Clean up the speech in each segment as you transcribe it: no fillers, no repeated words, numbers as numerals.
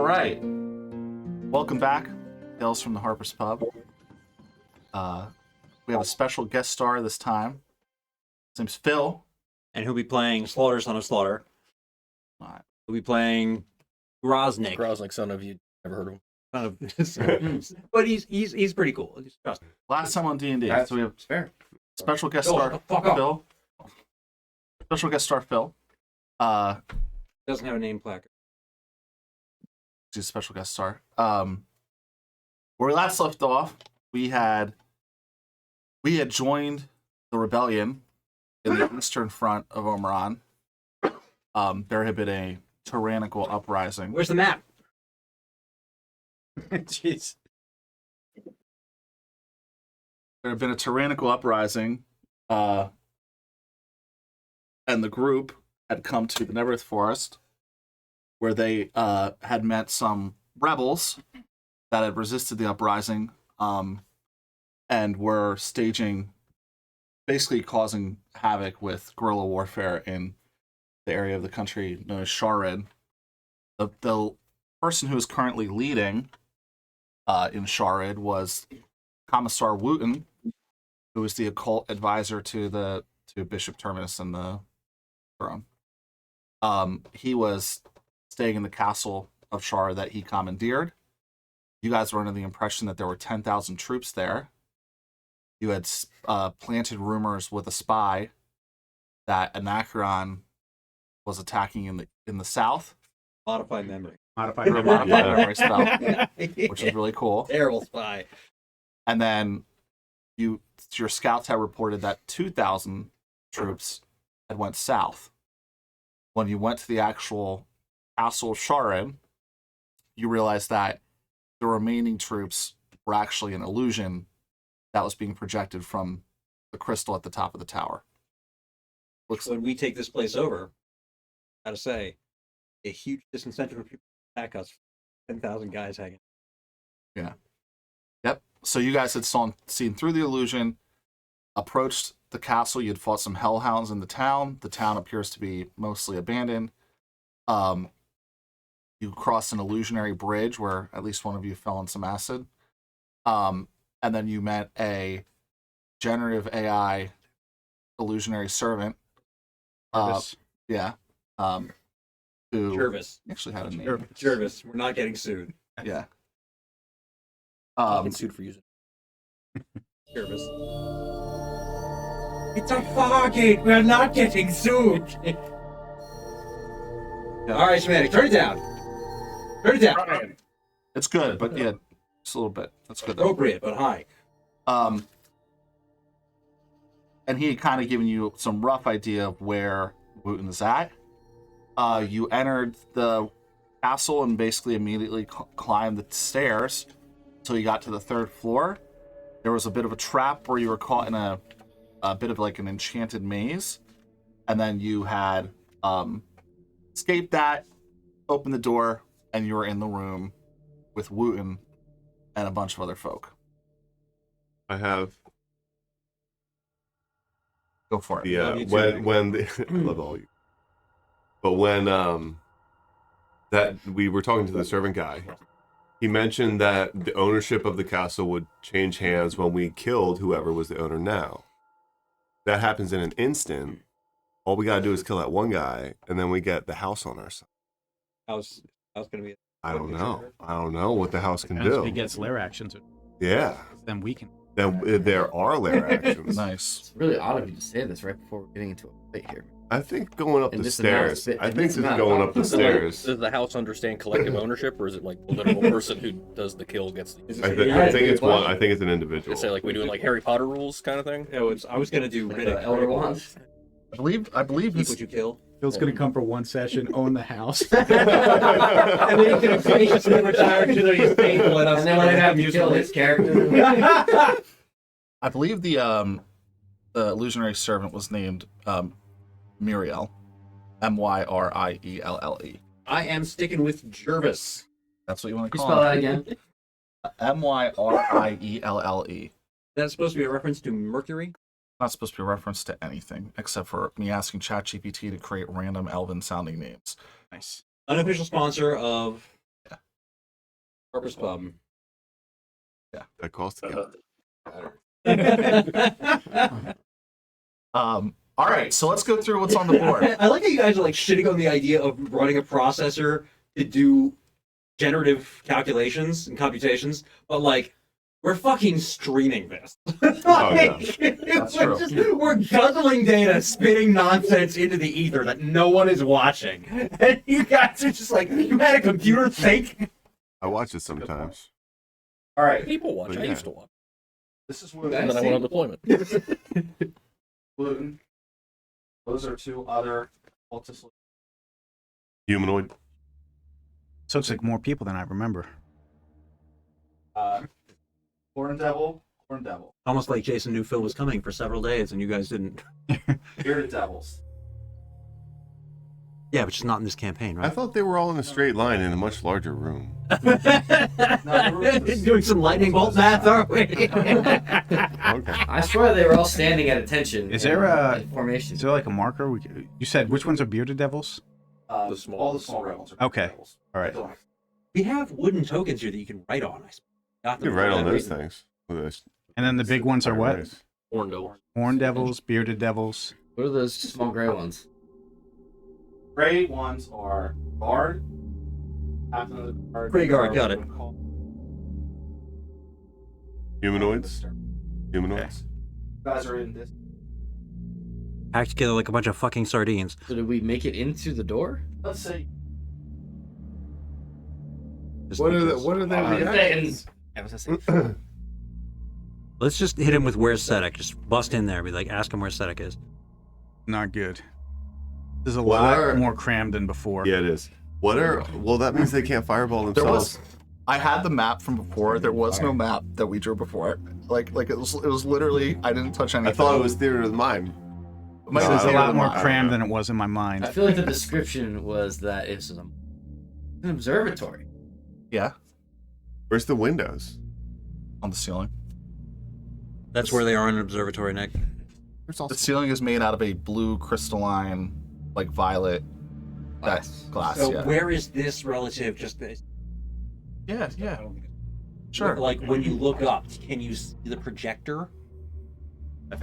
right. Welcome back. Tales from the Harper's Pub. We have a special guest star this time. His name's Phil. And he'll be playing Slaughter, Son of Slaughter. Right. He'll be playing Groznik. Groznik, son of, you never heard of him. But he's pretty cool. Trust me. Last time on D&D, so we have Fair. special guest Phil, star shut the fuck up. Phil. Special guest star Phil. Doesn't have a name placard. He's a special guest star. Where we last left off, we had joined the rebellion in the eastern front of Omeron. There had been a tyrannical uprising. Where's the map? Jeez. There had been a tyrannical uprising, and the group had come to the Neverth Forest, where they had met some rebels that had resisted the uprising, and were staging, basically causing havoc with guerrilla warfare in the area of the country known as Sharid. The person who is currently leading in Sharid was Commissar Wooten, who was the occult advisor to Bishop Terminus and the throne. He was staying in the castle of Sharid that he commandeered. You guys were under the impression that there were 10,000 troops there. You had planted rumors with a spy that Anachron was attacking in the south. Modified memory. Modified memory spell, which is really cool. Terrible spy. And then your scouts had reported that 2,000 troops had went south. When you went to the actual castle of Sharid, you realized that the remaining troops were actually an illusion that was being projected from the crystal at the top of the tower. When we take this place over, I gotta say, a huge disincentive for people to attack us. 10,000 guys hanging. Yeah. Yep. So you guys had seen through the illusion, approached the castle. You had fought some hellhounds in the town. The town appears to be mostly abandoned. You crossed an illusionary bridge where at least one of you fell on some acid. And then you met a generative AI illusionary servant. Yeah. Who Jervis. actually had a name. Jervis. We're not getting sued. Yeah. Getting sued for using Jervis. It's a Fargate. We're not getting sued. All right, Schmatic, turn it down. Turn it down. It's good, but yeah, just a little bit. That's good though. Appropriate, but high. And he had kind of given you some rough idea of where Wooten is at. You entered the castle and basically immediately climbed the stairs until you got to the third floor. There was a bit of a trap where you were caught in a bit of like an enchanted maze. And then you had escaped that, opened the door, and you were in the room with Wooten and a bunch of other folk. I have Go for it. when I love all you. But when that we were talking to the servant guy, he mentioned that the ownership of the castle would change hands when we killed whoever was the owner now. That happens in an instant. All we gotta do is kill that one guy, and then we get the house on our side. How's gonna be? I don't know what the house can And if do. he gets lair actions, Yeah. then we can. Then there are lair actions. Nice. It's really odd of you to say this right before we're getting into a fight here. I think going up And the this amount of stairs. fit- I and think this just amount of- going up the stairs. Does the house understand collective ownership, or is it like the literal person who does the kill gets the? I think it's one. I think it's an individual. Say like we do in like Harry Potter rules kind of thing. No, I was gonna do Like Riddick. the Elder Wands. I believe Eat it's what you kill. Phil's gonna come for one session, own the house. And then he's gonna graciously retire to the estate and let us. And then let him have you kill his character. I believe the illusionary servant was named Muriel, Myrielle. I am sticking with Jervis. That's what you want to You call spell that it. again? Myrielle. That's supposed to be a reference to Mercury. Not supposed to be a reference to anything except for me asking ChatGPT to create random elven sounding names. Nice. Unofficial sponsor of Harper's Pub. That costs again. All right, so let's go through what's on the board. I like how you guys are like shitting on the idea of running a processor to do generative calculations and computations, but like we're fucking streaming this. That's true. We're guzzling data, spitting nonsense into the ether that no one is watching, and you guys are just like, you had a computer think. I watch it sometimes. All right, People watch. But I yeah. used to watch. this is And then I went on deployment. gluten. Those are two other cultists. Humanoid. So it's like more people than I remember. Corn Devil, Corn Devil. Almost like Jason knew Phil was coming for several days, and you guys didn't. Bearded Devils. Yeah, but just not in this campaign, I right? thought they were all in a straight line in a much larger room. Doing some lightning bolt math, aren't we? Okay. I swear they were all standing at attention. Is in- there a- in formation? Is there like a marker? You said which ones are bearded devils? The small- all the small rebels. Are Okay. devils. All right. We have wooden tokens here that you can write on. I got You them can write for on that those reason. things. With those- And then the big ones are what? Nice. Horn devil. Horn devils, bearded devils. What are those small gray ones? Gray ones are guard. Captain of the guard. Gray guard, got it. Humanoids. Humanoids. You guys are in this. Packed together like a bunch of fucking sardines. So did we make it into the door? Let's see. What are their reactions? Let's just hit him with where's Sedek. Just bust in there. Be like, ask him where Sedek is. Not good. There's a What lot are- more crammed than before. Yeah, it is. What are? Well, that means they can't fireball There themselves. was. I had the map from before. There was no map that we drew before. Like it was literally. I didn't touch anything. I thought it was theater of the mind. It might No, be There's a I theater lot of more the mind. crammed than it was in my mind. I feel like the description was that it was an observatory. Yeah, Where's the windows? on the ceiling. That's where they are in an observatory, Nick. There's The also ceiling is made out of a blue crystalline, like violet, that glass. So yeah. where is this relative? Just this? Yeah, yeah. Sure. Like when you look up, can you see the projector?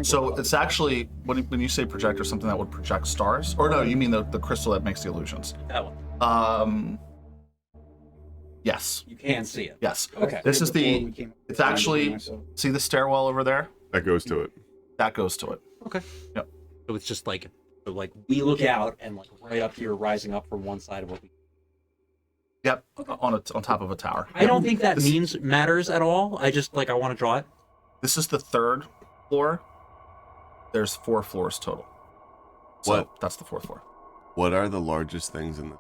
So it's actually when you say projector, something that would project stars, or no, you mean the crystal that makes the illusions. That one. Yes, You can see it. yes. Okay. This is the. It's actually. See the stairwell over there? that goes to it. That goes to it. Okay. Yep. So it's just like, we look out and like right up here, rising up from one side of what we. Yep. On top of a tower. I don't think that means matters at all. I just I want to draw it. This is the third floor. There's 4 floors total. So What? That's the 4th floor. What are the largest things in the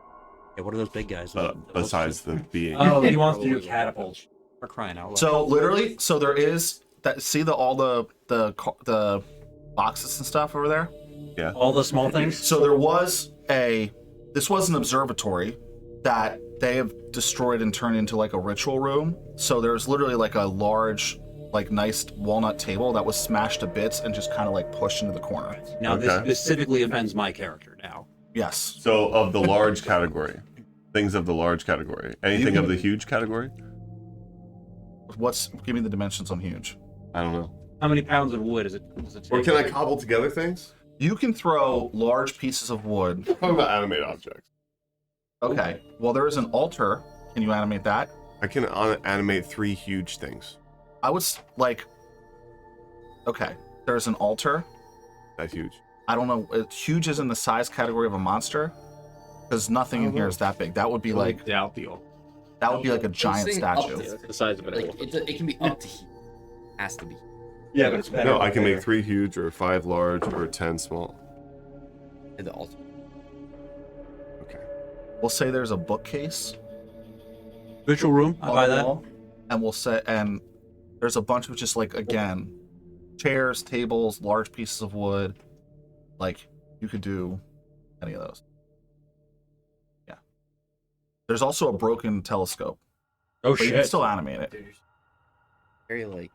Yeah, what are those big guys? besides the being? Oh, he wants to do catapults. We're crying out loud. So literally, so there is that. See all the boxes and stuff over there. all the small things. So there was this was an observatory that they have destroyed and turned into like a ritual room. So there's literally like a large, like nice walnut table that was smashed to bits and just kind of like pushed into the corner. Now this Okay. specifically offends my character. Now Yes. So of the large category, things of the large category, anything of the huge category? Give me the dimensions on huge. I don't know. how many pounds of wood is it? Or can I cobble together things? You can throw large pieces of wood. Talking about animate objects. Okay. Well, there is an altar. Can you animate that? I can animate 3 huge things. I was like, okay. There's an altar. That's huge. I don't know. Huge is in the size category of a monster, because nothing in here is that big. That would be like doubt the old. that would be like a giant saying up statue. to- Yeah, it's the size of an Like elephant. it can be up to here. Has to be. Yeah, but it's better. No, I can make 3 huge or 5 large or 10 small. At the altar. Okay. We'll say there's a bookcase Ritual room. I on buy the that. wall, and and there's a bunch of just like again, chairs, tables, large pieces of wood. Like you could do any of those. Yeah. There's also a broken telescope, Oh but you can still animate it. Very like.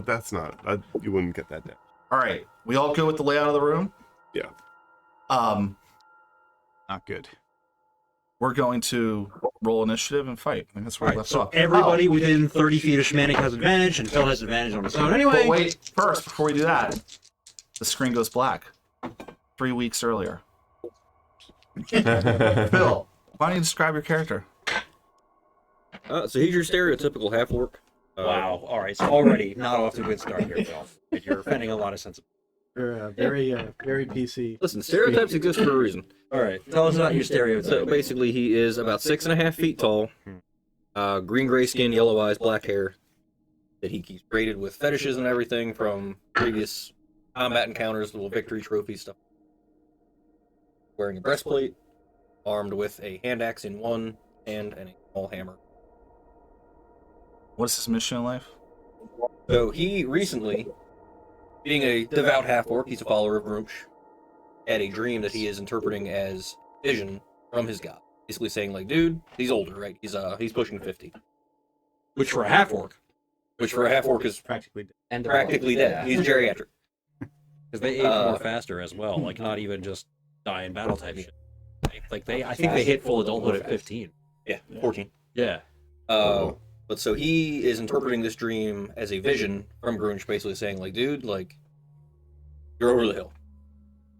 That's not. You wouldn't get that down. All right, we all good with the layout of the room? Yeah. Um, Not good. we're going to roll initiative and fight. I think that's where we Alright, left so off. everybody within 30 feet of Schmanik has advantage, and Phil has advantage on his own. Anyway, But wait, first, before we do that, the screen goes black. 3 weeks earlier. Phil, why don't you describe your character? So he's your stereotypical half orc. wow. All right, so already not off to a good start here, Phil. You're offending a lot of sense. You're very PC. Listen, stereotypes exist for a reason. All right, tell us about your So stereotype. basically, he is about 6.5 feet tall, green gray skin, yellow eyes, black hair. That he keeps braided with fetishes and everything from previous combat encounters, little victory trophy stuff. Wearing a breastplate, armed with a hand axe in one hand and a small hammer. What's his mission in life? So he recently, being a devout half orc, he's a follower of Grumsh, had a dream that he is interpreting as vision from his god. Basically saying, like, dude, he's older, right? He's pushing 50. Which for a half orc, Which for a half orc is Practically. And practically dead. He's geriatric. Because they age more faster as well. Like not even just die in battle type shit. Like I think they hit full adulthood at 15. Yeah, 14. Yeah. But so he is interpreting this dream as a vision from Grunge, basically saying, like, dude, like, you're over the hill.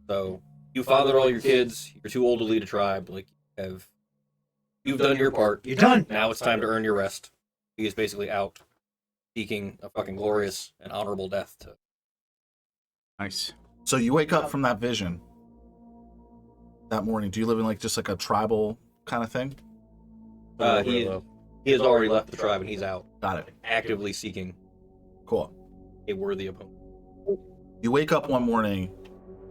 So you fathered all your kids. You're too old to lead a tribe. Like, you've done your part. you're done. Now it's time to earn your rest. He is basically out seeking a fucking glorious and honorable death to. Nice. So you wake up from that vision that morning. Do you live in like just like a tribal kind of thing? He has already left the tribe and he's out, Got it. actively seeking Cool. a worthy opponent. You wake up one morning,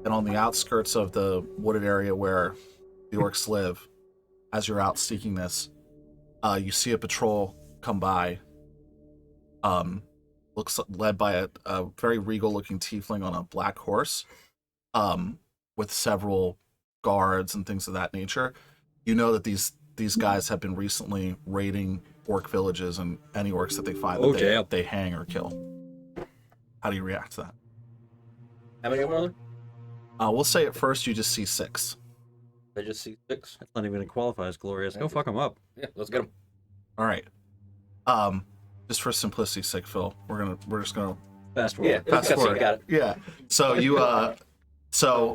and on the outskirts of the wooded area where the orcs live, as you're out seeking this, you see a patrol come by. Looks led by a very regal-looking tiefling on a black horse, with several guards and things of that nature. You know that these guys have been recently raiding orc villages, and any orcs that they find that they hang or kill. How do you react to that? How many are there? We'll say at first you just see 6. I just see 6. That's not even gonna qualify as glorious. Go fuck them up. Yeah, let's get him. All right. Just for simplicity's sake, Phil, we're just gonna Fast forward. Yeah, fast forward. got it. Yeah. So you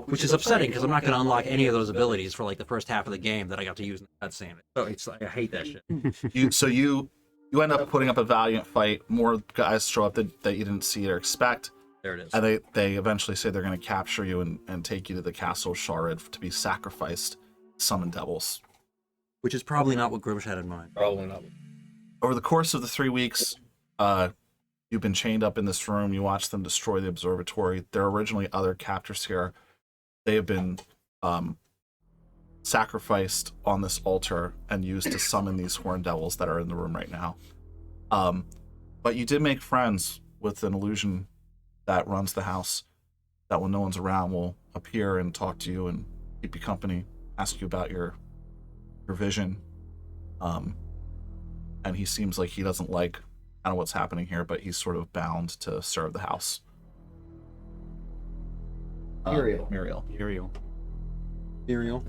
Which is upsetting because I'm not gonna unlock any of those abilities for like the first half of the game that I got to use in the cutscene. So it's like I hate that shit. you end up putting up a valiant fight. More guys show up that you didn't see or expect, There it is. and they eventually say they're going to capture you and take you to the castle Sharid to be sacrificed, summon devils. Which is probably not what Grimsh had in mind. Probably not. Over the course of the 3 weeks, you've been chained up in this room. You watch them destroy the observatory. There are originally other captors here. They have been sacrificed on this altar and used to summon these horned devils that are in the room right now. But you did make friends with an illusion that runs the house that when no one's around will appear and talk to you and keep you company, ask you about your vision. And he seems like he doesn't like kind of what's happening here, but he's sort of bound to serve the house. Muriel. Ariel. Ethereal.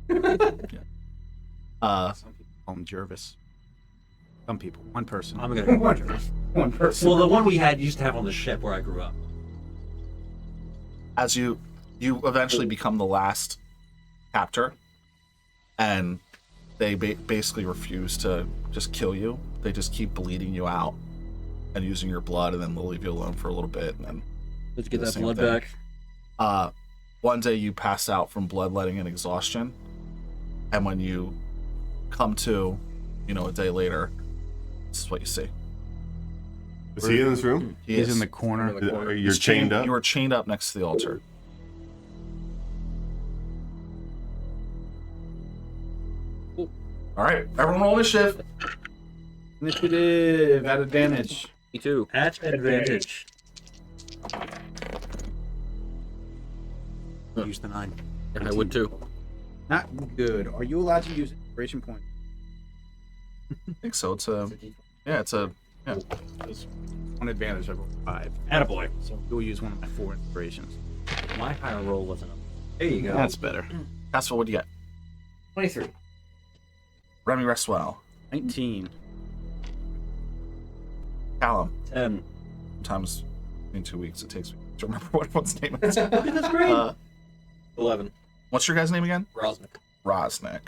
Some people call him Jervis. Some people. One person. I'm gonna go watch it. One person. Well, the one we used to have on the ship where I grew up. As you eventually become the last captor, and they basically refuse to just kill you. They just keep bleeding you out and using your blood, and then they'll leave you alone for a little bit, and then Let's get The that same blood thing. back. one day you pass out from bloodletting and exhaustion, and when you come to, a day later, this is what you see. Is he in this room? He's in the corner. You're He's chained up? You are chained up next to the altar. All right, everyone roll initiative. Initiative at advantage. Me too. At advantage. Use the 9. I would too. Not good. Are you allowed to use inspiration point? I think so. It's One advantage. I rolled 5. Attaboy. So you'll use one of my 4 inspirations. My higher roll wasn't up. There you go. That's better. Castle, what'd you get? 23. Remy Restwell. 19. Callum. 10. Sometimes in 2 weeks it takes me to remember what one's name is. That's great. 11. What's your guy's name again? Rosnick. Rosnick.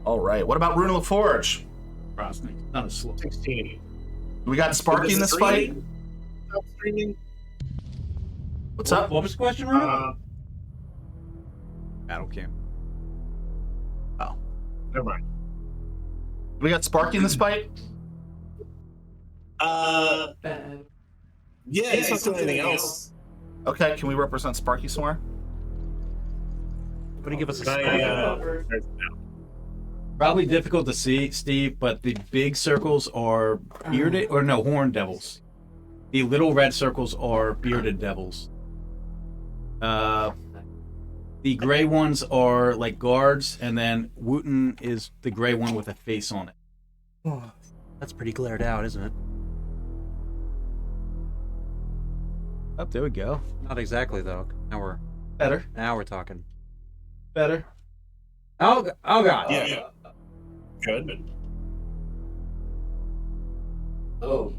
All right. What about Runa LaForge? Rosnick. Not a slow. 16. We got Sparky in this fight. Stop streaming. What's up? What was the question, Ryan? Battle camp. Never mind. We got Sparky in this fight. Yeah, he's not doing anything else. Okay. Can we represent Sparky somewhere? What do you give us a Can score? Probably difficult to see, Steve, but the big circles are bearded, or no, horned devils. The little red circles are bearded devils. The gray ones are like guards, and then Wooten is the gray one with a face on it. Oh, that's pretty glared out, isn't it? Oh, there we go. Not exactly though. Better. Now we're talking. Better. Oh God. Yeah. Good. Oh.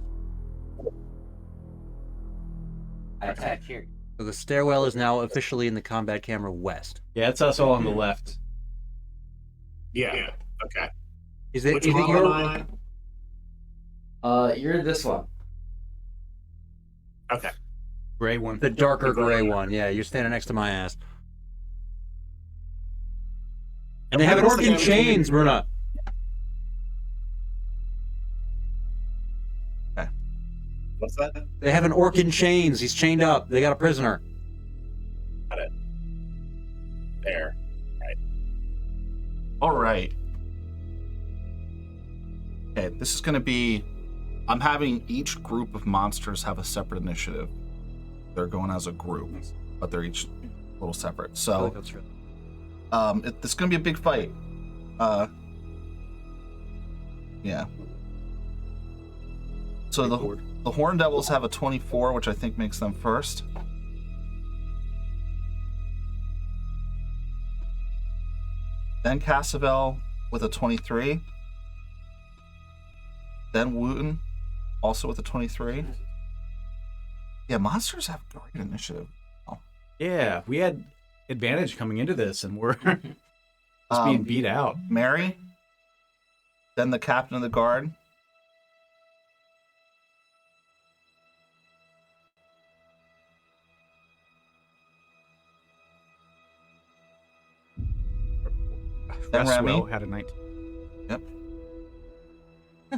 I attack here. So the stairwell is now officially in the combat camera west. Yeah, it's us all on the left. Yeah. Okay. Is it Which is it one your am I? You're this one. Okay. Gray one. the darker gray one? Yeah, you're standing next to my ass. And they have an orc in chains, Bruna. What's that? They have an orc in chains. He's chained up. They got a prisoner. Got it. There. All right. Okay, this is going to be... I'm having each group of monsters have a separate initiative. They're going as a group, but they're each a little separate. I So, think that's right. it's going to be a big fight. Yeah. So the Horn Devils have a 24, which I think makes them first. Then Cassavel with a 23. Then Wooten, also with a 23. Yeah, monsters have great initiative. Yeah, we had advantage coming into this, and we're just being beat out. Mary. Then the captain of the guard. Then Restwell Remy. had a 19. Yep.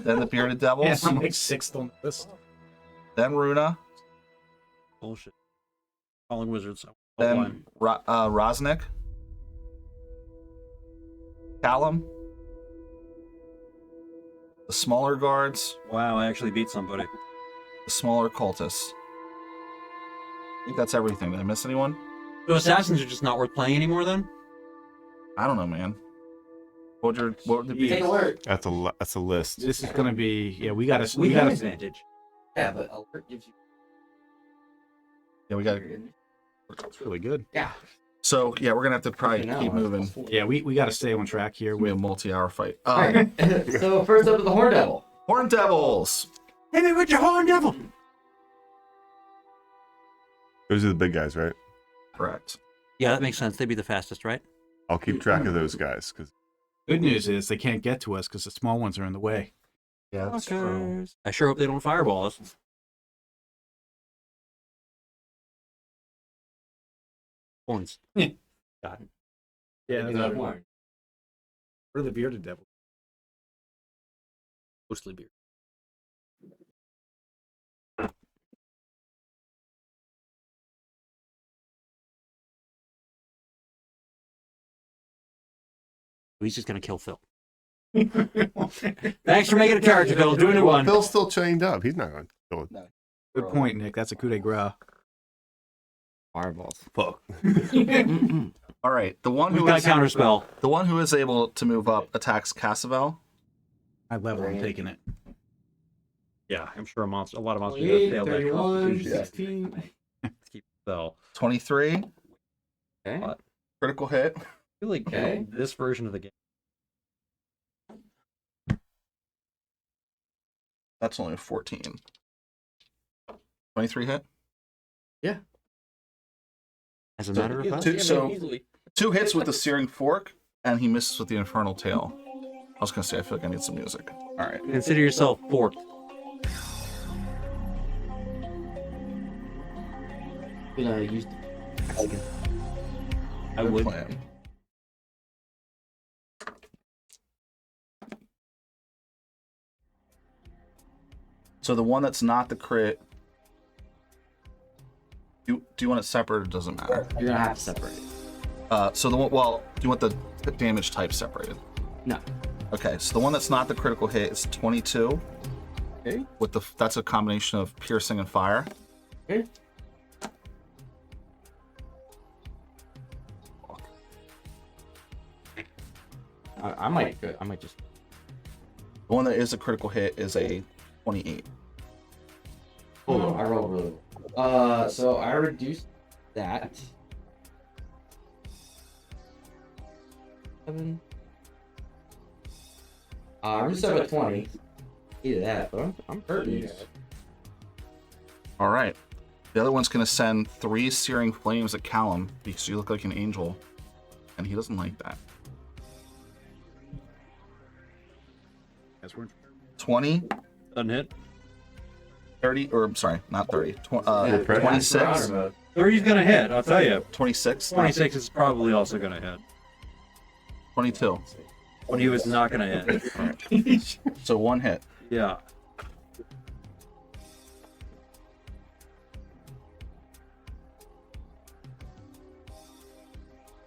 Then the bearded Yeah, devils. I'm like sixth on this. Then Runa. Bullshit. Calling wizards. Then Rosnick. Callum. The smaller guards. Wow, I actually beat somebody. The smaller cultists. I think that's everything. Did I miss anyone? So assassins are just not worth playing anymore then? I don't know, man. What would it be? Take alert. That's a list. This is gonna be we gotta We have advantage. Yeah, but alert gives you. Yeah, we got. It's really good. Yeah. So yeah, we're gonna have to probably Now, keep moving. Yeah, we got to stay on track here. We With have a multi-hour fight. All right. So first up is the Horn Devil. Horn Devils. Hit me with your horn devil! Those are the big guys, right? Correct. Yeah, that makes sense. They'd be the fastest, right? I'll keep track of those guys because good news is they can't get to us because the small ones are in the way. Yeah, that's true. I sure hope they don't fireball us. Horns. Yeah, You those got are, one. we're the bearded devil. Mostly beer. He's just gonna kill Phil. Thanks for making a character, Phil. Do a new one. Phil's still chained up. He's not going to kill it. Good point, Nick. That's a coup de grace. Fireballs. Fuck. All right, the one We've who got is a counterspell. the one who is able to move up attacks Cassavel. High level, I'm taking it. Yeah, I'm sure a lot of monsters 28, failed that 31, constitution. 16. Keep Phil. 23. Okay. Critical hit. Really Okay. this version of the game. That's only a 14. 23 hit. As a matter of fact, Easily. 2 hits with the searing fork, and he misses with the infernal tail. I was gonna say I feel like I need some music. All right. consider yourself forked. Gonna use. I Good would. plan. So the one that's not the crit. Do you want it separate or doesn't matter? You're gonna have to separate it. So the one, well, do you want the damage type separated? No. Okay, so the one that's not the critical hit is 22. Okay. With that's a combination of piercing and fire. Okay. I might just. The one that is a critical hit is a 28. Hold on, I rolled really well. So I reduced that. 7. I reduced that by 20. Either that, but I'm hurting. All right. The other one's gonna send 3 searing flames at Callum because you look like an angel, and he doesn't like that. That's weird. 20, Doesn't hit. 30, or I'm sorry, not 30. Yeah, 26. 30's gonna hit, I'll tell you. 26. 26 is probably also gonna hit. 22. When he was not gonna hit. So 1 hit. Yeah.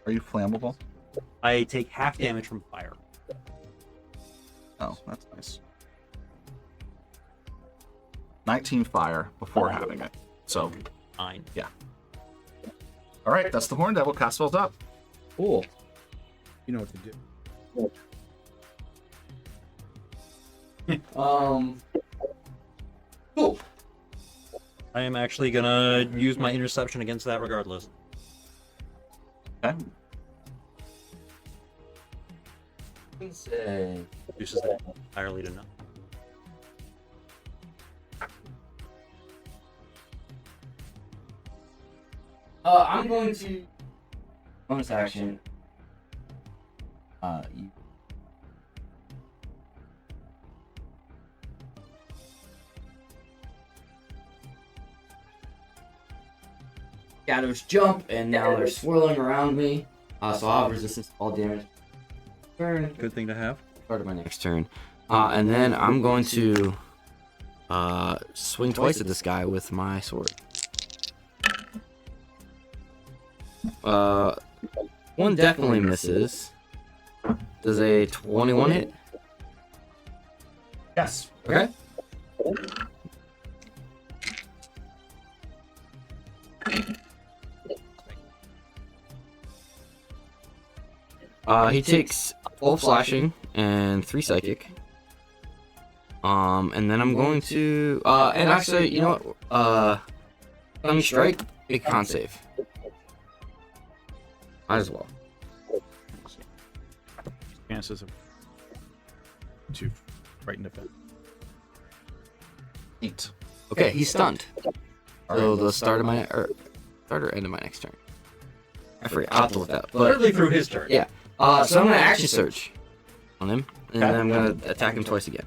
Are you flammable? I take half damage from fire. Oh, that's nice. 19 fire before having it. So, Fine. all right, that's the Horn Devil. Cast spells up. Cool. You know what to do. Cool. I am actually gonna use my interception against that regardless. Okay. Say. Reduces that entirely to none. I'm going to bonus action. You... Shadows jump, and now they're swirling around me. So I'll have resistance to all damage. Turn. Good thing to have. Start of my next turn. And then I'm going to swing twice at this guy with my sword. One definitely misses. Does a 21 hit? Yes. Okay. He takes 12 slashing and 3 psychic. And then I'm going to and actually, you know what? Stunning strike, big con save. Might as well. Chances of to frighten defense. 8. Okay, he's stunned. So the start of my start or end of my next turn. I forget. I'll have to look that up. But Partly through his turn. yeah. So I'm gonna action surge on him, and then I'm gonna attack him twice again.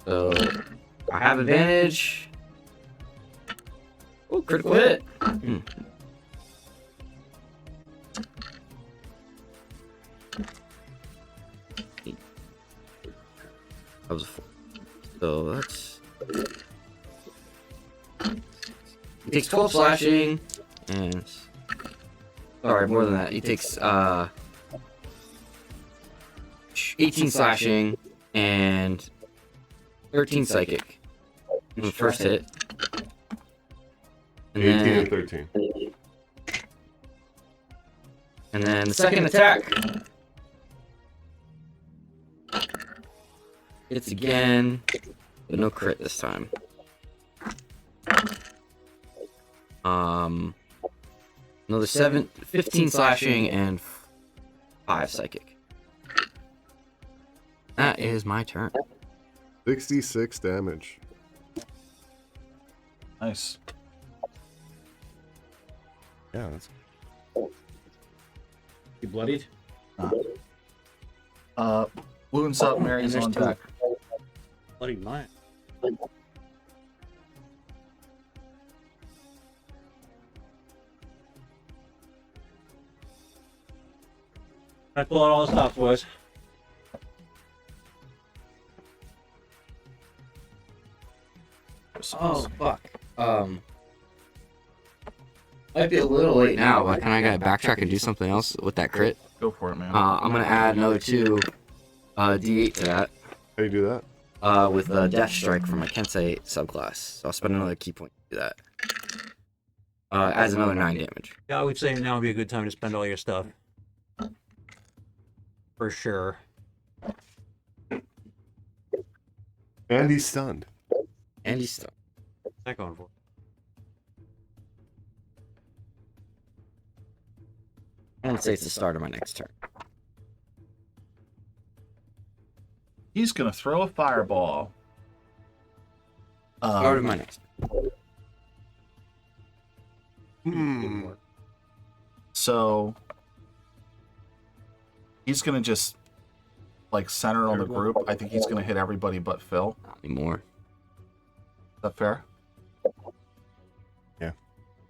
So I have advantage. Oh, critical hit. That was a 4. So that's. He takes 12 slashing, and. Sorry, more than that. He takes 18 slashing and 13 psychic. In the first hit. And 18 then, and 13. and then the second attack. Hits again, but no crit this time. 8 Another 15 slashing and 5 psychic. That is my turn. 66 damage. Nice. Yeah, that's You bloodied? Wounds up, Mary's there's on two. deck. Bloody mine. I pull out all the stops, boys. Oh, fuck. Might be a little late now, but can I gotta backtrack and do something else with that crit? Go for it, man. I'm gonna add another 2 D8 to that how you do that? with Death Strike from my Kensei subclass. So I'll spend another key point to do that. Adds another 9 damage. Yeah, I would say now would be a good time to spend all your stuff. For sure. And he's stunned. And he's stunned. What's that going for? I would say it's the start of my next turn. He's gonna throw a fireball. Start of my next turn. So he's gonna just like center on the group. I think he's gonna hit everybody but Phil. Not anymore. Is that fair? Yeah.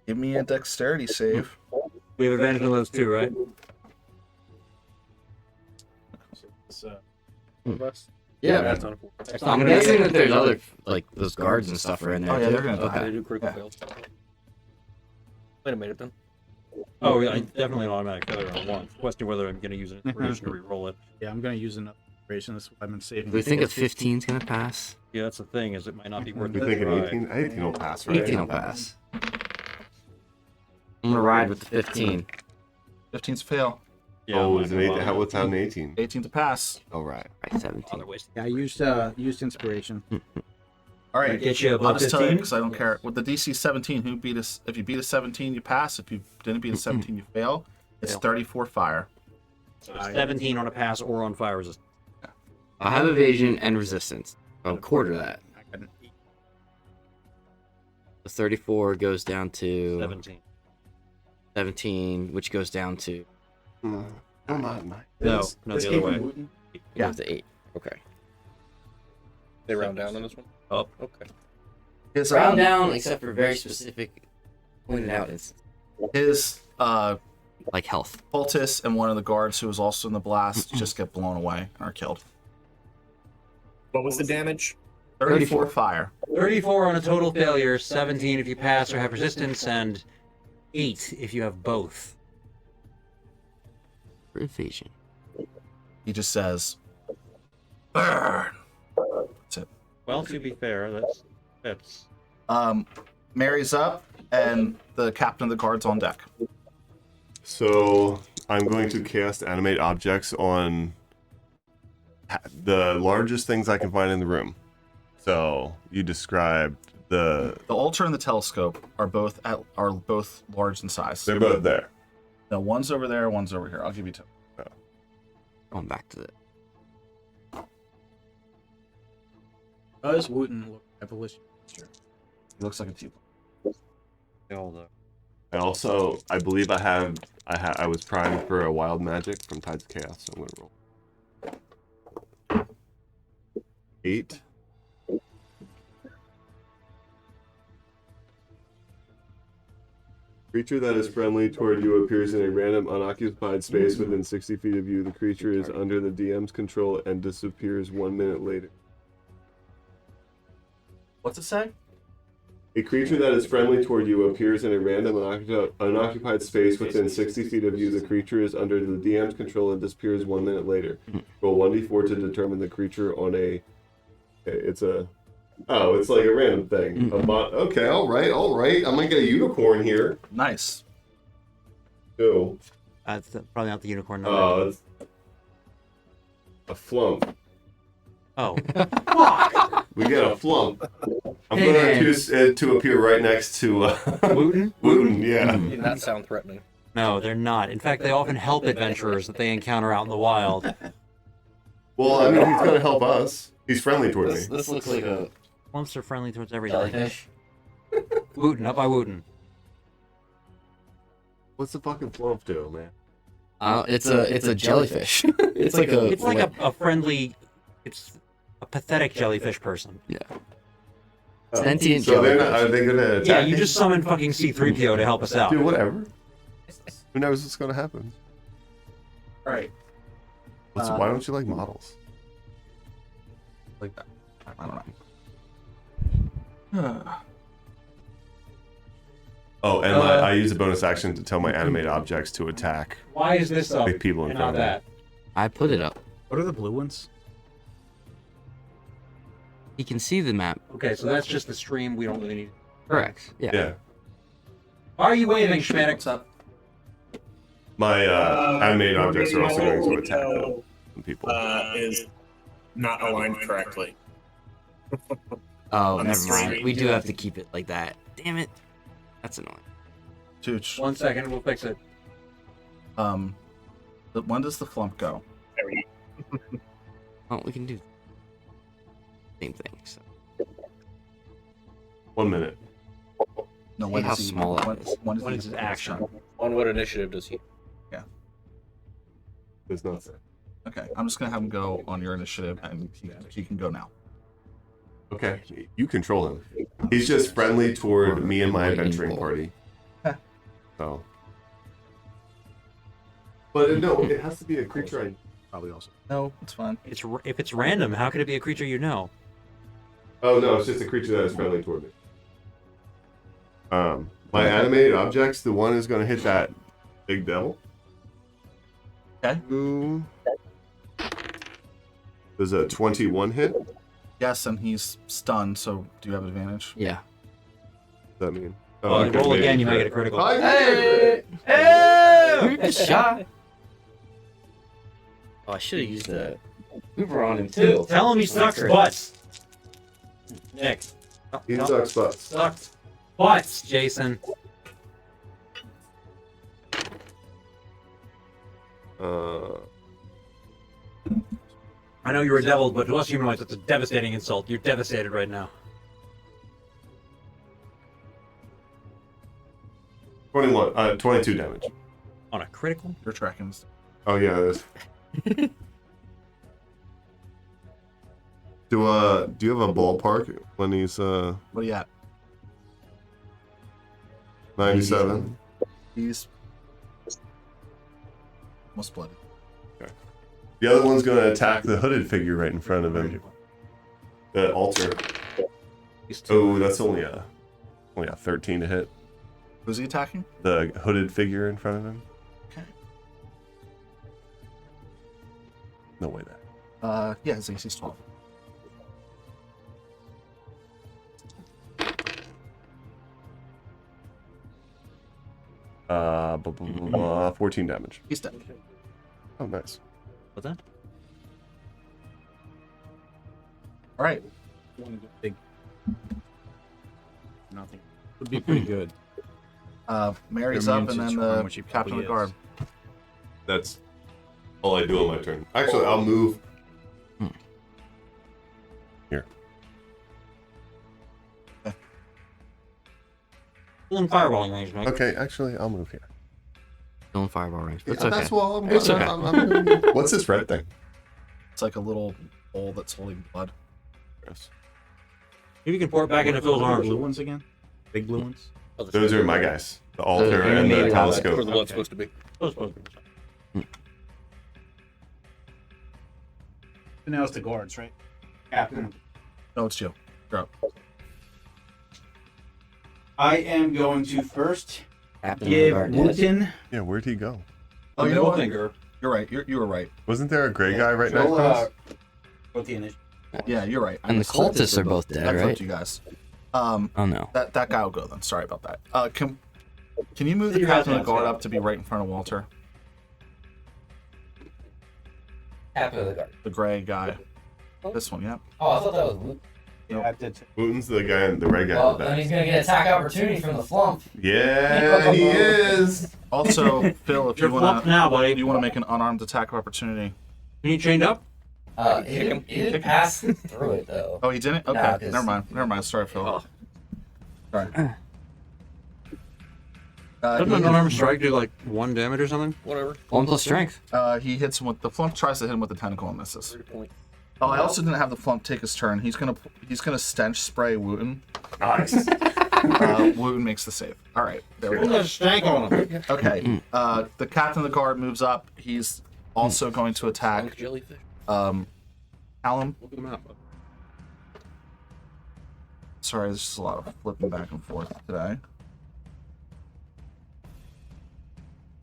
Give me a dexterity save. We have advantage on those 2, right? Yeah. That's on I'm guessing that there's other, like, those guards and stuff are in there. Oh, yeah, too. they're gonna die. They Okay. do critical fails. Wait a minute then. Oh, yeah, definitely an automatic failure on 1. Question whether I'm going to use an inspiration to re-roll it. Yeah, I'm gonna use another inspiration. That's what I've been saving. Do we think a 15's gonna pass? Yeah, that's the thing, is it might not be worth We it. thinking Right. 18? 18 will pass, right? 18 will pass. I'm gonna ride with the 15. 15's fail. Yeah, Oh, I'm is not an gonna 8? bother. What's on 18? 18 to pass. All right. Right, 17. Other ways. Yeah, I used inspiration. All right. Get you I'll above just tell you 15? because I don't care. With the DC 17, who beat us? If you beat a 17, you pass. If you didn't beat a 17, you fail. It's Fail. 34 fire. So 17 on a pass or on fire resistance. I have evasion and resistance. I'll quarter that. I got an 8. The 34 goes down to 17. which goes down to Come on, Mike. No, the other way. Yeah. goes to 8. Okay. They round down on this one? Up. Okay. His Round down, except for very specific pointed out instances, his like health. Cultist and one of the guards who was also in the blast just get blown away and are killed. What was the damage? 34 fire. 34 on a total failure, 17 if you pass or have resistance, and 8 if you have both. For evasion. He just says, "Burn." That's it. Well, to be fair, that's Mary's up, and the captain of the guard's on deck. So I'm going to cast animate objects on the largest things I can find in the room. So you described the. The altar and the telescope are both large in size. They're both there. No, one's over there, one's over here. I'll give you 2. Going back to the Does Wooten look abolition? He looks like a T. I also, I believe I was primed for a wild magic from Tides of Chaos, so I'm going to roll. 8. Creature that is friendly toward you appears in a random unoccupied space within 60 feet of you. The creature is under the DM's control and disappears 1 minute later. What's it say? A creature that is friendly toward you appears in a random unoccupied space within 60 feet of you. The creature is under the DM's control and disappears 1 minute later. Roll 1d4 to determine the creature on a... It's a... Oh, it's like a random thing. Okay, all right. I'm gonna get a unicorn here. Nice. Go. That's probably not the unicorn number. Oh, it's a flump. Oh. We get a flump. I'm Hey, going man. to choose to appear right next to Wooten? Wooten. Yeah. Did not sound threatening. No, they're not. In fact, they often help adventurers that they encounter out in the wild. Well, I mean, he's going to help us. He's friendly toward me. This looks like a Flumps are friendly towards everything. jellyfish. Wooten, up by Wooten. What's the fucking flump do, man? It's a jellyfish. It's like a. It's like a friendly. It's a pathetic jellyfish person. sentient So they're jellyfish. not, are they going to attack Yeah, you me? just summon fucking C-3PO to help us out. Dude, whatever. Who knows what's going to happen? All right. Why don't you like models? Like that. I don't know. Oh, and I use a bonus action to tell my animated objects to attack Why is this up big people in and front not of me. that? I put it up. What are the blue ones? You can see the map. Okay, so that's just the stream. We don't really need. Correct. Yeah. Yeah. Why are you waving, Schmidt? What's up? My animated objects are also going to Audio attack the people. is not aligned correctly. Oh, On the never mind. screen. We do have to keep it like that. Damn it. That's annoying. Tooch. 1 second, we'll fix it. When does the flump go? There we go. Oh, we can do same thing. So. 1 minute. No, See when how does he? small that when, is. when does What he is his get action? done? On what initiative does he? There's nothing. Okay, I'm just gonna have him go on your initiative, and he can go now. Okay, you control him. He's just friendly toward me and my adventuring party. So. But no, it has to be a creature I Probably also. No, it's fine. If it's random, how could it be a creature you know? Oh no, it's just a creature that is friendly toward me. My animated objects, the one is gonna hit that big devil. Okay. Ooh. There's a 21 hit. What Yes, and he's stunned. So do you have advantage? Yeah. does that mean? Oh, okay, roll maybe again, you might crit. get a critical. I Hey! get Hey! Good shot. Oh, I should have used the Uber on him too. Tell him he sucks butts. Nick. He sucks butts. Sucks butts, Jason. I know you're a devil, but to us humanoids, it's a devastating insult. You're devastated right now. 22 damage. On a critical? You're tracking. This. Oh yeah, it is. Do you have a ballpark when he's What are you at? 97? He's almost bloody. The other one's gonna attack the hooded figure right in front of him. The altar. Oh, that's only a 13 to hit. Who's he attacking? The hooded figure in front of him. Okay. No way that. Yeah, his AC's 12. Blah, blah, blah, blah, 14 damage. He's dead. Oh, nice. What's that? All right. Want to go big? Nothing. Would be pretty good. Mary's Their up, immune and then suit's wrong, the which he captain of the probably guard. That's all I do on my turn. Actually, I'll move. Here. Still in fireballing range, Mike. Okay, actually, I'll move here. Still in fireball range. It's Yeah, okay. That's what I'm, It's okay. I'm- what's this red thing? It's like a little bowl that's holding blood. Gross. Maybe you can pour it back into Phil's The arms. blue ones again? Big blue ones? Those are my guys. The altar and the animated Where telescope. the blood's supposed to be. Now it's the guards, right? Captain. No, it's you. You're up. I am going to first Captain of the give guard. Wooten. Yeah, where'd he go? Oh, you know what? Finger. You're right. You were right. Wasn't there a gray guy right next Joel, to us? With the initiative. Yeah, you're right. I And the misled cultists are both dead, I flipped right? you guys. Oh no. That guy will go then. Sorry about that. Can you move the Your captain of house the guard now. up to be right in front of Walter? Captain of the guard. The gray guy. This one, yeah. Oh, I thought that was Luke. Yeah, I did. Wooten's the guy, the red guy Well, in the then back. he's gonna get attack opportunity from the flump. Yeah, he is. Also, Phil, if You're you flumped now, buddy. want to make an unarmed attack of opportunity. Can you chained up? He didn't pass through it though. Oh, he didn't. Okay, Nah, 'cause- never mind. Sorry, Phil. Oh. Sorry. Doesn't an unarmed strike do like 1 damage or something? Whatever. 1 plus strength. He hits him with the flump. Tries to hit him with the tentacle and misses. 3 point. Oh, I also didn't have the flump take his turn. He's gonna stench spray Wooten. Nice. Wooten makes the save. All right, there we go. There's stank on him. Okay. The captain of the guard moves up. He's also going to attack Jellyfish. Callum. Look at the map. Sorry, there's just a lot of flipping back and forth today.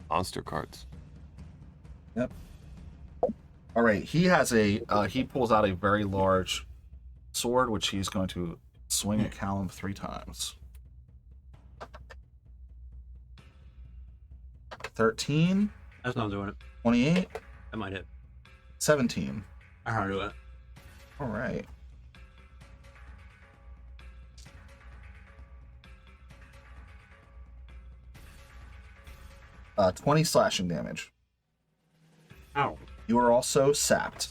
Monster cards. Yep. All right, he has he pulls out a very large sword, which he's going to swing at Callum 3 times. 13, That's not doing it. 28, That might hit. 17. I heard do it. All right. Uh, 20 slashing damage. Ow. You are also sapped.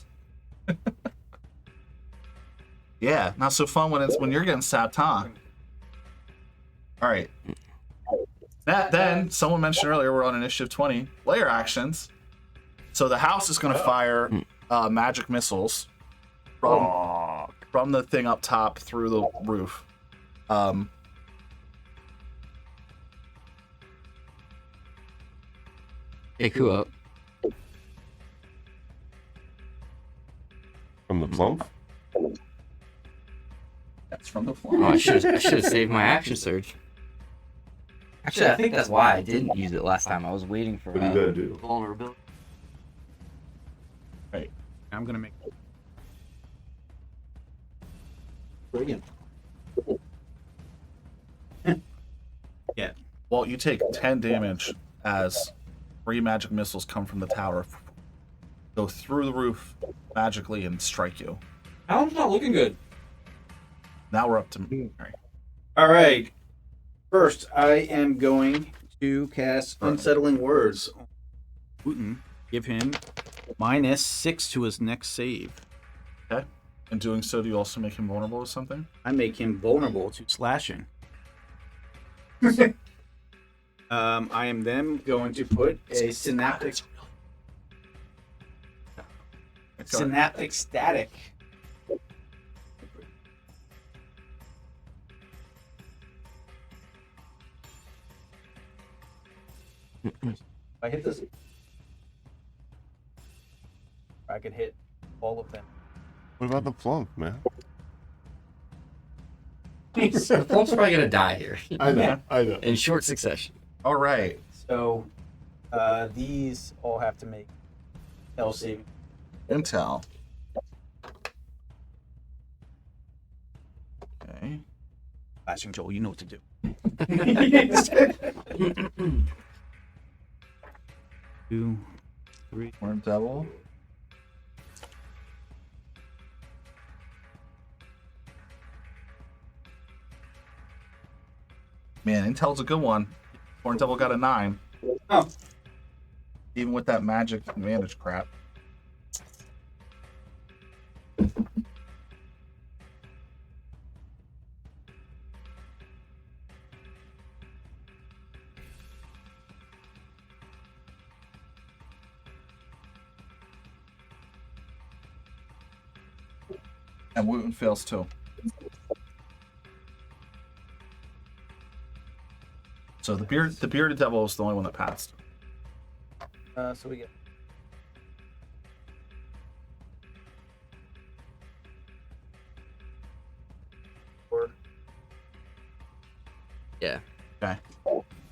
Yeah, not so fun when you're getting sapped, huh? All right. Then someone mentioned earlier we're on initiative 20 layer actions. So the house is going to fire magic missiles from the thing up top through the roof. Iku up. From the plump? That's from the Oh, floor. I should have saved my action surge. Actually, I think that's why I didn't use it last time. I was waiting for What are you gonna do? vulnerability. I'm gonna make. Brilliant. Well, you take 10 damage as 3 magic missiles come from the tower, go through the roof magically, and strike you. Alan's not looking good. Now we're up to Mary. All right. First, I am going to cast Unsettling Words. Wooten, give him -6 to his next save. Okay. In doing so, do you also make him vulnerable to something? I make him vulnerable to. Slashing. I am then going to put a synaptic static. If I hit this, I could hit all of them. What about the plump, man? The flump's probably gonna die here I know. in short succession. All right. So these all have to make L saving. Intel. Okay. Slashing Joel, you know what to do. Two, three. Horned Devil. Man, Intel's a good one. Horned Devil got a 9. Oh. Even with that magic advantage crap. And Wooten fails too. So the bearded devil is the only one that passed. So we get. Yeah. Okay.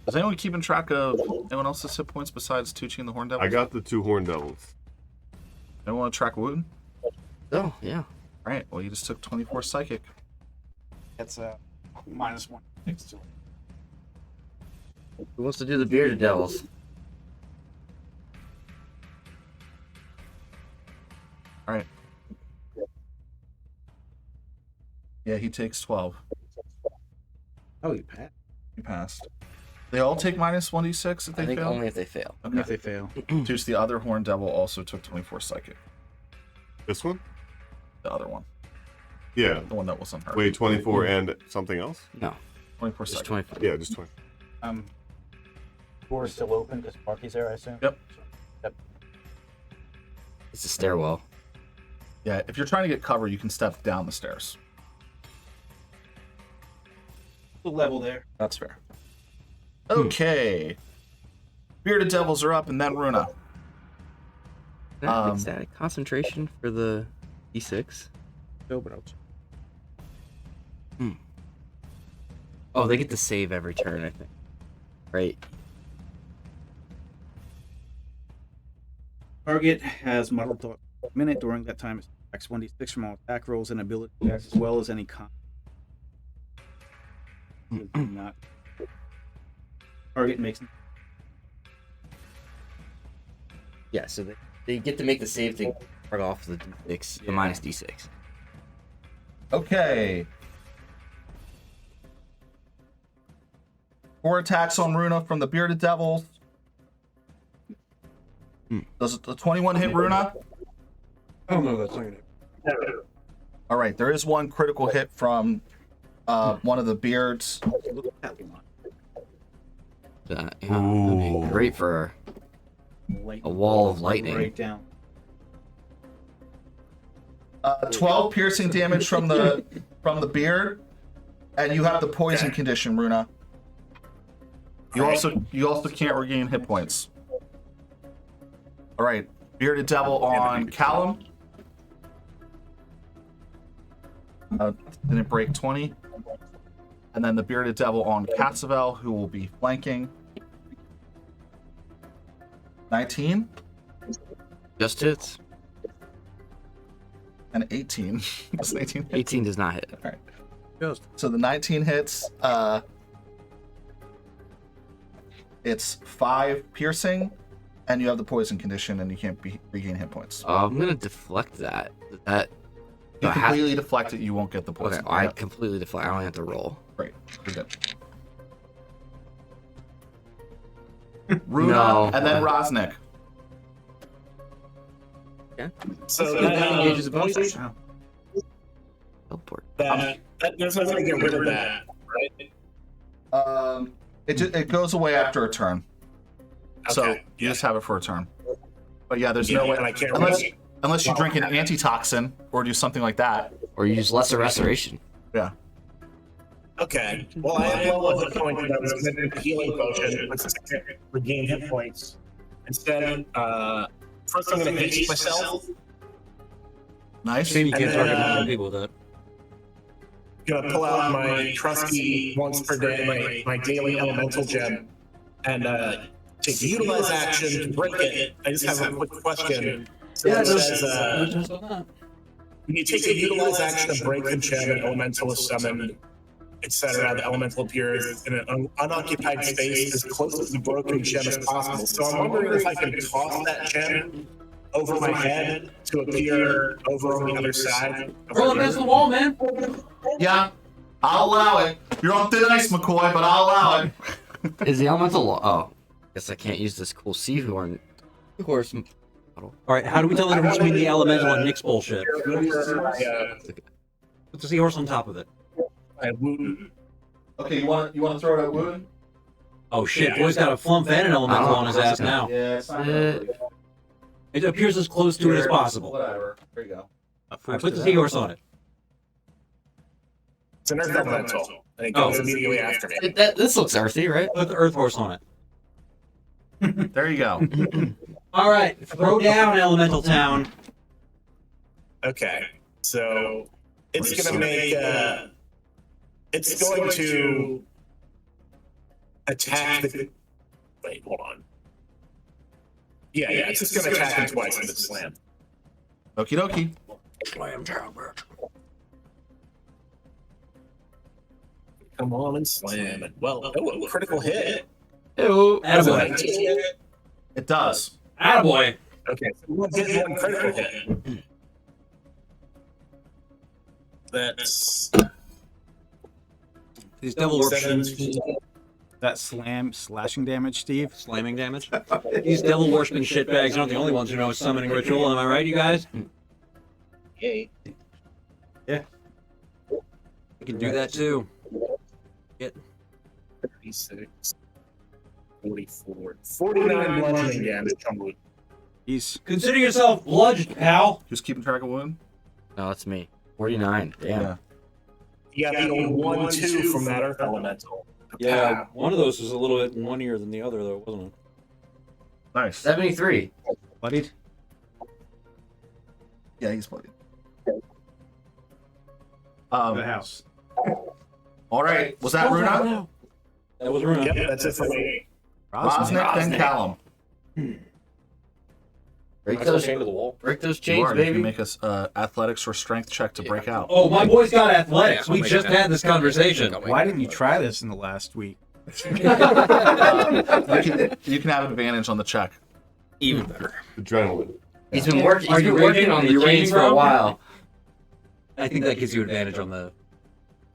Is anyone keeping track of anyone else's hit points besides Tucci and the Horned Devil? I got the 2 horned devils. Anyone want to track Wooten? Oh, yeah. All right. Well, you just took 24 psychic. That's -1 next to it. Who wants to do the bearded devils? All right. Yeah, he takes 12. Oh, you passed. He passed. They all take minus 1d6 if they I think fail? only if they fail. Okay. If they fail. Juice, the other Horned Devil also took 24 psychic. This one? The other one. Yeah. The one that wasn't hurt. Wait, 24 and something else? No, 24 just psychic. 24. Yeah, just 20. Door is still open because Sparky's there, I assume. Yep. It's a stairwell. Yeah, if you're trying to get cover, you can step down the stairs. The level there. That's fair. Okay. Bearded Devils are up, and then Runa. Can I fix that concentration for the D6? No, but I'll Oh, they get to save every turn, I think. Right. Target has muddled thought for a minute. During that time, it attacks 1d6 from all attack rolls and ability checks, as well as any con. Not. Target makes. Yeah, so they get to make the save to start off the D6, the minus D6. Okay. 4 attacks on Runa from the Bearded Devils. Does the 21 hit Runa? Oh no, that's not gonna. All right, there is one critical hit from one of the beards. Look at that one. Yeah, that'd be great for a wall of lightning. Right down. 12 piercing damage from the beard, and you have the poison condition, Runa. You also can't regain hit points. All right, Bearded Devil on Callum. Didn't break 20. And then the Bearded Devil on Cassavel, who will be flanking. 19 Just hits. and 18. That's an 18 hit. 18 does not hit. All right. So the 19 hits. It's 5 piercing, and you have the poison condition, and you can't regain hit points. I'm gonna deflect that. That. You I have- completely deflect it, you won't get the Okay, poison. I Yep. completely deflect. I only have to roll. Great. You're good. Runa, No. and then Rosnick. So Engages the bonus. Oh. Teleport. there's no way to get rid of that, right? It goes away after a turn. So Okay, you just have it for a turn. But yeah, there's Yeah, no way and I can't unless you drink an antitoxin or do something like that. Or use lesser restoration. Yeah. Okay. Well, I have low hit points, but I was going to do a healing potion, which is to regain hit points. Instead, first I'm going to haste myself. Nice. Shame you can't And target then, multiple people with that. Gonna pull out my trusty once per day, my daily elemental gem, and take the utilize action to break it. I just have a quick question. So it says, when you take a utilize action to break the gem, an elemental is summoned, etc. The elemental appears in an unoccupied space as close to the broken gem as possible. So I'm wondering if I can toss that gem over my head to appear over on the other side. Roll against the wall, man. Yeah. I'll allow it. You're on thin ice, McCoy, but I'll allow it. Is the elemental? Oh, guess I can't use this cool seahorn. Horse. All right, how do we tell the difference between the elemental and Nick's bullshit? Put the seahorse on top of it. Okay, you want to throw it at Wood? Oh shit, boy's got a flump and an elemental on his ass now. Yeah, it's not It appears as close to it as possible. Whatever. There you go. All right, put the seahorse on it. It's an earth elemental, and it goes immediately after me. This looks earthy, right? Put the earth horse on it. There you go. All right, throw down Elemental Town. Okay, so it's gonna make. It's going to attack the. Wait, hold on. Yeah, it's just gonna attack him twice with its slam. Okie dokie. Slam tower. Come on and slam it. Well, oh, a critical hit. Ew. That's a Attaboy. 19 hit. It does. Attaboy. Okay, so we'll get one critical hit. That's These devil worshiping That slashing damage, Steve. slamming damage. These devil worshiping shitbags aren't the only ones who know summoning ritual. Am I right, you guys? Yay. We can do that too. 36, 44, 49 bludgeoning damage on wound. He's Consider yourself bludged, pal. Who's keeping track of wound? No, it's me. 49. Damn. Yeah. You got the old 1-2 from that earth elemental. Yeah, one of those was a little bit one-ear than the other, though, wasn't it? Nice. 73. bloodied. Yeah, he's bloody. The house. All right. Was that Runa? That was Runa. Yep, that's it for me. Rosnick, then Callum. Break Am I still those, chained to the wall? break those You chains, are. You can baby. make us athletics or strength check to break out. Oh, my boy's got athletics. Yeah, We I'll make just it had this conversation. Why didn't you try this in the last week? You can have advantage on the check. Even better. Adrenaline. He's been working. Are He's you been working raging? on Are the you chains raging, for a bro? while. I think that gives you advantage on the...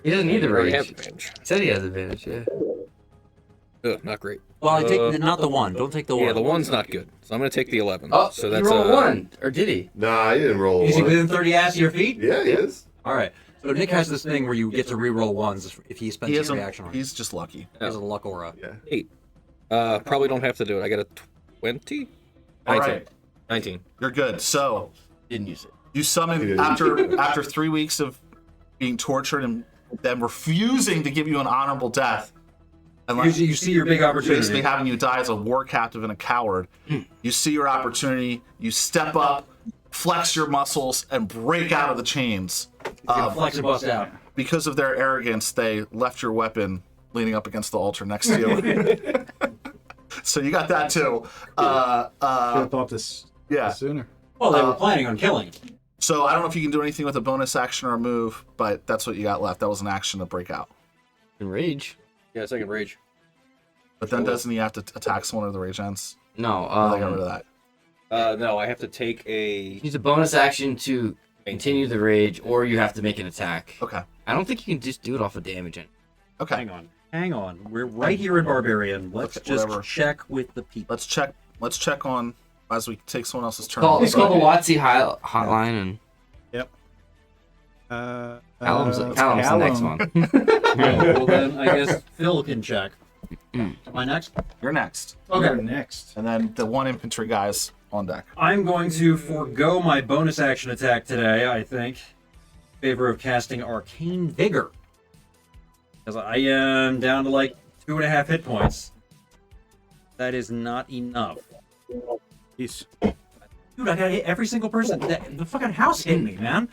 He doesn't need the You already rage. have advantage. He said he has advantage. Yeah. Ugh, not great. Well, I take not the one. Don't take the one. Yeah, the one's not good. So I'm going to take the 11. Oh, so he that's rolled one, or did he? Nah, he didn't roll. Is he one. within 30 ass of your feet? Yeah, he is. All right. So Nick has this thing where you get to re-roll ones if he spends He his isn't. reaction on it. He's just lucky. He has a luck aura. Yeah. Probably don't have to do it. I got a 20? All 19. right. 19. You're good. So Didn't use it. you He summon didn't. after 3 weeks of being tortured and them refusing to give you an honorable death, and You see your big basically opportunity. having you die as a war captive and a coward. You see your opportunity. You step up, flex your muscles, and break out of the chains. Flex and bust out. Because of their arrogance, they left your weapon leaning up against the altar next to you. So you got that too. Should have thought this Yeah. sooner. Well, they were planning on killing him. So I don't know if you can do anything with a bonus action or a move, but that's what you got left. That was an action to break out. In rage? Yeah, second rage. But then doesn't he have to attack someone or the rage ends? No. They got rid of that. No, I have to take a... Use a bonus action to continue the rage, or you have to make an attack. Okay. I don't think you can just do it off of damage. Okay. Hang on. We're right here in Barbarian. Let's Okay, just whatever. check with the people. Let's check on as we take someone else's turn. It's called the WotC hotline, and Callum's the next one. Well, then I guess Phil can check. Am I next? You're next. You're next. And then the one infantry guy's on deck. I'm going to forego my bonus action attack today, I think, in favor of casting Arcane Vigor. Because I am down to like 2.5 hit points. That is not enough. He's Dude, I gotta hit every single person. The fucking house hit me, man.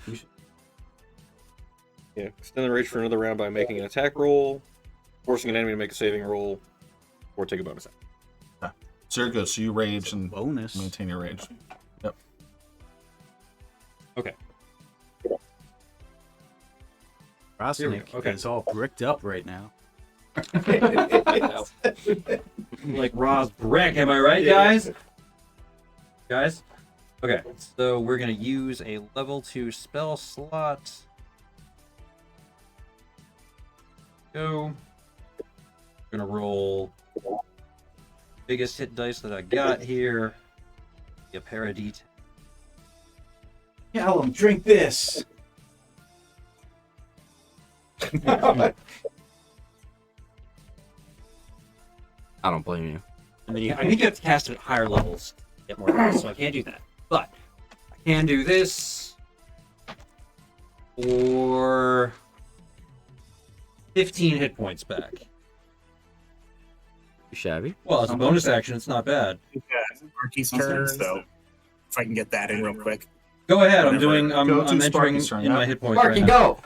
Yeah, extend the rage for another round by making an attack roll, forcing an enemy to make a saving roll, or take a bonus action. So you're good. So you rage and bonus. maintain your rage. Yep. Okay. Rosnick Okay. is all bricked up right now. Like Ross Brick, am I right, guys? Guys? Okay, so we're gonna use a level 2 spell slot. Go. We're gonna roll biggest hit dice that I got here. A pair of D10. Callum, drink this. I don't blame you. And then I think you have to cast it at higher levels to get more dice, so I can't do that. But I can do this for 15 hit points back. Shabby. Well, as a bonus action, it's not bad. Yeah, Sparky's turn, so if I can get that in real quick. Go ahead. I'm Go to entering Sparky's turn, in yeah. my hit points Sparky, right now.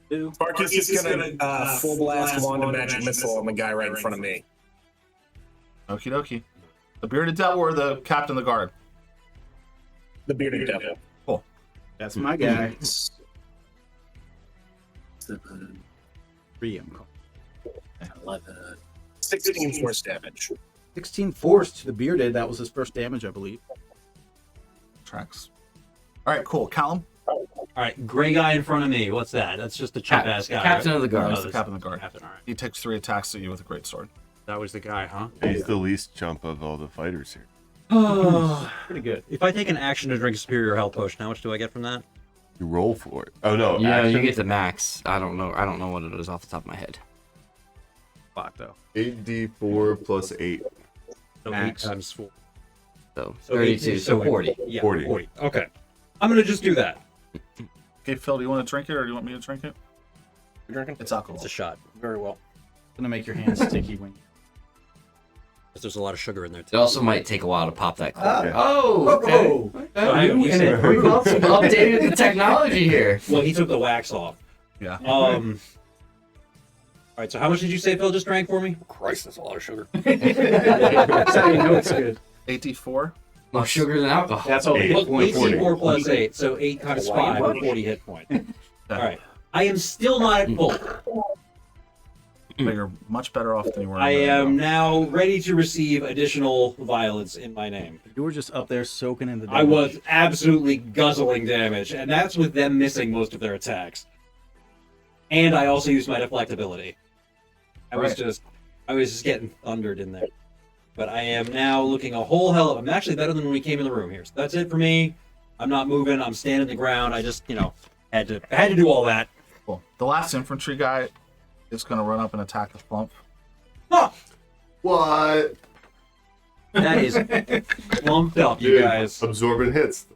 go! Sparky's just gonna full blast wand of magic missile on the guy right in front of me. Okie dokie. The bearded devil or the captain of the guard? The bearded devil. That's my guy. 3 I'm calling. 11. 16 force damage. 16 force to the bearded. That was his first damage, I believe. Tracks. All right, cool. Callum? All right, gray guy in front of me. What's that? That's just the chip ass guy. Captain right? of the guard. He's the captain of the guard. Captain, all right. He takes 3 attacks at you with a great sword. That was the guy, huh? He's the least chump of all the fighters here. Oh, Pretty good. if I take an action to drink a superior health potion, how much do I get from that? You roll for it. Oh no, Yeah, you action? get the max. I don't know what it is off the top of my head. Fuck though. 8d4 plus 8. So Max. 8 times 4. So So 32, 18, so 40. Yeah, 40. 40. Okay. I'm gonna just do that. Okay, Phil, do you want to drink it or do you want me to drink it? You drinking? It's alcohol. It's a shot. Very well. Gonna make your hands sticky when. Because there's a lot of sugar in there It too. also might take a while to pop that cork. Ah. Oh, okay. So hang on, you said- We've also updated the technology here. Well, he took the wax off. Yeah. All right. So how much did you say Phil just drank for me? Christ, that's a lot of sugar. That's how you know it's good. 8d4. More sugar than alcohol. That's all. Eight. the hit Look, points. 18 plus 8, so 8 times 5 are 40 hit points. All right. I am still not at full. But you're much better off than you were. a I minute am ago. now ready to receive additional violence in my name. You were just up there soaking in the. I was absolutely guzzling damage, and that's with them missing most of their attacks. And I also used my deflectability. I was just getting thundered in there. But I am now looking a whole hell of. I'm actually better than when we came in the room here. So that's it for me. I'm not moving. I'm standing the ground. I just, had to do all that. Cool. The last infantry guy is going to run up and attack the plump. Huh! What? That is lumped up, you Dude, guys. Absorbent hits.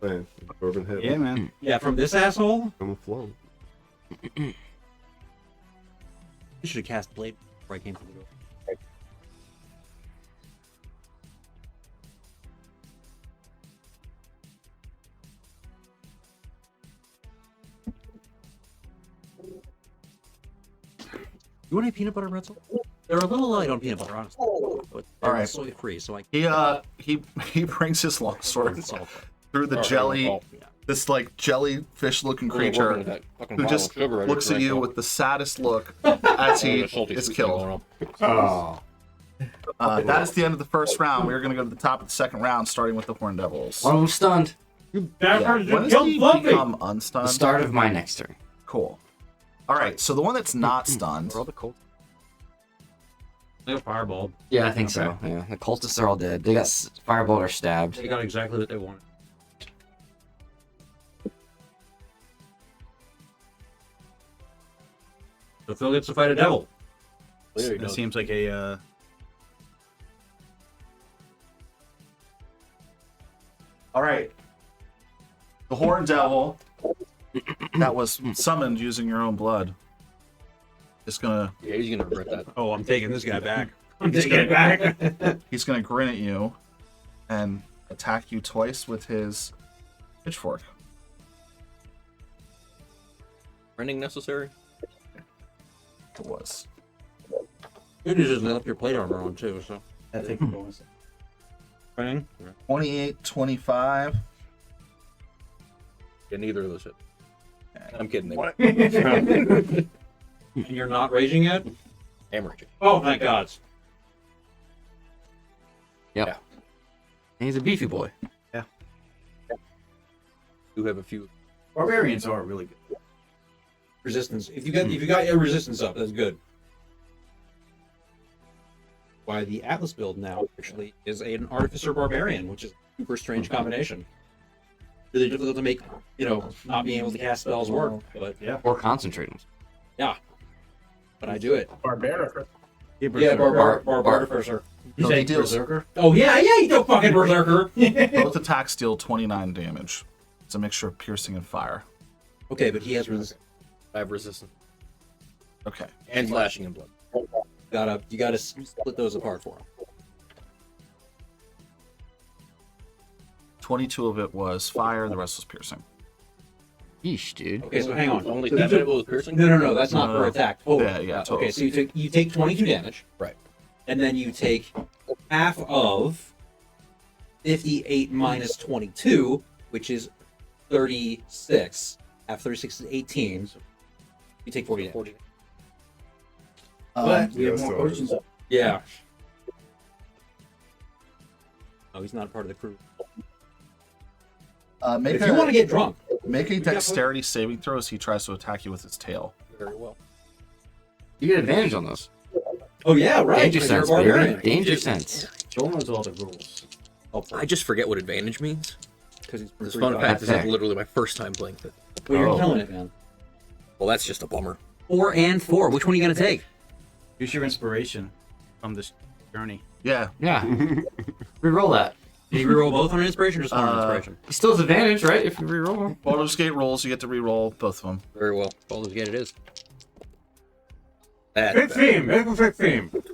Man, absorbent hit. Yeah, man. Yeah, from this asshole. From the flow. You should have cast Blade before I came to the door. You want any peanut butter pretzel? They're a little light on peanut butter, honestly. But they're All right. soy free, so I He brings his longsword can't salt through the jelly, this like jellyfish looking creature who just looks at you with the saddest look as he is killed. Oh. That is the end of the first round. We're going to go to the top of the second round, starting with the Horned Devils. One of them stunned. Yeah. When does he become unstunned? The start of my next turn. Cool. All right, so the one that's not stunned. the cold. They got fireball. Yeah, I think so. Yeah, the cultists are all dead. They got fireball or stabbed. They got exactly what they wanted. So Phil gets to fight a devil. It seems like a. All right. The Horned Devil that was summoned using your own blood is gonna. Yeah, he's gonna regret that. Oh, I'm taking this guy back. I'm taking it back. He's gonna grin at you and attack you twice with his pitchfork. Rending necessary? It was. Good news is they left your plate armor on too, so. I think the bonus. Running. 28, 25. Yeah, neither of those hit. I'm kidding. They won't. And you're not raging yet? Hemorrhaging. Oh, thank God. Yep. Yeah. And he's a beefy boy. Do have a few. Barbarians are really good. Resistance. If you got your resistance up, that's good. Why the Atlas build now actually is an Artificer Barbarian, which is a super strange combination. Really difficult to make, not being able to cast spells work, but Or concentrating. but I do it. Barbaric. Yeah, Artificer. So he deals, Oh yeah, you don't fucking Berserker. both attacks deal 29 damage. It's a mixture of piercing and fire. Okay, but he has resistance. I have resistance. Okay. And slashing and blood. You gotta split those apart for him. 22 of it was fire, the rest was piercing. Yeesh, dude. Okay, so hang on. Only So 10 you took- minute was piercing? No, that's not per No. attack. Total. Yeah, total. Okay, so you take 22 damage. Right. And then you take half of 58 minus 22, which is 36. Half 36 is 18. So you take 40 damage. 40. But we Yeah, have more so- potions up. Yeah. Oh, he's not a part of the crew. Make If you want to get drunk, Make a dexterity saving throw as he tries to attack you with his tail. Very well. You get advantage on those. Oh yeah, right. Danger 'cause you're a sense, baby. barbarian. Danger sense. Joel knows all the rules. I just forget what advantage means. Because he's This fun fact, this Fact. is literally my first time playing it. Well, you're Oh. killing it, man. Well, that's just a bummer. 4 and 4. Which one are you gonna take? Use your inspiration from this journey. Yeah. Yeah. Reroll that. Do you reroll both on inspiration or just one on inspiration? He still has advantage, right? If you reroll. Baldur's Gate rolls, you get to re-roll both of them. Very well. Baldur's Gate it is. That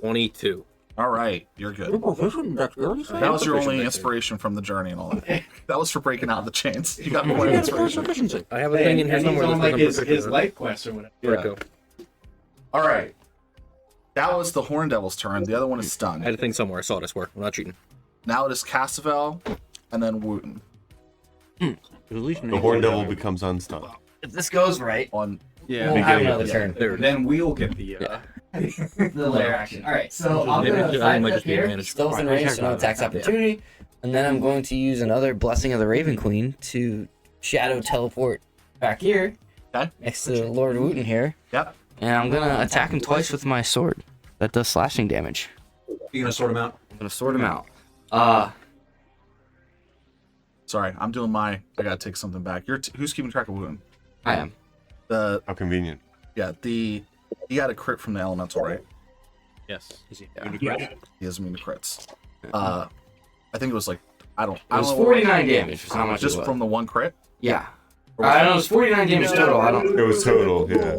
22. All right, you're good. That That was your only inspiration from the journey and all that. That was for breaking out the chains. You got plenty of inspiration. I have a thing in here And he's somewhere on that like says I'm his proficient. life quest or whatever. Where'd it go? All right. That was the Horn Devil's turn. The other one is I stunned. had a thing somewhere. I saw it, I swear. I'm not cheating. Now it is Cassavell and then Wooten. The Horn Devil becomes unstunned. If this goes right, On Yeah. we'll have beginning of another the turn. There it is. Then we'll get the. The lair action. All right, so I'm Maybe gonna it side might step just be here. advantage. Still within range, so no attacks opportunity. And then I'm going to use another Blessing of the Raven Queen to shadow teleport back here, Okay. next to Lord Wooten here, Yep. and I'm gonna attack him twice with my sword. That does slashing damage. You gonna sort them out? I'm gonna sort him out. Sorry, I'm doing my. I gotta take something back. Who's keeping track of Wooten? I am. The How convenient. he got a crit from the elemental, right? Yes. Yeah. He has immune to crits. I think it was like It was 49 damage. Was how much just it was. from the one crit. Yeah. I know it was 49 damage total. I don't. It was total, yeah.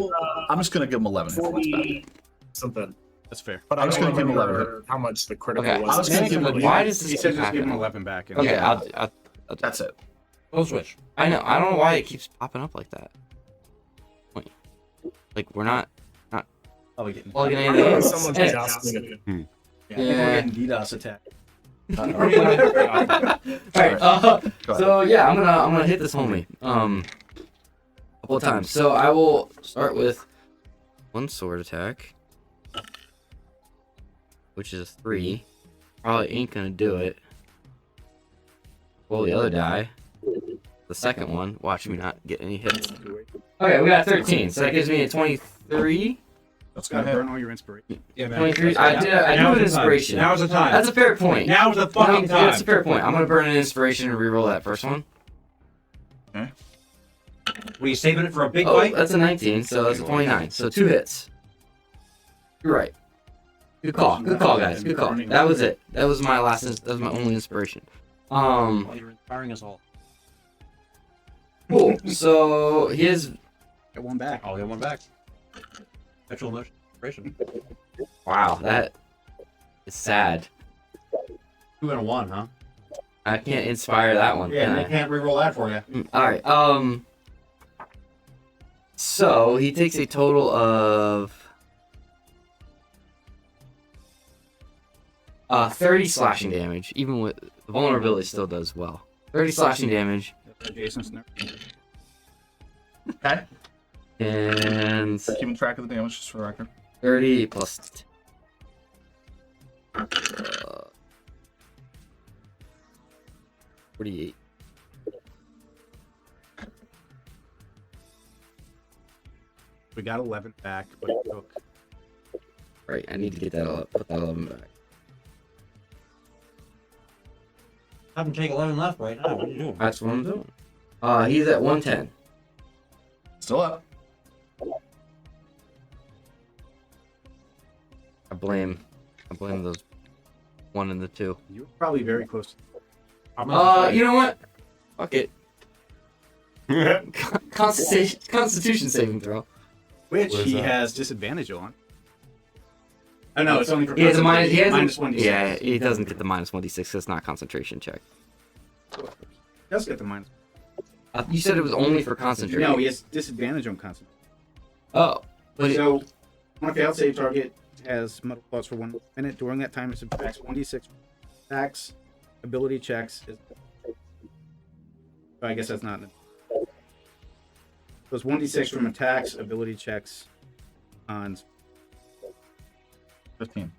I'm just gonna give him 11 hit points back. 40 something. That's fair. But I'm I just don't gonna give him remember how much the critical Okay, was. I was gonna give him. Why does this He said keep just give him happening? 11 back. And Okay, Yeah. I'll That's it. Oh, switch. I know. I don't know why it keeps popping up like that. Wait. Like we're not Probably getting. plugging anything in. Someone's Hey. just Yeah. Yeah. We're getting DDoS attack. Alright, so yeah, I'm gonna hit this homie. A couple of times. So I will start with one sword attack, which is a 3. Probably ain't gonna do it. Roll the other die. The second one. Watch me not get any hits. Okay, we got 13, so that gives me a 23. That's Gotta gonna hit. burn all your inspiration. Yeah, man. 23. I do an inspiration. Now's the time. That's a fair point. Now's the fucking No, time. that's a fair point. I'm gonna burn an inspiration and reroll that first one. Were you saving it for a big Oh, fight? that's a 19, so that's a 29. So 2 hits. You're right. Good call. Good call, guys. Good call. That was it. That was my last. That was my only inspiration. Oh, you're inspiring us all. Cool. So he has. Get one back. I'll get one back. Perpetual motion inspiration. Wow, that is sad. 2 and a 1, huh? I can't inspire that one. Yeah, can they I? can't reroll that for you. All right. So he takes a total of 30 slashing damage. Even with the vulnerability, still does well. 30 slashing damage, Jason's nerve. Okay. and Keeping track of the damage just for the record. 30 plus. 48. We got 11 back, but it took. Right, I need to get that up. Put that 11 back. I haven't take 11 left right now. What are you doing? That's what I'm doing. He's at 110. Still up. I blame those 1 and the 2. You were probably very close. You know what? Fuck it. Constitution saving throw. Which What is he that? has disadvantage on. Oh no, it's only for He has a minus. He has minus a, 1d6. Yeah, he doesn't get the minus 1d6. That's not concentration check. He does get the minus. You said it was only for concentration. No, he has disadvantage on concentration. Oh, but So, on a failed save, target has muddle clause for 1 minute. During that time, it subtracts 1d6 attacks, ability checks. I guess that's not. So it's 1d6 from attacks, ability checks, on 15.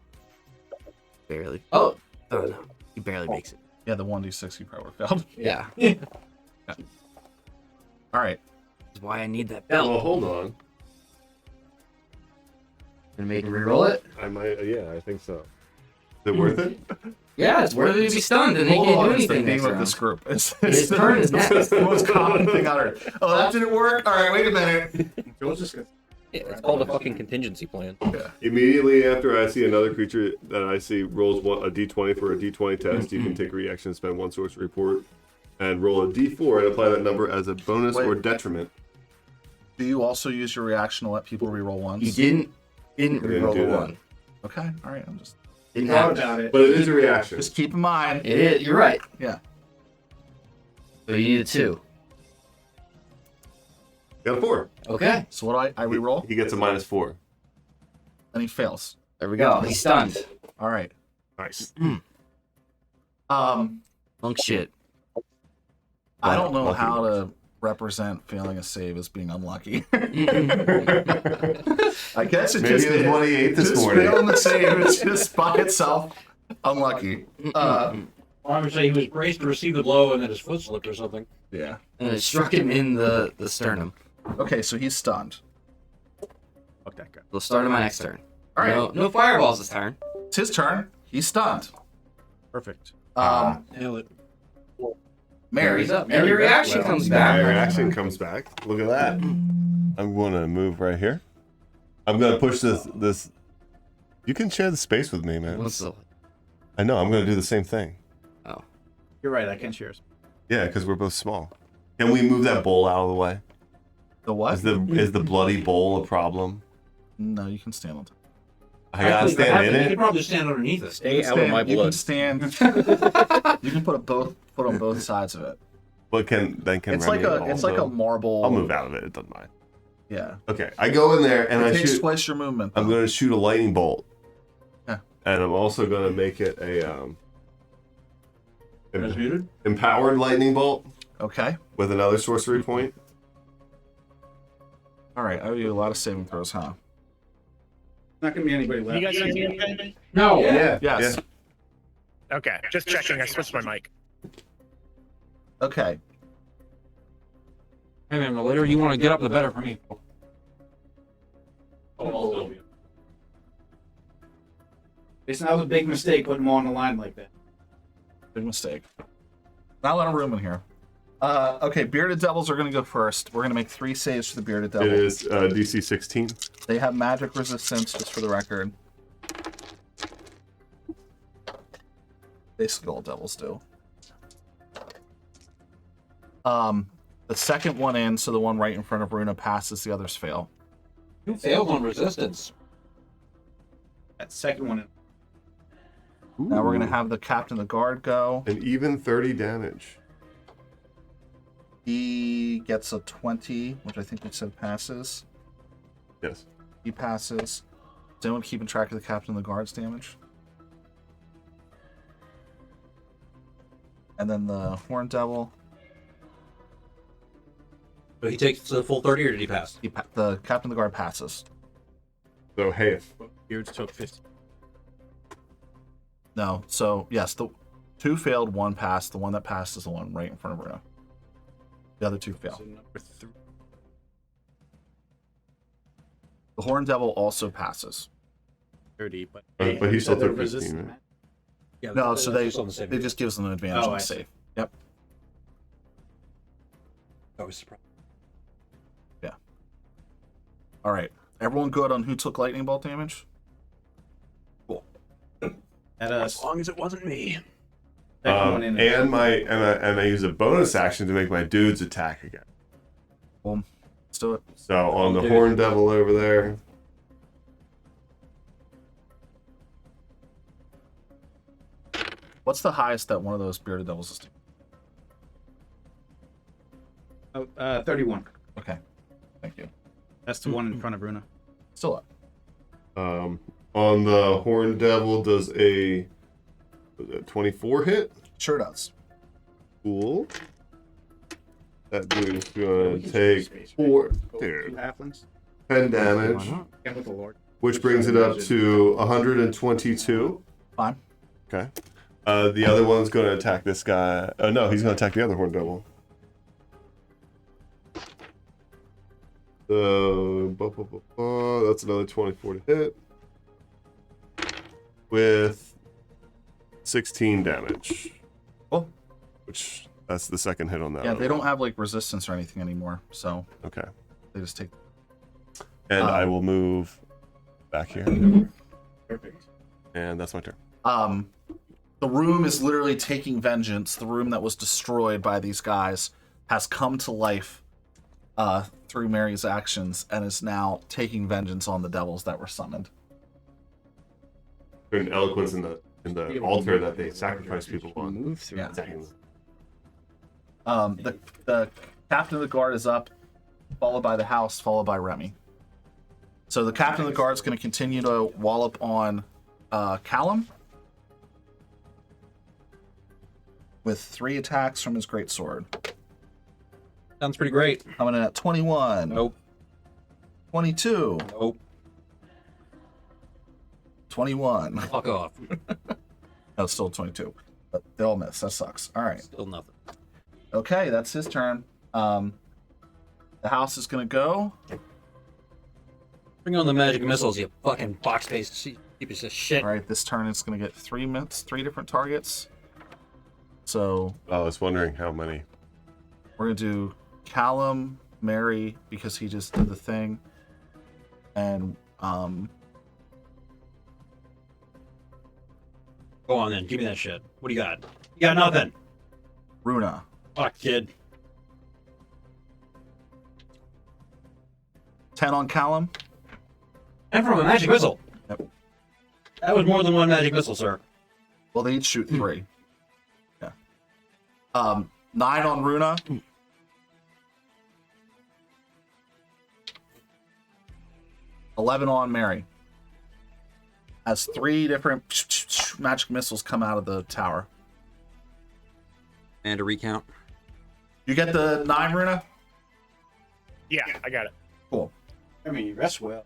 barely. Oh no, he barely makes it. Yeah, the 1d6 you probably would have failed. Yeah. All right. That's why I need that Well, belt. hold on. Gonna make him reroll it? I might. Yeah, I think so. Is it worth it? Yeah, it's worth it to be stunned and he Hold can't on, do it's the anything theme next of round. this group. It's His turn is next. It's the most common thing on earth. Oh, that didn't work? All right, wait a minute. Yeah, it's called a fucking contingency plan. Immediately after I see another creature that I see rolls a d20 for a d20 test, you can take a reaction, spend 1 sorcery report, and roll a d4 and apply that number as a bonus Wait. or detriment. Do you also use your reaction to let people reroll once? You didn't Didn't reroll do the that. one. Okay, all right. I'm just Didn't Thought happen. about it. But it is a reaction. just keep in mind. It is. You're right. Yeah. So you need a 2. Got a 4. Okay. So what do I reroll? He gets a -4. And he fails. There we go. He's stunned. All right. Nice. Monk shit. I don't know Lucky how works. to represent failing a save as being unlucky. I guess it Maybe just it was what he ate this just morning. failing the save is just by itself unlucky. I would say he was braced to receive the blow and then his foot slipped or something. Yeah. And it struck him in the sternum. Okay, so he's stunned. Fuck that guy. We'll start on my next turn. All right. No fireballs this turn. It's his turn. He's stunned. Perfect. Nail it. Mary. Mary's up. And your reaction comes back. My reaction comes back. Look at that. I'm going to move right here. I'm going to push this. You can share the space with me, man. What's the... I know. I'm going to do the same thing. Oh. You're right. I can share. Yeah, because we're both small. Can we move that bowl out of the way? The what? Is the bloody bowl a problem? No, you can stand on top. I gotta stand in You it. could probably stand underneath it. Stay out of my You can blood. stand. You can put on both sides of it. But can It's like a marble. I'll move out of it. It doesn't mind. Yeah. Okay, I go in there and It I takes shoot. twice your movement. I'm though. going to shoot a lightning bolt. Yeah. And I'm also going to make it a Transmuted? empowered lightning bolt Okay. with another sorcery point. All right. I owe you a lot of saving throws, huh? Not gonna be anybody left. You guys hear me okay? No. Yeah. Yes. Yeah. Okay, just checking. I switched my mic. Okay. Hey man, the later you want to get up, the better for me. It's not a big mistake putting them all on the line like that. Big mistake. Not a lot of room in here. Okay, bearded devils are going to go first. We're going to make 3 saves for the bearded devil. It is DC 16. They have magic resistance, just for the record. Basically, all devils do. The second one in, so the one right in front of Runa passes. The others fail. You failed on resistance. That second one. Now we're going to have the captain of the guard go. An even 30 damage. He gets a 20, which I think we said passes. Yes. He passes. Is anyone keeping track of the captain of the guard's damage? And then the horn devil. So he takes the full 30 or did he pass? The captain of the guard passes. So, hey, Beards took 50. No, so yes, the 2 failed, 1 passed. The one that passed is the one right in front of Runa. The other 2 fail. So number 3. The horn devil also passes. 30, but but he still So they're took 15, resistant. right? Yeah, No, so that's on the same it just gives them an advantage Oh, on I the see. save. Yep. I was surprised. All right. Everyone good on who took lightning bolt damage? at us. As long as it wasn't me. Second one in. And I use a bonus action to make my dudes attack again. Boom. Let's do it. So on the horn devil over there. What's the highest that one of those bearded devils is? Oh, 31. Okay. Thank you. That's the one in front of Runa. Still up. On the horn devil does a 24 hit. Sure does. Cool. That dude's gonna take 4, Two dude, halflings. 10 damage, And with the Lord. which brings it up to 122. Fine. Okay. The other one's gonna attack this guy. No, he's gonna attack the other horn devil. That's another 24 to hit. With 16 damage. Cool. Which, that's the second hit on that. Yeah, they don't have like resistance or anything anymore, so Okay. they just take. And I will move back here. Perfect. And that's my turn. The room is literally taking vengeance. The room that was destroyed by these guys has come to life through Mary's actions and is now taking vengeance on the devils that were summoned. An eloquence in the altar that they sacrifice people on. Move through. Yeah. that. The captain of the guard is up, followed by the house, followed by Remy. So the captain of the guard is going to continue to wallop on Callum with 3 attacks from his greatsword. Sounds pretty great. Coming in at 21. Nope. 22. Nope. 21. Fuck off. No, it's still 22. But they all miss. That sucks. All right. Still nothing. Okay, that's his turn. The house is going to go. Bring on the magic missiles, you fucking box-faced piece of shit. All right, this turn it's going to get 3 different targets. So I was wondering how many. we're going to do Callum, Mary, because he just did the thing. And Go on then, give me that shit. What do you got? You got nothing. Runa. Fuck, kid. 10 on Callum. And from a magic missile. Yep. That was more than one magic missile, sir. Well, they each shoot 3. Yeah. 9 on Runa. 11 on Mary. As 3 different magic missiles come out of the tower. And a recount. You get the 9, Runa? Yeah, I got it. Cool. I mean, you rest well.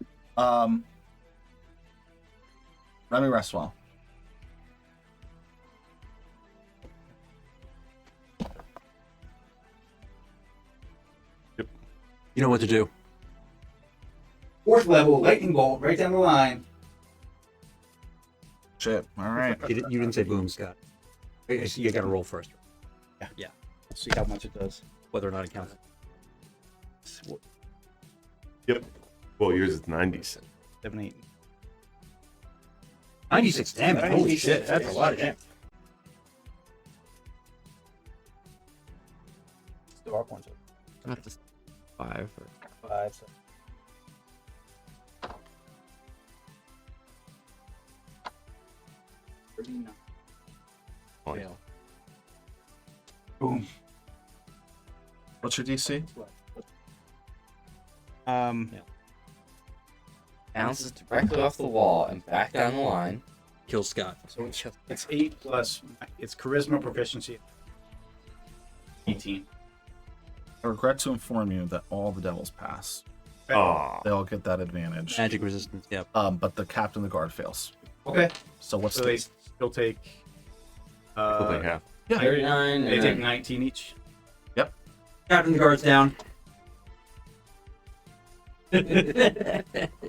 Remy rest well. You know what to do. 4th level, lightning bolt, right down the line. Shit. All right. You didn't say boom, Scott. You gotta roll first. Yeah. See how much it does. Whether or not it counts. Yep. Well, yours is 90s. 7, 8. 96 damage. Holy shit, that's a lot of damage. Still our points. Not just 5 or 5. So. Oh, Fail. Boom. What's your DC? bounces directly off the wall and back down the line. Kill Scott. So it's 8 plus it's charisma proficiency. 18. I regret to inform you that all the devils pass. Aw. They all get that advantage. Magic resistance, yep. But the captain of the guard fails. Okay. So what's So they still take. We'll take half. Yeah. 39 They and take then 19 each. Captain guard's down.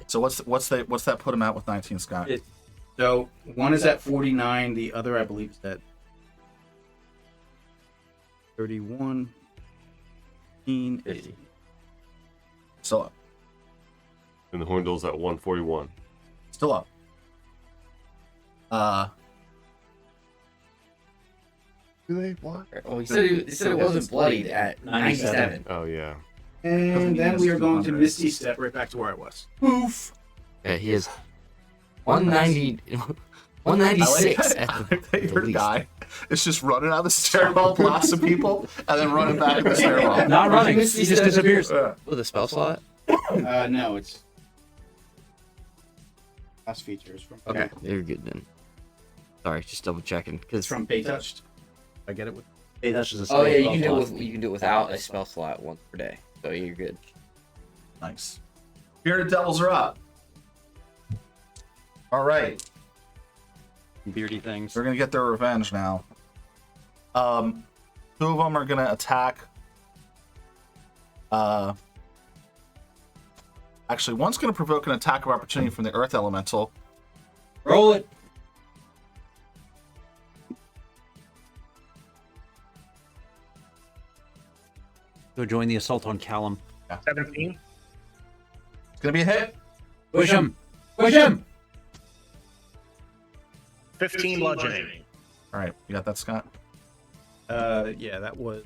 So what's that put him at with 19, Scott? So one is at 49. The other, I believe, is at 31. 15. 50. Still up. And the Horndale's at 141. Still up. Do they? What? Oh, he said it wasn't bloodied at 97. Oh, yeah. And then we are going to Misty Step right back to where I was. Poof. Yeah, he is 190, 196 I at like the, that the your least. guy is just running out of the stairwell, blasting people, and then running back in the stairwell. Not running. He Misty just Step. disappears. With a spell slot? No, it's class features from Okay, you're good then. Sorry, just double checking. it's Cause, from Pay Touched. I get it with Hey, that's just a oh yeah, spell slot. you can do it without a spell slot once per day. So you're good. Nice. Bearded devils are up. All right. Beardy things. They're gonna get their revenge now. 2 of them are gonna attack Actually, one's going to provoke an attack of opportunity from the Earth Elemental. Roll it. Go join the assault on Callum. 17. It's going to be a hit. Push him. Push him. 15 bludgeoning. All right, you got that, Scott? Yeah, that was.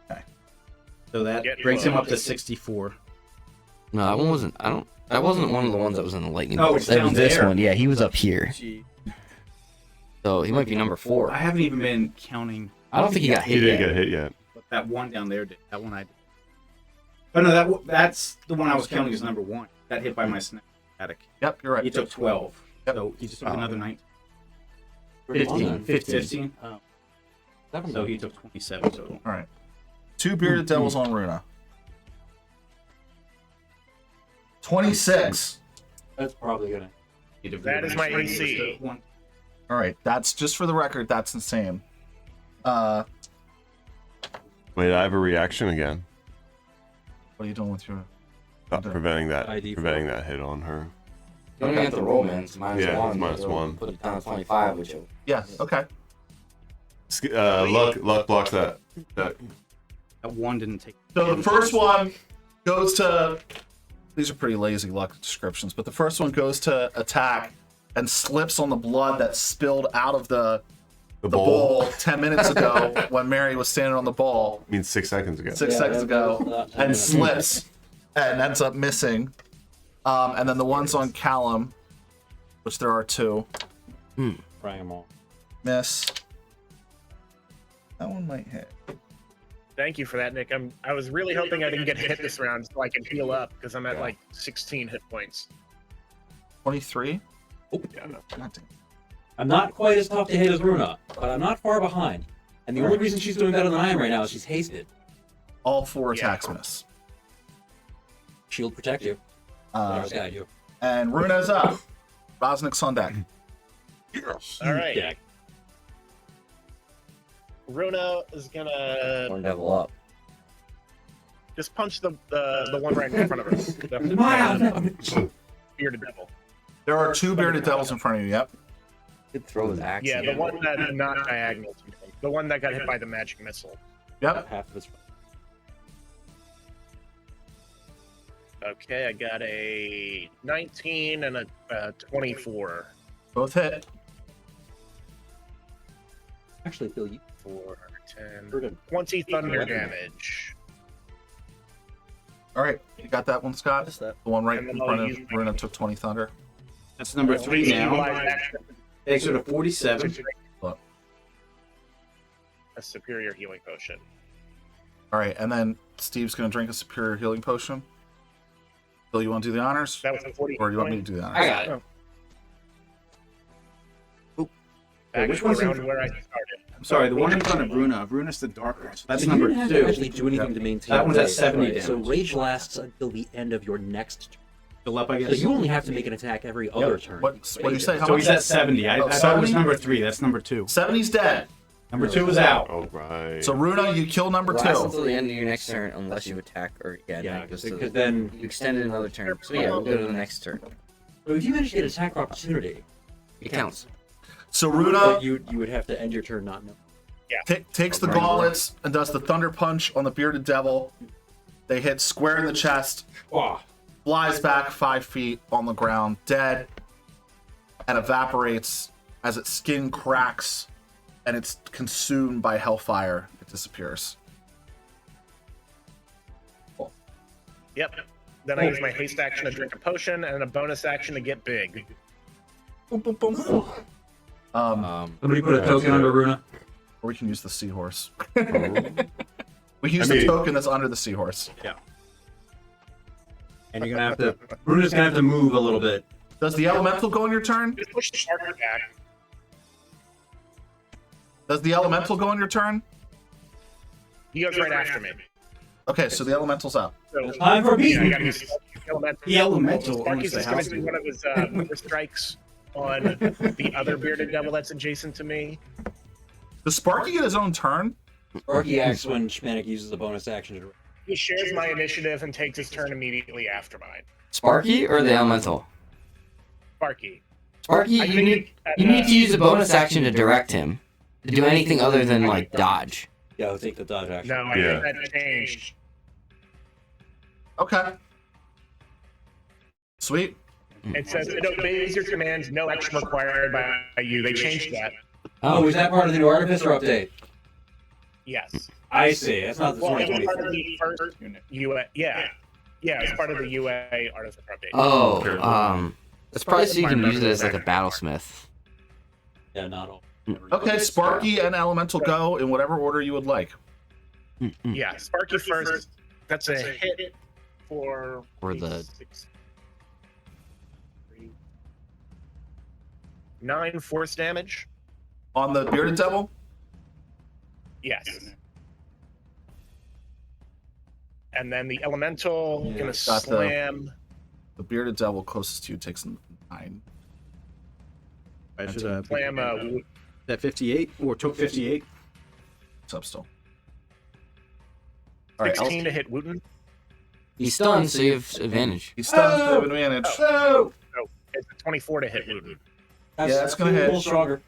Okay. So that Get brings him up to close. 64. No, that one wasn't. I don't. That wasn't one of the ones that was in the lightning Oh, bolt. it's That was down this there. one. Yeah, he was up here. Gee. So he might be number 4. I haven't even been counting I don't think he got He hit didn't yet. get hit yet. what that one down there did. That one I did. Oh no, that's the one I was counting as number 1. That hit by my attic. Yep, you're right. He took 12. Yep. So he just took another 19. 15. 15. Oh. So he took 27 total. All right. 2 bearded devils on Runa. 26. That's probably gonna. That is my AC. One. All right, that's just for the record. That's insane. What Wait, I have a reaction again. are you doing with your? Not preventing that ID that hit on her. You don't have to roll, man. It's minus Yeah, 1. it's minus so 1. Put it down to 25, which will. Yeah. Okay. Luck blocks that. That one didn't take. So the first one goes to. These are pretty lazy luck descriptions, but the first one goes to attack and slips on the blood that spilled out of the bowl 10 minutes ago when Mary was standing on the bowl Means 6 seconds ago. 6 seconds ago and slips and ends up missing. And then the ones on Callum, which there are 2, Trying them all. miss. That one might hit. Thank you for that, Nick. I was really hoping I didn't get hit this round so I can heal up because I'm at like 16 hit points. 23. Oh, God damn. I'm not quite as tough to hit as Runa, but I'm not far behind. And the only reason she's doing better than I am right now is she's hasted. All 4 attacks miss. Shield protect you. That'll guide you. And Runa's up. Rosnick's on deck. All right. Yeah. Runa is gonna Horn devil up. just punch the one right in front of her. The bearded devil. There are 2 bearded devils in front of you, yep. He could throw his axe. Yeah, the again. one that not diagonal to him. The one that got hit by the magic missile. Yep. Half of his. Okay, I got a 19 and a 24. Both hit. Actually, feel you. 4, 10, 20 thunder damage. All right, you got that one, Scott? What's that? The one right And in then front I'll of use Runa took 20 thunder. That's number 3 now. Utilize action Takes her to 47. to Look. a superior healing potion. All right, and then Steve's going to drink a superior healing potion. Bill, you want to do the honors? That was a 40. Or do you want me to do the honors? I got it. Back which to one's in around where I started. I'm sorry, the one in front of Bruna. Bruna's the dark one. So that's number You don't have to 2. actually do anything to maintain. That one's at rage, 70 right? So damage. rage lasts until the end of your next turn. Still up, I So guess. you only have to make an attack every other turn. What do you say? How So much? he's at 70. I Oh, thought it was 70? number 3. That's number 2. 70's dead. Number 2 is out. Oh, right. So Runa, you kill number Lasts 2. until the end of your next turn, unless you attack or Yeah, just because then. you extend it another turn. So yeah, we'll go to the next turn. So if you manage to get attack of opportunity, It counts. So Runa but you would have to end your turn not knowing. takes the gauntlets and does the thunder punch on the bearded devil. They hit square in the chest. Flies back 5 feet on the ground, dead, and evaporates as its skin cracks and it's consumed by hellfire. It disappears. Yep. Then I use my haste action to drink a potion and a bonus action to get big. Boom, boom, boom. Somebody put a token under Runa. Or we can use the seahorse. We can use the mean- token that's under the seahorse. And you're gonna have to. Bruna's gonna have to move a little bit. Does the elemental go on your turn? Just push the Harper back. Does the elemental go on your turn? He goes right after me. Okay, so the elemental's up. So, Time for yeah, I beating. gotta use elemental. The elemental owns Sparky's the just gonna house. do one of his first strikes on the other bearded devil that's adjacent to me. Does Sparky get his own turn? Sparky acts when Schmanik uses a bonus action to. He shares my initiative and takes his turn immediately after mine. Sparky or the elemental? Sparky. Sparky, I you think need to use a bonus action to direct him to do anything other than like dodge. Yeah, I'll take the dodge action. No, I Yeah. think that changed. Okay. Sweet. It says it obeys your commands, no action required by you. They changed that. Oh, is that part of the new Artificer update? Yes. I see. That's not the Well, it was 2024. part of the first UA. Yeah. Yeah, it's part of the UA Artificer update. Oh, that's probably so you can use it as like a battlesmith. Yeah, not all. Okay, Sparky and Elemental go in whatever order you would like. Yeah, Sparky first. That's a hit for the 9 force damage. On the Bearded Devil? Yes. And then the Elemental gonna Got slam. The Bearded Devil closest to you takes 9. I should Slam that 58 or took 58. What's up still? All right, 16 to hit Wooten. He's stunned, so you have advantage. He's stunned, so you have advantage. Oh, it's a 24 to hit Wooten. That's gonna a hit. little stronger.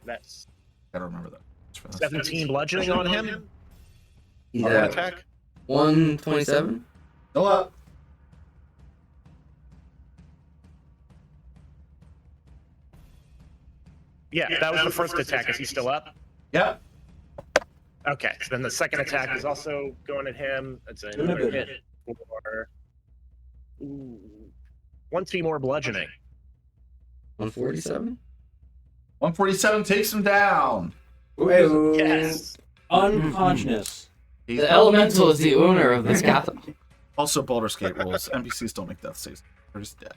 That's Gotta remember that. It's for this. 17 bludgeoning on him. He's One at attack. 127. Go up. Yeah, that was the first attack. Is he still up? Yep. Okay, so then the second attack is also going at him. That's another hit for 1 more bludgeoning. 147. 147 takes him down. Yes. Unconsciousness. He's The elemental is the owner of this castle. also Baldur's Gate rules. NPCs don't make death saves. They're just dead.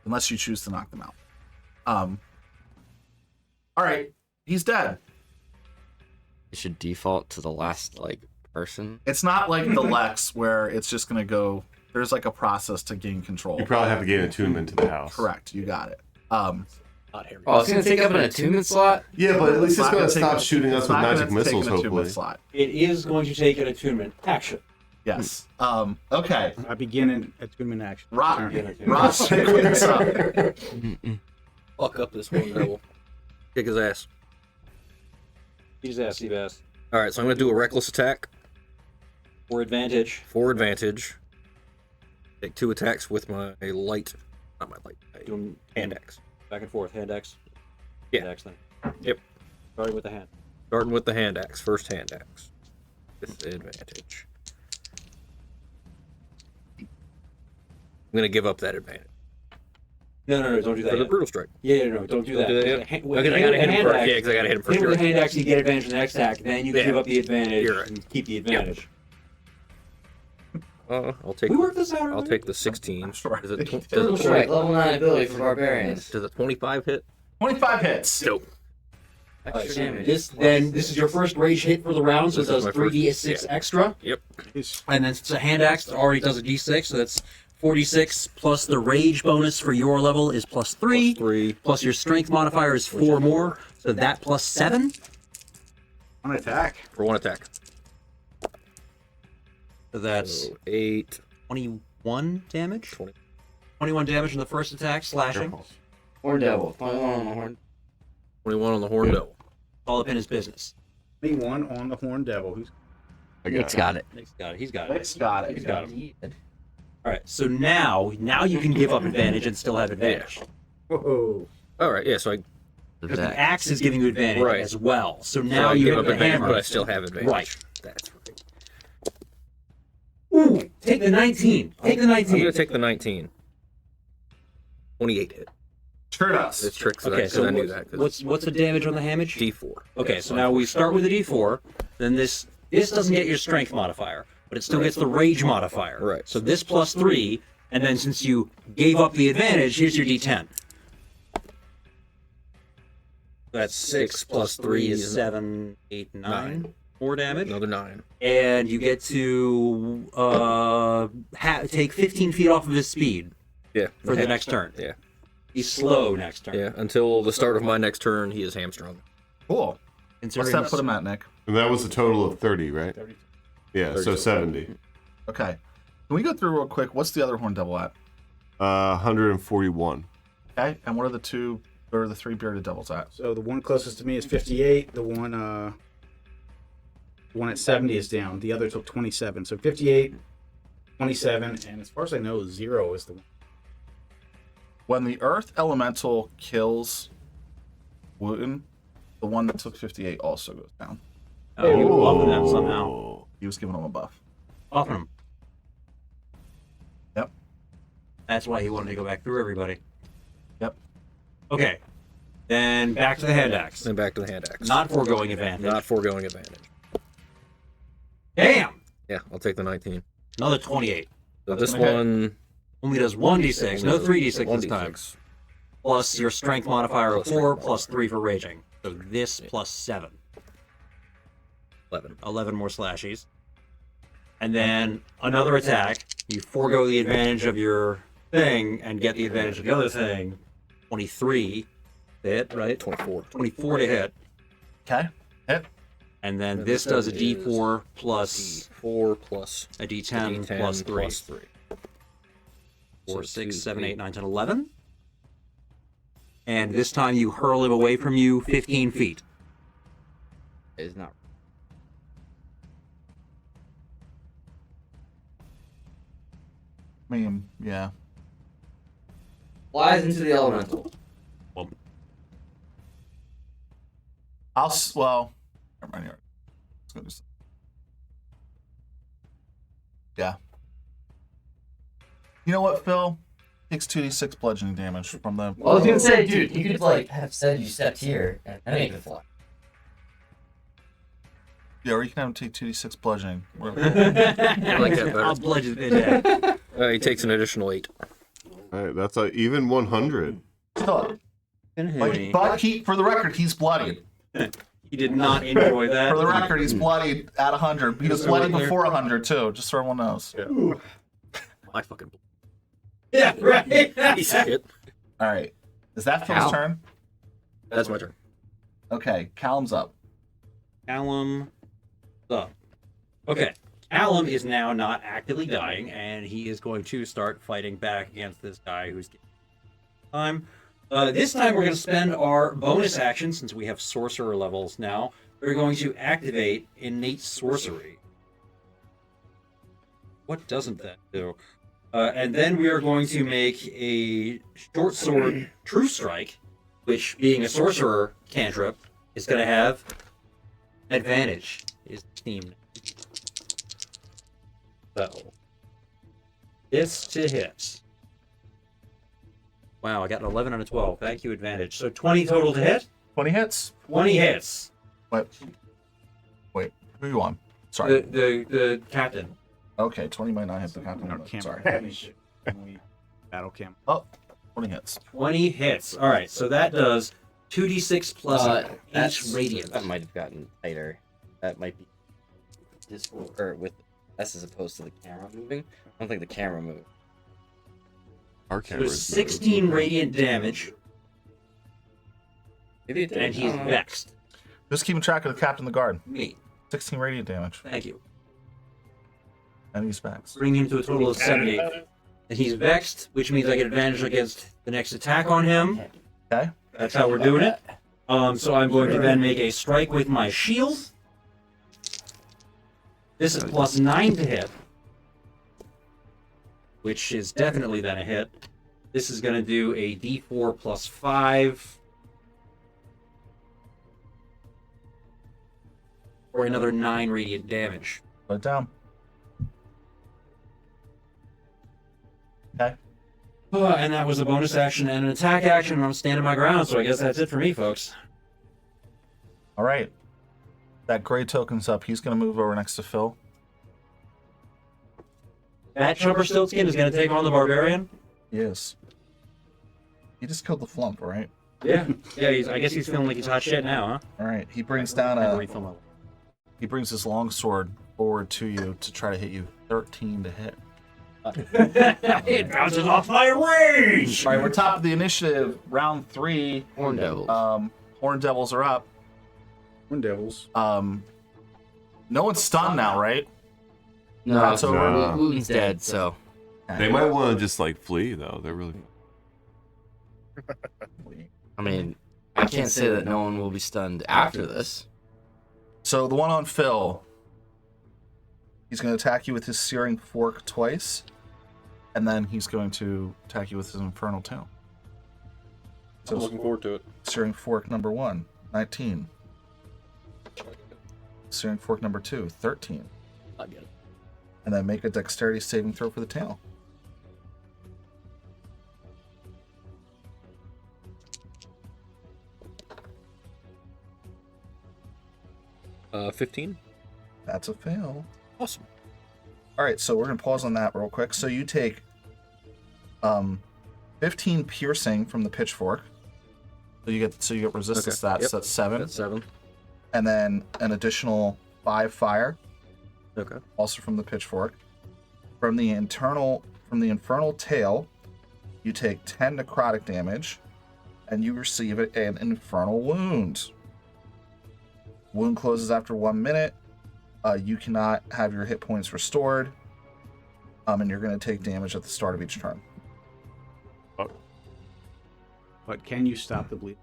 Unless you choose to knock them out. All right, he's dead. It should default to the last like person. It's not like the Lex where it's just gonna go. There's like a process to gain control. You probably have to gain attunement to the house. Correct. You got it. Not Harry. Oh, it's gonna take up an attunement slot. Yeah, but at least it's not going to take stop a- shooting us it's with not gonna magic take missiles, an attunement hopefully. slot. It is going to take an attunement action. Yes. Okay. I begin in attunement action. Ross picks up. Fuck up this one devil. Kick his ass. He's ass, he ass. All right, so I'm gonna do a reckless attack For advantage. for advantage. Take 2 attacks with my light, not my light, my Doing hand axe. back and forth. Hand axe. Yeah. Hand axe thing. Yep. Starting with the hand. Starting with the hand axe, first hand axe. With advantage. I'm gonna give up that advantage No, don't do that. for the yet. brutal strike. Yeah, no, don't do that. Do that yet? Because Okay, I gotta hit him first. Yeah, because I gotta hit him first. Hit You're with the right. hand axe, you get advantage on the next attack. Then you Yeah. give up the advantage You're right. and keep the advantage. I'll take. We worked this out. I'll earlier. take the 16. Sure. Is it Brutal strike, level 9 ability for barbarians. does a 25 hit? 25 hits. Nope. Alright, Extra so damage. this is your first rage hit for the round, so it This is does my 3d6 first- extra. Yep. And then it's a hand axe, it already does a d6, so that's 46 plus the rage bonus for your level is plus 3. Plus 3. Plus your strength modifier is 4 more, so that plus 7. On attack. For 1 attack. So that's So 8. 21 damage. 20. 21 damage in the first attack, slashing. Horn devil. 21 on the horn. 21 on the horn devil. All up in his business. 21 on the Horn Devil. Who's Nick's got it. Nick's got it. He's got it. Nick's got He's it. got it. All right. So now you can give up advantage and still have advantage whoa? All right, yeah. So I because the axe is giving you advantage Right. as well. So now now I you give have up the advantage, hammer. but I still have advantage. Right. That's right. Ooh, take the 19. Take the I'm 19. gonna take the 19. 28 hit. Sure does. It's tricks Okay, because so I knew that. 'Cause what's the damage on the damage? D4. Okay, so now we start with the D4. Then this doesn't get your strength modifier, but it still gets the rage modifier. Right. So this plus 3, and then since you gave up the advantage, here's your D10. That's 6 plus 3 is 7, 8, 9. More damage. Another 9. And you get to take 15 feet off of his speed Yeah. for the next turn. Yeah. He's slow next turn. Yeah. Until the start of my next turn, he is hamstrung. Cool. What's that put him at, Nick? And that was a total of 30, right? 30. Yeah, so 70. Okay. Can we go through real quick? What's the other horn devil at? 141. Okay. And what are the three bearded devils at? So the one closest to me is 58. The one at 70 is down. The other took 27. So 58, 27, and as far as I know, 0 is the one. When the earth elemental kills Wooten, the one that took 58 also goes down. Oh, you were buffing them somehow. He was giving him a buff. Buffing him. Yep. That's why he wanted to go back through everybody. Yep. Okay. Then back to the hand axe. Then back to the hand axe. Not foregoing advantage. Not foregoing advantage. Damn! Yeah, I'll take the 19. Another 28. So this one Only does 1d6, no 3d6 this time. 1d6. Plus your strength modifier of Plus 4, strength plus 3 for raging. So this plus 7. 11. 11 more slashies. And then another attack. You forego the advantage of your thing and get the advantage of the other thing. 23 to hit, right? 24. 24 to hit. Okay. Hit. And then this does a d4 plus D4 plus a d10 plus 3. Plus 3. So 4, 6, 2, 7, 8. 8, 9, 10, 11. And this time you hurl him away from you 15 feet. It's not. I mean, yeah. Flies into the elemental. Well, never mind. Let's go do some. Yeah. You know what, Phil? Takes 2d6 bludgeoning damage from the. Well, I was gonna say, dude, you could like have said you stepped here and then it could fly. Yeah, or you can have him take 2d6 bludgeoning. I like that better. I'll bludgeon it down. He takes an additional 8. All right, that's a even 100. Still, but for the record, he's bloodied. He did not enjoy that. For the record, he's bloodied at 100. He was bloodied before 100 too, just so everyone knows. My fucking. Yeah, right. Piece of shit. All right, is that Phil's Cal? turn? That's my turn. Okay, Callum's up. Callum up. Okay. Callum is now not actively dying, and he is going to start fighting back against this guy who's getting time. This time we're going to spend our bonus action, since we have sorcerer levels now. We're going to activate innate sorcery. What doesn't that do? And then we are going to make a short sword true strike, which, being a sorcerer cantrip, is going to have advantage. Is team. So, this to hit. Wow, I got an 11 and a 12. Thank you, advantage. So 20 total to hit. 20 hits. 20 hits. Wait, who you on? Sorry. The captain. Okay, 20 might not hit the captain. Our but camera. Sorry. Battle cam. Oh, 20 hits. 20 hits. All right, so that does 2d6 plus each That radiant. might have gotten tighter. That might be this or with S as opposed to the camera moving. I don't think the camera moved. Our So camera's 16 radiant damage, Maybe it did. and he's vexed. Just keeping track of the captain of the guard. Me. 16 radiant damage. Thank you. And he's vexed. Bringing him to a total of 70. And he's vexed, which means I get advantage against the next attack on him. Okay. That's how we're doing it. So I'm going to then make a strike with my shield. This is plus 9 to hit, which is definitely then a hit. This is going to do a d4 plus 5. Or another 9 radiant damage. Put it down. Okay. And that was a bonus action and an attack action, and I'm standing my ground, so I guess that's it for me, folks. All right. That gray token's up. He's going to move over next to Phil. That Stiltskin is going to take on the Barbarian? He is. He just killed the flump, right? Yeah. Yeah, I guess he's feeling like he's hot shit now, huh? All right. He brings down Never a. refill my- He brings his longsword forward to you to try to hit you. 13 to hit. It bounces off my range! All right, we're top of the initiative. Round 3. Horn Devils. Horn Devils are up. Horn devils. No one's stunned now, right? No, That's over. Wooten's dead, so. They might want to just like flee though. They're really. I mean, I can't say that no one will be stunned after this. So the one on Phil, he's going to attack you with his Searing Fork twice, and then he's going to attack you with his Infernal Tail. I'm looking forward to it. Searing Fork number 1, 19. Searing Fork number 2, 13. I get it. And then make a Dexterity saving throw for the tail. 15. That's a fail. Awesome. All right, so we're gonna pause on that real quick. So you take 15 piercing from the pitchfork. So you get resistance to that. Yep. So that's 7. That's 7. And then an additional 5 fire, Okay. also from the pitchfork. From the infernal tail, you take 10 necrotic damage, and you receive an infernal wound. Wound closes after 1 minute. You cannot have your hit points restored, and you're going to take damage at the start of each turn. But can you stop the bleed?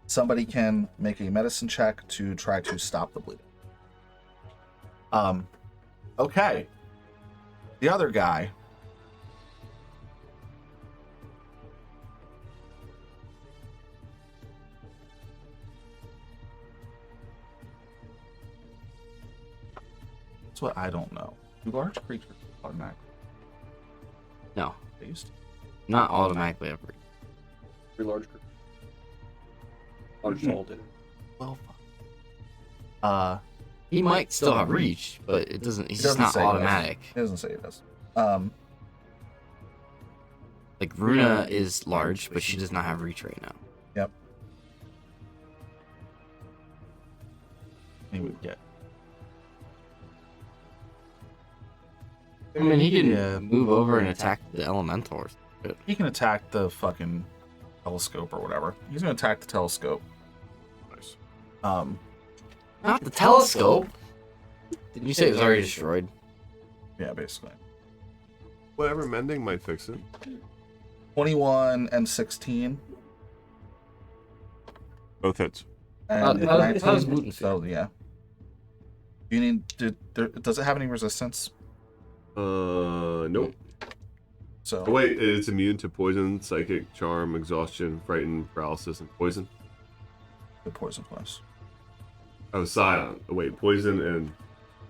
Somebody can make a medicine check to try to stop the bleeding. Okay. The other guy. That's what I don't know. Do large creatures automatically No, based? not automatically every. Pretty large group. Large tall did. Well, fuck. He might still have reach, but it doesn't. He's It just doesn't not say it does. automatic. It doesn't say it does. Like Runa is large, but she does not have reach right now. Yep. He would get. I mean, he can Yeah. move over and attack the elemental or something. He can attack the fucking telescope or whatever. He's gonna attack the telescope. Nice. Not the telescope. Didn't you say it was already destroyed? Yeah, basically. Whatever, mending might fix it. 21 and 16. Both hits. And how's Wooten So yeah. You need. Does it have any resistance? Nope. So Oh, wait, it's immune to poison, psychic, charm, exhaustion, frighten, paralysis, and poison. the poison plus. Oh, Scion. Oh, wait, poison and.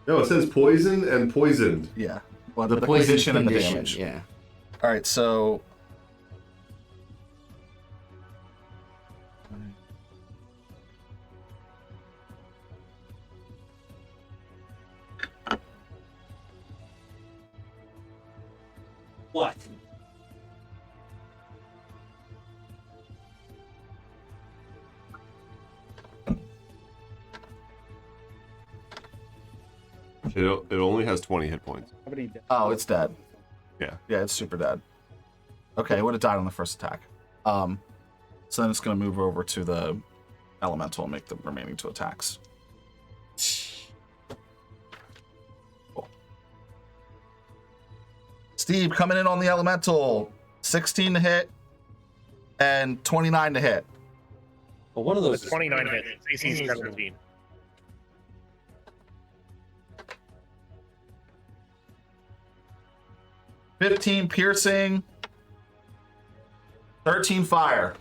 No, it says poison and poisoned. Yeah. Well, The the poison condition and the condition, damage. yeah. All right, so. What? It only has 20 hit points. Oh, it's dead. Yeah. Yeah, it's super dead. Okay, it would have died on the first attack. So then it's going to move over to the elemental and make the remaining 2 attacks. Cool. Steve coming in on the elemental. 16 to hit and 29 to hit. Well, one of those The is 29 hit. AC 17. $15 piercing, 13 fire.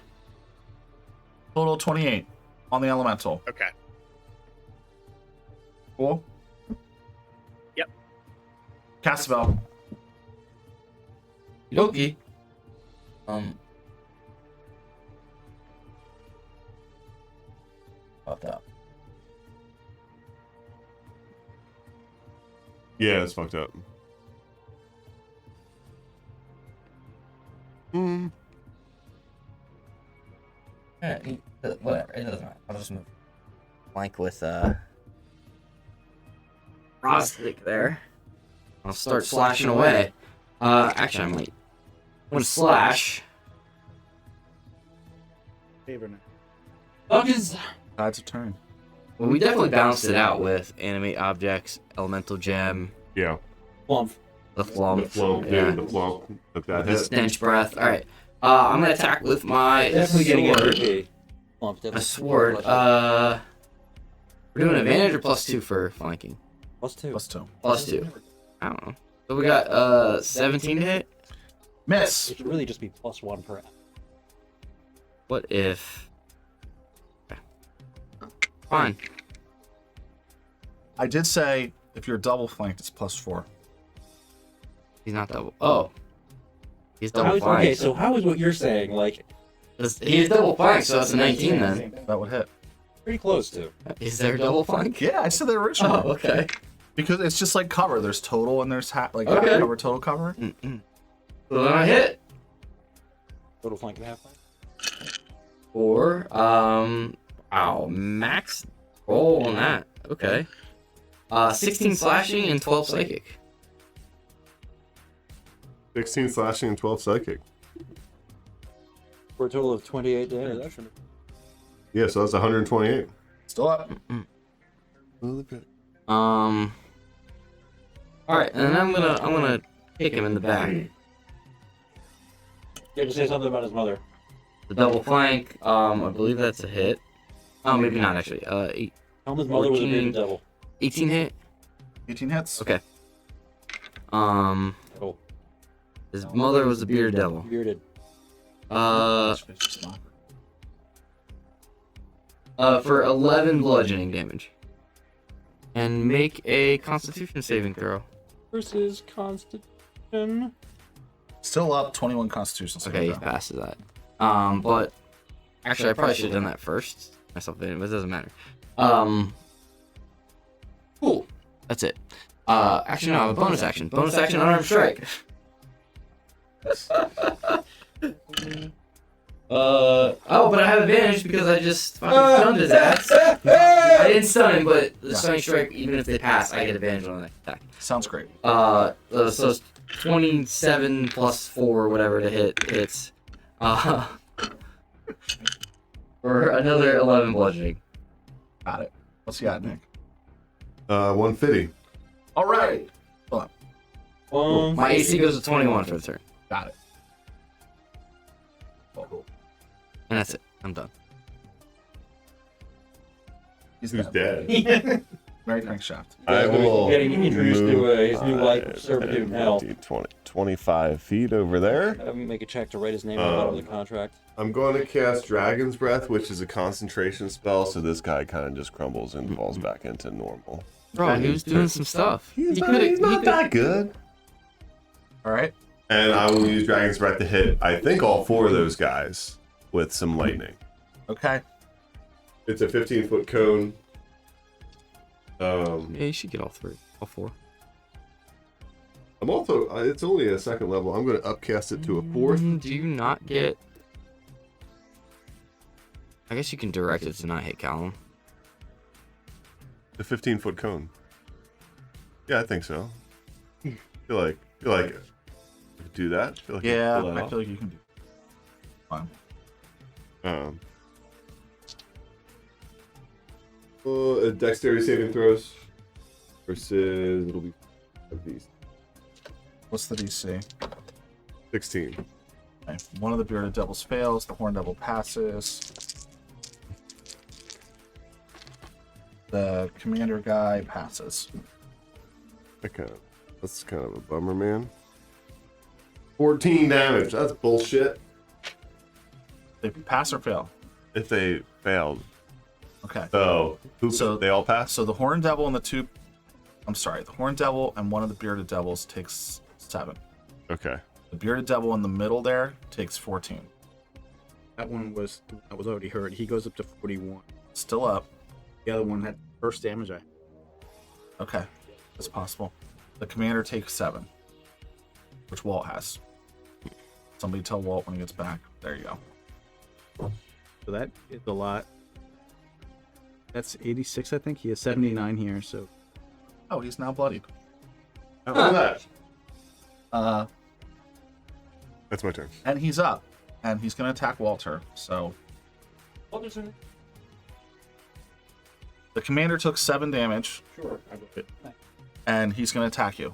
Total 28 on the elemental. Okay. Cool. Yep. Cast spell. Yogi. About that. Yeah, it's fucked up. Hmm. Yeah, whatever. It doesn't matter. I'll just move. Flank with Rostic there. I'll start slashing away. Actually, I might. I'm gonna slash. Favor now. Buckets. That's a turn. Well, we definitely balanced it out with animate objects, elemental gem, Yeah. Plump. the flump. The flump, yeah. dude. The flump. Took that The hit. stench breath. All right. I'm gonna attack with my Definitely getting an sword. RP. Plump, My definitely. sword. We're doing advantage or +2 for flanking. +2. +2. +2. I don't know. So we got 17 to hit. Miss. It should really just be +1 per. What if? Okay. Fine. I did say if you're double flanked, it's +4. He's not double. Oh. He's double Okay, flanked. so how is what you're saying like He's double flanked, so that's a 19 then. That would hit. pretty close to? Is there double flank? Yeah, I said that originally. Oh, okay. Because it's just like cover. There's total and there's like half Okay. cover, total cover. Mm-mm. So then I hit. Total flank and half flank. Or, wow, max roll on that. Okay. 16 slashing and 12 psychic. 16 slashing and 12 psychic. For a total of 28 damage. Yeah, so that's 128. Still up. Alright, and then I'm gonna kick him in the back. You have to say something about his mother. The double flank, I believe that's a hit. Oh, maybe not actually. Tell him his mother was a 14. baby devil. 18 hit. 18 hits. Okay. Cool. His mother was a bearded devil. Bearded. For 11 bludgeoning damage. And make a Constitution saving throw. Versus Constitution. Still up. 21 Constitution. Okay, he passes that. But actually, I probably should have done that first. Myself, but it doesn't matter. Cool. That's it. Actually, no, I have a bonus action. Bonus action, unarmed strike. Oh, but I have advantage because I just fucking stunned his ass. I didn't stun him, but the stunning strike, even if they pass, I get advantage on that attack. Sounds great. So it's 27 plus 4, whatever to hits. For another 11 bludgeoning. Got it. What's he got, Nick? 150. All right. My AC goes to 21 for the turn. Got it. And that's it. I'm done. He's Who's dead. dead? Mary Crankshaft. I will Getting introduced to move his new life of servitude in hell. 20, 25 feet over there. Have him make a check to write his name on the bottom of the contract. I'm going to cast Dragon's Breath, which is a concentration spell, so this guy kind of just crumbles and falls back into normal. Bro, he was doing some stuff. He's not that good. All right. And I will use Dragon's Breath to hit, I think, all 4 of those guys with some lightning. Okay. It's a 15-foot cone. Yeah, you should get all 4. I'm also, it's only a 2nd level. I'm going to upcast it to a 4th. Do you not get... I guess you can direct it to not hit Callum. The 15-foot cone. Yeah, I think so. feel like I could do that. Feel like I could Yeah, pull that I off. feel like you can do. Fine. Dexterity saving throws versus it'll be these What's the DC? 16. Okay. One of the bearded devils fails. The horn devil passes. The commander guy passes. That's kind of a bummer, man. 14 damage. That's bullshit. They pass or fail? If they failed. Okay. So So- they all pass. So the horn devil and the horn devil and one of the bearded devils takes 7. Okay. The bearded devil in the middle there takes 14. That one was already hurt. He goes up to 41. Still up. The other one had first damage. Okay. That's possible. The commander takes 7. Which Walt has. Somebody tell Walt when he gets back. There you go. So that is a lot. That's 86, I think. He has 79 here, so. Oh, he's now bloodied. How about that? Uh, That's my turn. and he's up. And he's gonna attack Walter. So The commander took 7 damage, Sure. and he's going to attack you.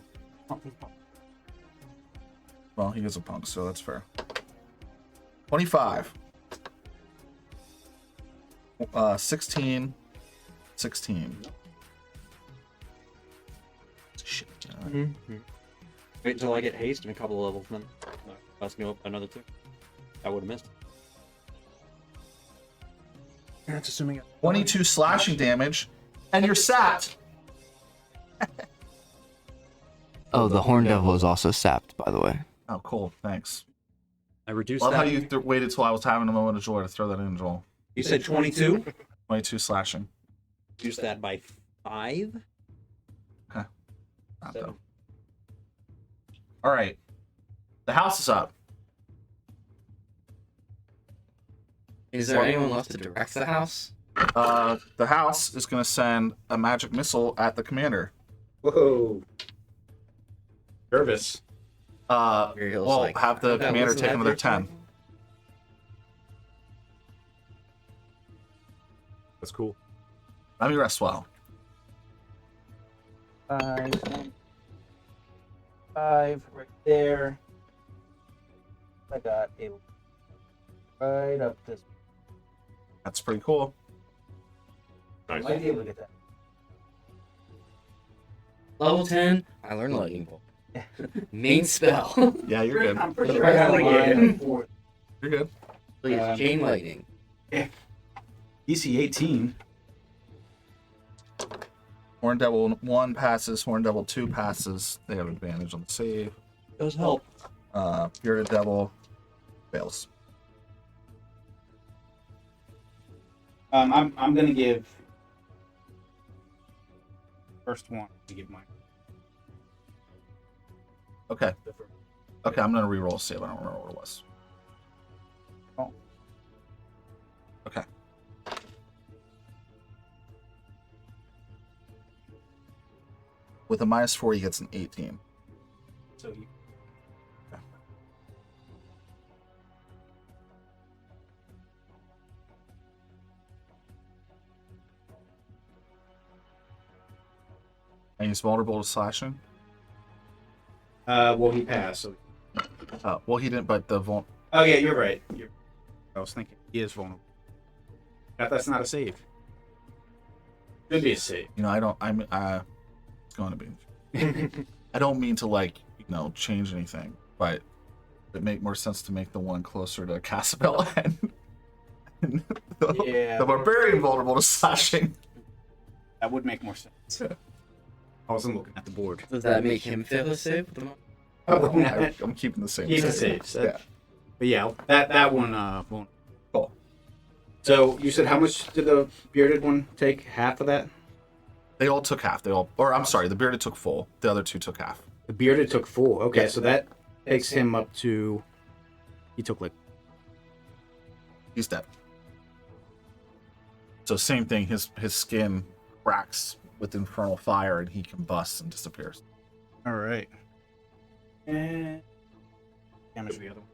Well, he is a punk, so that's fair. 25. 16. 16. Shit. Wait until I get haste in a couple of levels, then bust me up another 2. I would have missed. That's assuming 22 slashing damage, and you're sapped. Oh, the Horn Devil is also sapped, by the way. Oh, cool. Thanks. I reduced Love that. how you waited till I was having a moment of joy to throw that in, Joel. You said 22? 22 slashing. Reduce that by 5? Not Seven. though. All right. The house is up. Is there anyone left to direct the house? The house is going to send a magic missile at the commander. Whoa. Nervous. Imperial's Well, like, have the "Okay, commander wasn't take that another their 10. turn?" That's cool. Let me rest well. 5. 5 right there. I got a right up this. That's pretty cool. I might be able to get that. Level 10, I learned Lightning Bolt. Main spell. Yeah, you're good. I'm pretty The sure I have first mine. one. You're good. Please, Chain Lightning. DC 18. Horn Devil 1 passes. Horn Devil 2 passes. They have advantage on the save. Does help. Bearded Devil fails. I'm gonna give first one to give mine. Okay. Okay, I'm going to re-roll a save. I don't remember what it was. Oh. Okay. With a -4, he gets an 18. So you. And he's vulnerable to slashing. Well, he passed. So. Well, he didn't, but the Oh yeah, you're right. I was thinking he is vulnerable. That's not a save. Could be a save. you know, I don't. It's going to be. I don't mean to change anything, but it make more sense to make the one closer to Casabella and the barbarian vulnerable to slashing. That would make more sense. I wasn't looking at the board. Does that make him fail a save? I'm keeping the same. Keep the save. saves. Yeah. But yeah, that one won't. Cool. So you said how much did the bearded one take? Half of that? They all took half. I'm sorry, the bearded took full. The other 2 took half. The bearded took full. Okay, Yeah. so that takes him up to. He took like. He's dead. So same thing. His skin cracks with infernal fire, and he combusts and disappears. All right. And damage the other one.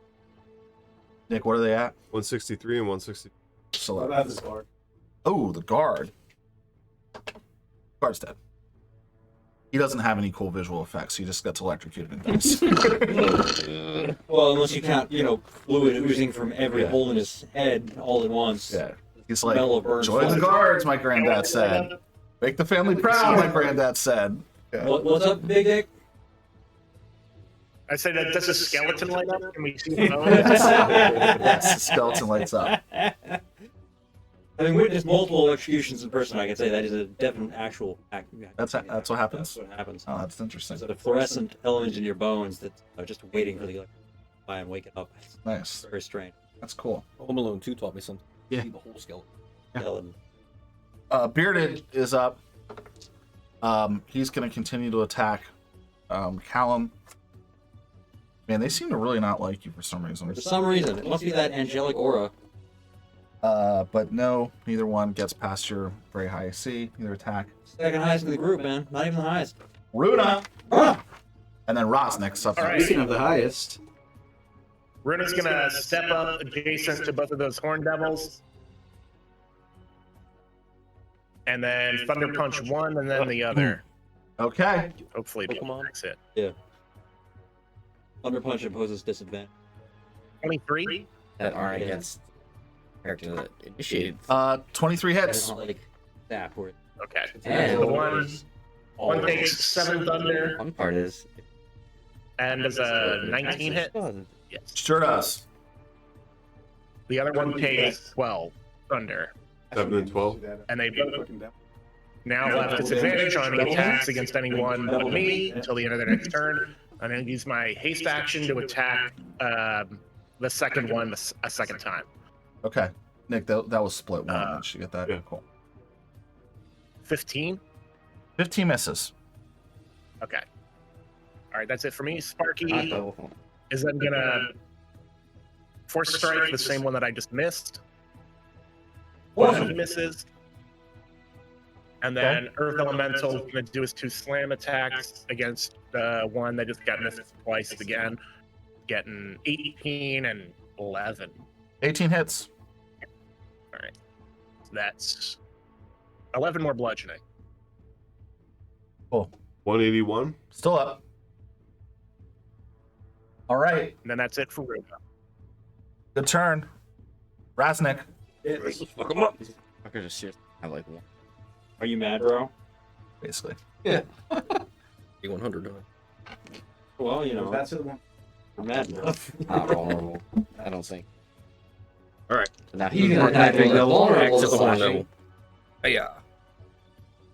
Nick, what are they at? 163 and 160. So, What about this guard? oh, the guard. Guard's dead. He doesn't have any cool visual effects. He just gets electrocuted and dies. Well, unless you count, fluid oozing from every hole in his head all at once. Yeah. He's like, Smell of burned join the flesh. guards, my granddad said. Make the family proud, my granddad said. Yeah. What's up, Big Dick? I said, does a skeleton light up? Can we see the bones? Yes, the skeleton lights up. Having witnessed multiple executions in person, I can say that is a definite actual act. That's what happens? That's what happens. Oh, that's interesting. There's a fluorescent element in your bones that are just waiting for the fly and wake it up. It's Nice. very strange. That's cool. Home Alone 2 taught me something. Yeah. See the whole skeleton. Skeleton. Bearded is up. He's going to continue to attack Callum. Man, they seem to really not like you for some reason. For some reason, it must be that angelic aura. But no, neither one gets past your very high AC, either attack. Second highest in the group, man. Not even the highest. Runa! Ah! And then Rosnick's up All next. right. Speaking of the highest. Runa's gonna step up adjacent to both of those horn devils. and then Thunder Punch one, and then the other. Okay. Hopefully, Pokemon. that's it. Thunder Punch imposes disadvantage. 23. That aren't against character that initiated. 23 It's hits. not like that where Okay. And The one takes 7 thunder, One part is and does a 19 hit. Yes. Sure does. The other one takes 12 thunder, 7 and 12. and they both now left disadvantage on any attacks against anyone but me until the end of their next turn. I'm going to use my haste action to attack the second one a second time. Okay. Nick, that was split one. Did you get that? Yeah. Cool. 15. 15 misses. Okay. All right, that's it for me. Sparky not is then going to force strike the same one that I just missed. One he misses. And then Earth Elemental is going to do his 2 slam attacks against the one that just got missed twice again, getting 18 and 11. 18 hits. All right. So that's 11 more bludgeoning. Cool. 181. Still up. All right. And then that's it for Ruba. Good turn. Raznik. Fuck 'em up. Fuckers just have like one. Are you mad, bro? Basically. 100. Well, you know, That's the one. I'm mad, bro. Not vulnerable. I don't think. Alright. So now He's he's gonna gonna attack the vulnerable Axe to at the horn slashing. level. Yeah.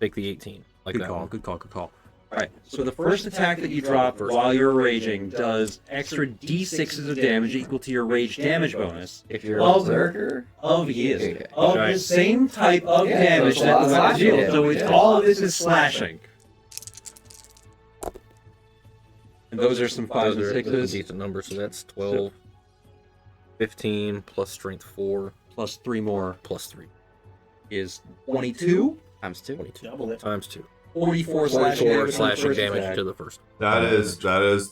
Take the 18. Like Good that call, one. good call, good call. Alright, so the first attack that you drop while you're raging does extra d6s of damage equal to your rage damage bonus If you're a Of- berserker, of his Okay. of Right. the same type of Yeah, damage so that the it's weapon slashing deals. So it's damage, all of this is slashing. And those are some 5s and Those are a 6s decent number, so that's 12, 15 plus strength 4 plus 3 more plus 3. is 22. times 2. 22 times 2. 44 slashing 44 damage, on the slashing first damage attack. to the first.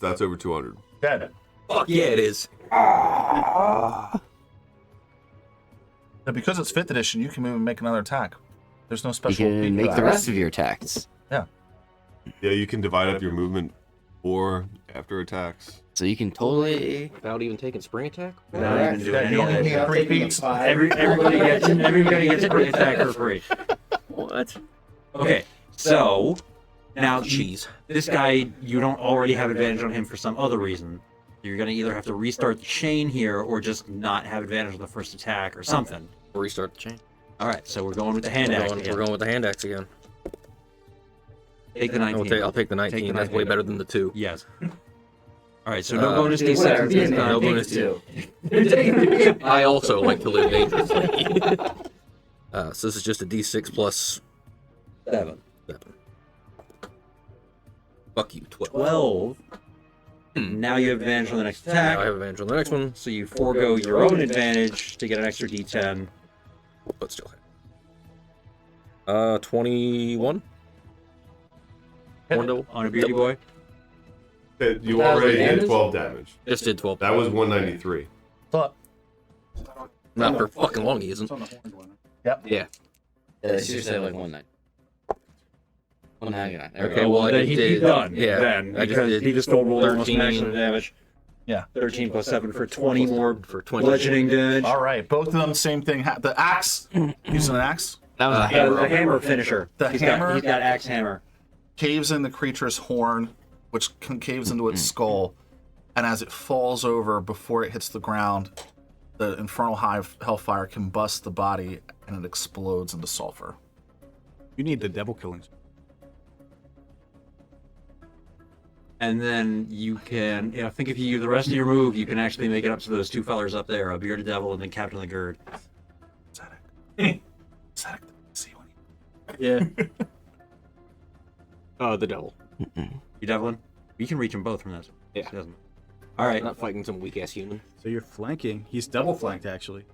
That's over 200. Dead. Fuck yeah, it is. Now, because it's 5th edition, you can move and make another attack. There's no You special feat can for make that, the right? rest of your attacks. Yeah, you can divide up your movement or after attacks. So you can totally. Without even taking spring attack? Without even doing Yeah, any you of only that. need 3 feats. Everybody gets a free attack for free. What? Okay, so now Jeez. this guy, you don't already have advantage on him for some other reason. You're gonna either have to restart the chain here or just not have advantage on the first attack or something. Restart the chain. All right, so we're going with the hand axe We're again. going with the hand axe again. Take the 19. I'll take the 19. Take the That's 19. way better than the 2. Yes. All right, so no Uh, bonus d6 this time. No bonus I also like to live dangerously. So this is just a d6 plus 7. 7. Fuck you, 12. 12. Now you have advantage on the next Now I attack, have advantage on the next one, so you forego your own advantage to get an extra d10. but still. 21. Horn devil. On a beauty boy. You That was already did damage? 12 damage. Just did 12. That was 193. Thought. Not for fucking long, he isn't. It's on the horned one. Yeah. Yeah, it's usually like 190. 199. There we Okay, go. well, I Then just he's did. done. Yeah. Then, I just because did he just don't roll almost 13 maximum damage. Yeah. 13 plus 7 for 20 more for 20. bludgeoning damage. All right. Both of them, same thing. The axe. Using an axe. That was a Yeah, hammer. the hammer finisher. The He's hammer? He's got axe hammer. Caves in the creature's horn, which concaves into its skull, and as it falls over before it hits the ground, the infernal hellfire combusts the body and it explodes into sulfur. You need the devil killings. And then you can, I think if you use the rest of your move, you can actually make it up to those 2 fellers up there, a bearded devil and then Captain the Gird. Zedek. Zedek, see when Yeah. The devil. You Devlin? You can reach them both from that. Yeah. All right. Not fighting some weak ass human. So you're flanking. He's double flanked, actually.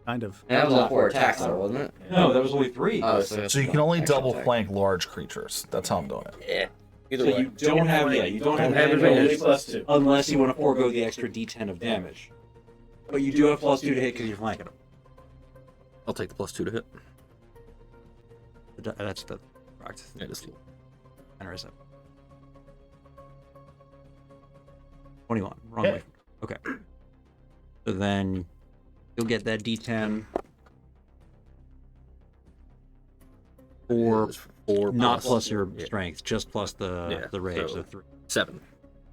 Kind of. And that was all 4 attacks, though, wasn't it? No, that was only 3. Oh, So you can only extra double attack. flank large creatures. That's how I'm doing it. Yeah. Either So way. you don't have, you don't have advantage unless you want to forego the extra d10 of damage. But you do have +2 to hit because you're flanking them. I'll take the +2 to hit. That's the correct. Yeah, just 21. Wrong way. Okay. So then you'll get that D10 for 4 not plus your strength, just plus Yeah, the rage. so- So 3. 7.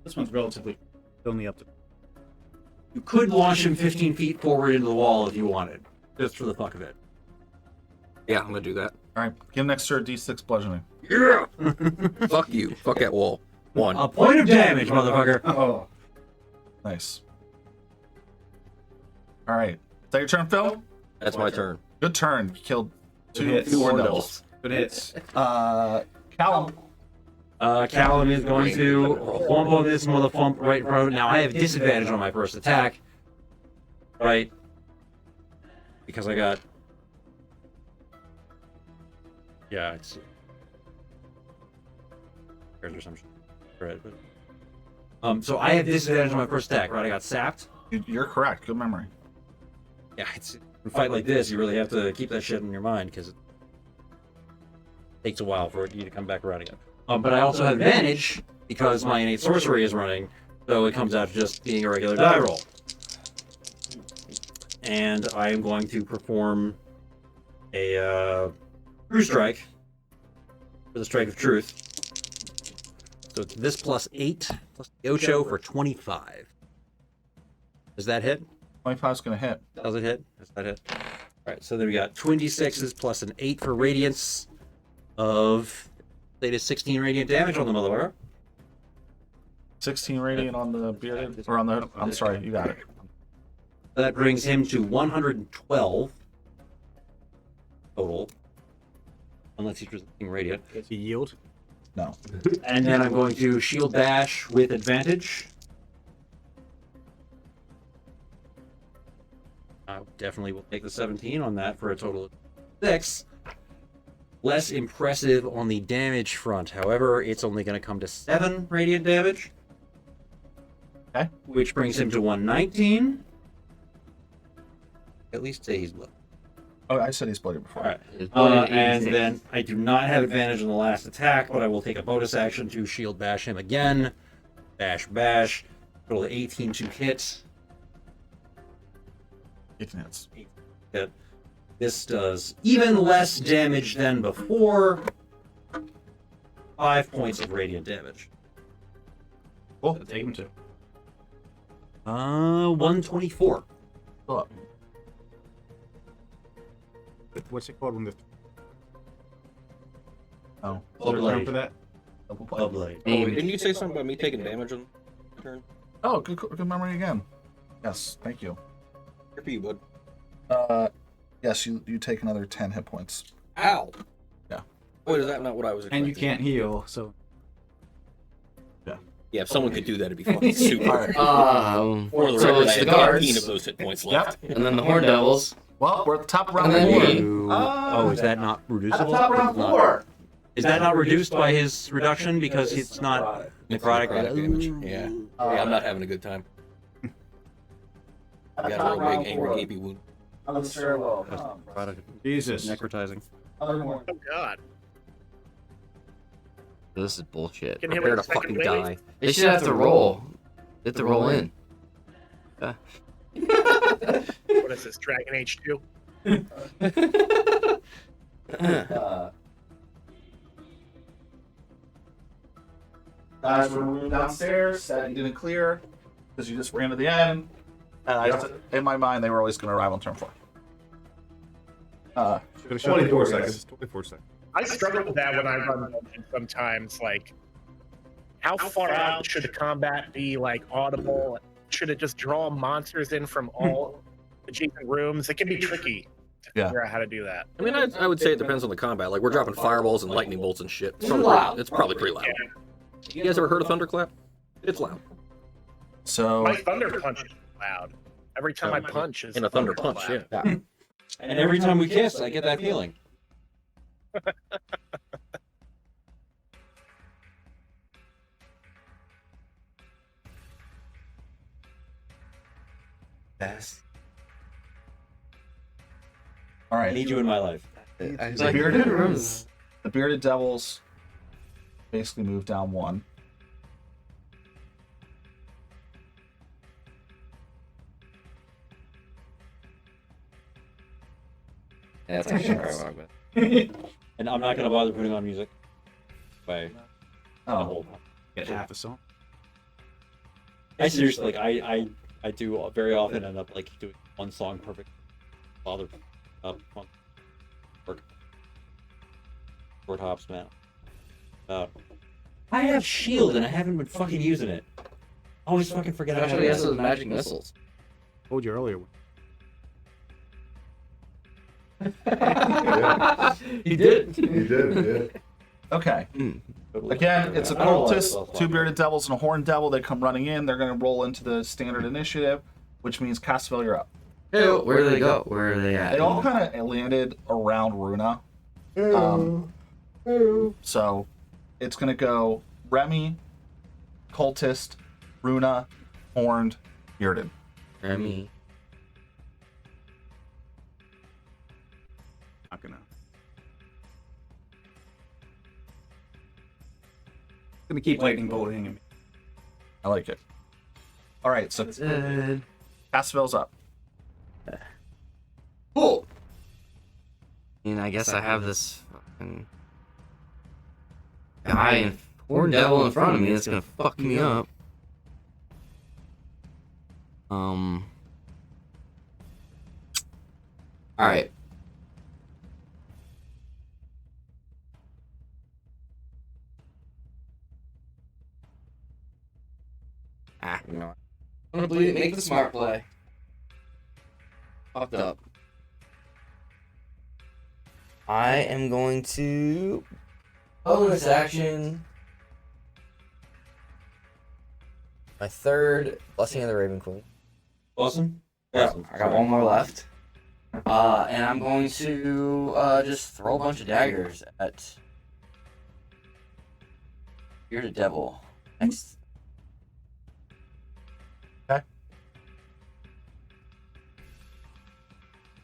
This one's relatively only up to. You could launch him 15 feet forward into the wall if you wanted, just for the fuck of it. Yeah, I'm gonna do that. All right, give an extra D6 bludgeoning. Yeah. Fuck you. Fuck that wall. 1. A point of damage, motherfucker. Oh, Nice. All right, is that your turn, Phil? That's my turn. Good turn. You killed Good hits. two horn devils. good hits. Callum. Callum is going to thump on this motherfucker right in front of him. Now I have disadvantage on my first attack, right? Because I got. Yeah, it's. There's some shit. Right, but. So I have disadvantage on my first attack, right? I got sapped. You're correct. Good memory. Yeah, it's in a fight like this, you really have to keep that shit in your mind because it takes a while for you to come back around again. But I also have advantage because my innate sorcery is running, so it comes out to just being a regular die roll. And I am going to perform a true strike for the strike of truth. So it's this plus 8 plus the Ocho for 25. Does that hit? 25's gonna hit. Does it hit? Does that hit? All right, so then we got 26s plus an 8 for radiance of latest 16 radiant damage on the motherfucker. 16 radiant on the bearded, or on the. I'm sorry, you got it. That brings him to 112 total, unless he's resisting radiant. Does he yield? No. And then I'm going to shield bash with advantage. I definitely will take the 17 on that for a total of 6. Less impressive on the damage front. However, it's only going to come to 7 radiant damage. Okay. Which brings him to 119. At least say he's blood. Oh, I said he's bloody before. Alright. And then I do not have advantage on the last attack, but I will take a bonus action to shield bash him again. Bash, bash. Total of 18 to hit. 18 hits. Hit. This does even less damage than before. 5 points of radiant damage. Cool. Take him to. 124. Go up. What's it called when the Oh. is there a term for that? Double play. Lovely. Oh, wait, didn't you say something about me taking damage on the turn? Oh, good memory again. Yes, thank you. Here for you, bud. Yes, you take another 10 hit points. Ow! Yeah. Wait, is that not what I was expecting? And you can't heal, so Yeah, if someone could do that, it'd be fucking super. For the So record, it's I the had 15 guards, of those hit points left. and then the Horn Devils, Well, we're at the top of round and then 4. me. Oh, is that not At the reducible? top of round Not- 4. Is that not reduced by his reduction because it's not It's necrotic? necrotic damage. Yeah. Yeah, I'm not having a good time. I got a real big angry gapy wound. Jesus. Necrotizing. Oh God. This is bullshit. Can hit Prepare with to the second fucking wave. die. They should have to roll. They have to roll in. What is this? Dragon Age 2? Guys were moving downstairs that you didn't clear because you just ran to the end. And in my mind, they were always going to arrive on turn 4. 24 seconds. 24 seconds. I struggle with that when I run dungeons sometimes. Like, how far out should the combat be? Like, audible? Should it just draw monsters in from all adjacent rooms? It can be tricky to figure out how to do that. I mean, I would say it depends on the combat. Like, we're dropping fireballs and lightning bolts and shit. It's probably, loud. it's probably pretty loud. You guys ever heard of thunderclap? It's loud. So, My thunder punch is loud. Every time I punch is In a thunder punch, loud. yeah. And every time we kiss, I get that feeling. Yes. all I right. need you in my life. Bearded rooms. The bearded devils basically move down 1. Yeah, that's actually probably what I'm gonna. And I'm not gonna bother putting on music. By the Oh, whole. Get half a song. I seriously like I do very often end up like doing one song perfect. Bother up on work. Short hops, man. I have shield and I haven't been fucking using it. I always fucking forget. I Actually, have has those magic missiles. Told you earlier. He did. You did, yeah. okay. Mm. Again, it's a I don't know why cultist, it's 2 bearded devils, and a horned devil. They come running in. They're going to roll into the standard initiative, which means Castavell, you're up. Ew, where do they go? Where are they at? They all kind of landed around Runa. So it's going to go Remy, cultist, Runa, horned, bearded. Remy. Not gonna. Gonna keep lightning bolting him. I like it. All right, so Castavell's up. Cool. And I guess I have this fucking guy and horn devil in front of me that's gonna fuck me up. Alright. You know what? I'm gonna believe it, make the smart play. Fucked up. I am going to bonus action my 3rd Blessing of the Raven Queen. Awesome. Yeah, I got 1 more left. And I'm going to just throw a bunch of daggers at Bearded Devil. Next. Okay.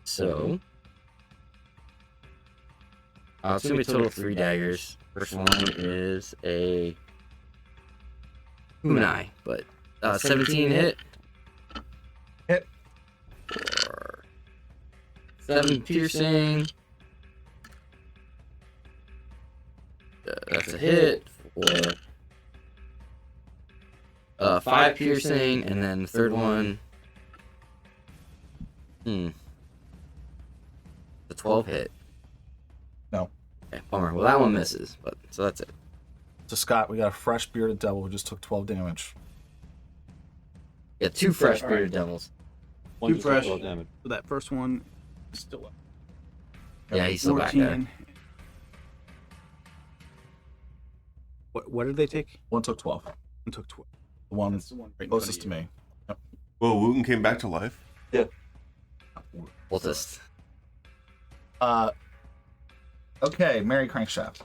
So it's gonna be a total of 3 daggers. First one is a kunai, but 17 hit. Hit. For 7 piercing. That's a hit for 5 piercing, and then the third one. The 12 hit. No. Okay, bummer. Well, that one misses, but so that's it. So Scott, we got a fresh bearded devil who just took 12 damage. Yeah, 2 fresh bearded devils. One Two just took fresh. 12 damage. So that first one is still up. Yeah, he's still back there. 14. What did they take? One took 12. One took 12. The one That's the one right in closest to front me. Well, Wooten came back to life. Cultist. Okay, Mary Crankshaft.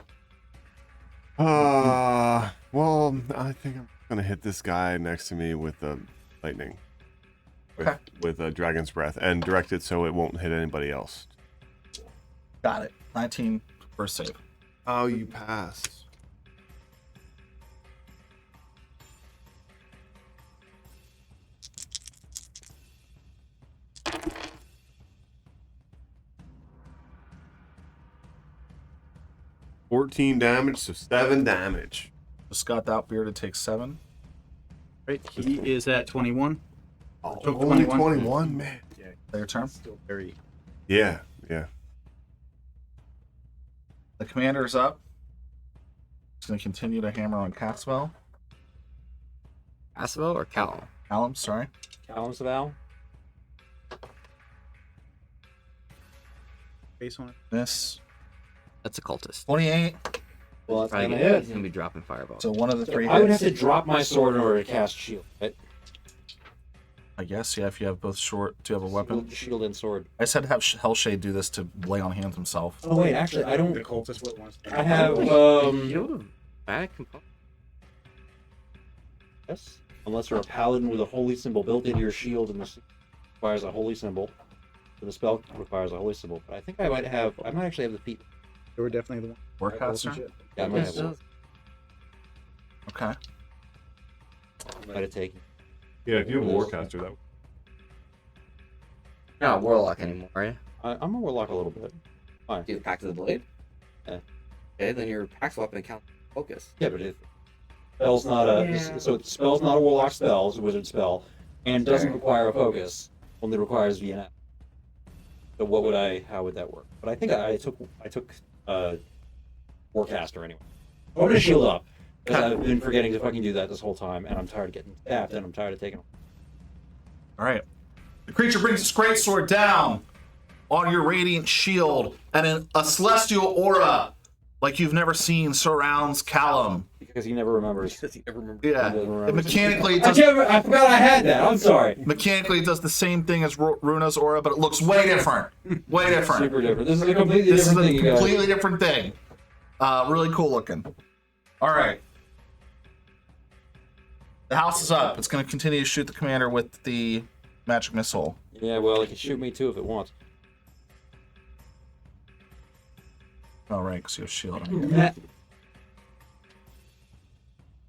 Well, I think I'm gonna hit this guy next to me with the lightning. Okay. With a dragon's breath and direct it so it won't hit anybody else. Got it. 19 first save. Oh, you passed. $14 damage, so 7 damage. So Scott, that bearded takes 7. Right, he is at 21. Oh, Took only 21. 21, man. Yeah, Your turn. still very. Yeah. The commander's up. He's going to continue to hammer on Castavell. Castavell or Callum? Callum, sorry. Callum's Val. Face on it. Miss. That's a cultist. 28. Well, that's Probably gonna gonna, hit. he's gonna be dropping fireballs. So one of the 3 I would have hits. to drop my sword in order to cast shield. Right? I guess, yeah, if you have both short. Do you have a weapon? Shield and sword. I said have Hellshade do this to lay on hands himself. Oh wait, actually, I don't. The cultist what wants to. I have Back component. yes. Unless you're a paladin with a holy symbol built into your shield, and this requires a holy symbol. So the spell requires a holy symbol. But I think I might actually have the feat. They were definitely the one. Warcaster? Yeah, I might have one. Okay. Might have taken. Yeah, if you have a Warcaster, that You're not a warlock anymore, are you? I'm a warlock a little bit. Do you have Pact of the Blade? Yeah. Okay, then your Pact weapon counts as focus. Yeah, but it spell's not a so spell's not a warlock spell, it's a wizard spell, and doesn't require a focus. Only requires VNF. So how would that work? But I think I took Warcaster anyway. I'm gonna shield up because I've been forgetting to fucking do that this whole time, and I'm tired of getting stabbed, and I'm tired of taking. All right. The creature brings its greatsword down on your radiant shield, and a celestial aura like you've never seen surrounds Callum. Because he never remembers. Because he never remembers. Yeah. He doesn't remember. And mechanically, I forgot I had that. I'm sorry. Mechanically, it does the same thing as Runa's aura, but it looks way different. Way different. Super different. This is a completely This is different a thing, you guys. completely different thing. Really cool looking. All right. The house is up. It's going to continue to shoot the commander with the magic missile. Yeah, well, it can shoot me too if it wants. All right, because you have shield. Yeah.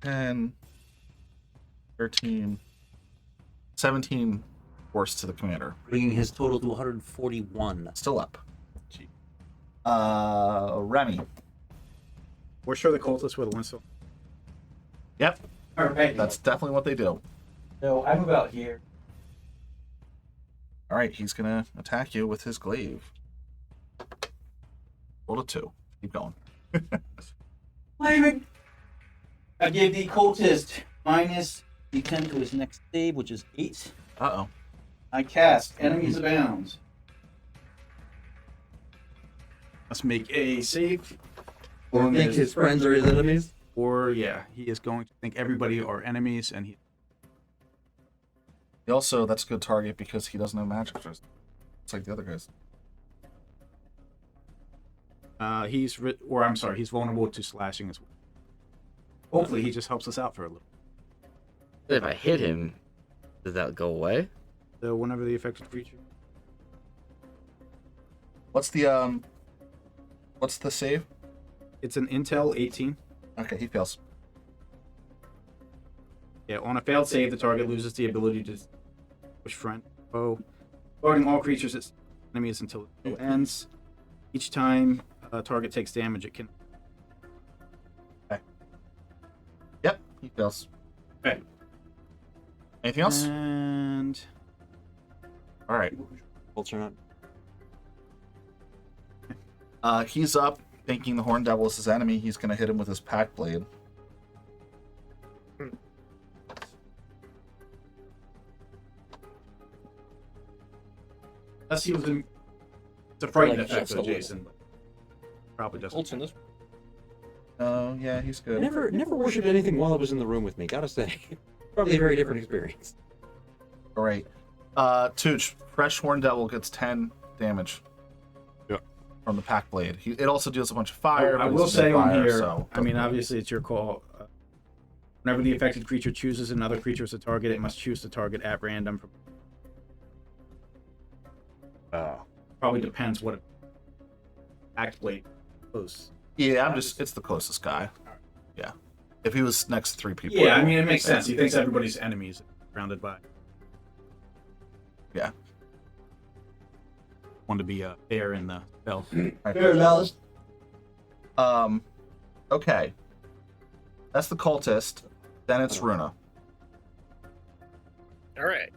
10, 13, 17 force to the commander. Bringing his total to 141. Still up. Remy. We're sure the cultists were the ones. Yep, Alright. that's definitely what they do. So I'm about here. All right, he's going to attack you with his glaive. Roll a 2. Keep going. Flaming. I gave the cultist minus D10 to his next save, which is 8. Uh-oh. I cast Enemies Abound. Let's make a save. Or think his friends are his enemies. Or yeah, he is going to think everybody are enemies, and he. Also, that's a good target because he doesn't have magic resist. It's like the other guys. He's vulnerable to slashing as well. Hopefully, he just helps us out for a little. If I hit him, does that go away? So whenever the affected creature. What's the save? It's an Intel 18. Okay, he fails. Yeah, on a failed save, the target loses the ability to push front foe, guarding all creatures as enemies until it ends. Each time a target takes damage, it can. Yep, he fails. Okay. Anything else? And All right. Culture not. He's up, thinking the Horn Devil is his enemy. He's going to hit him with his Pack Blade. unless he was in. It's a frightened Like, effect, just though, a little. Jason. But probably doesn't. Colts in this. Oh, yeah, he's I good. never worshipped anything while it was in the room with me, gotta say. Probably a very different experience. All right. Tooch, Fresh Horn Devil gets 10 damage. Yep. From the Pack Blade. It also deals a bunch of fire. I but will it's say on fire, here. so I mean, obviously, it's your call. Whenever the affected creature chooses another creature as a target, it must choose the target at random. Probably depends what act blade close. Yeah, it's the closest guy. Yeah. If he was next to 3 people. Yeah, I mean, it makes sense. He thinks everybody's enemies surrounded by. Yeah. Want to be fair in the spell. Okay. That's the cultist. Then it's Runa. All right.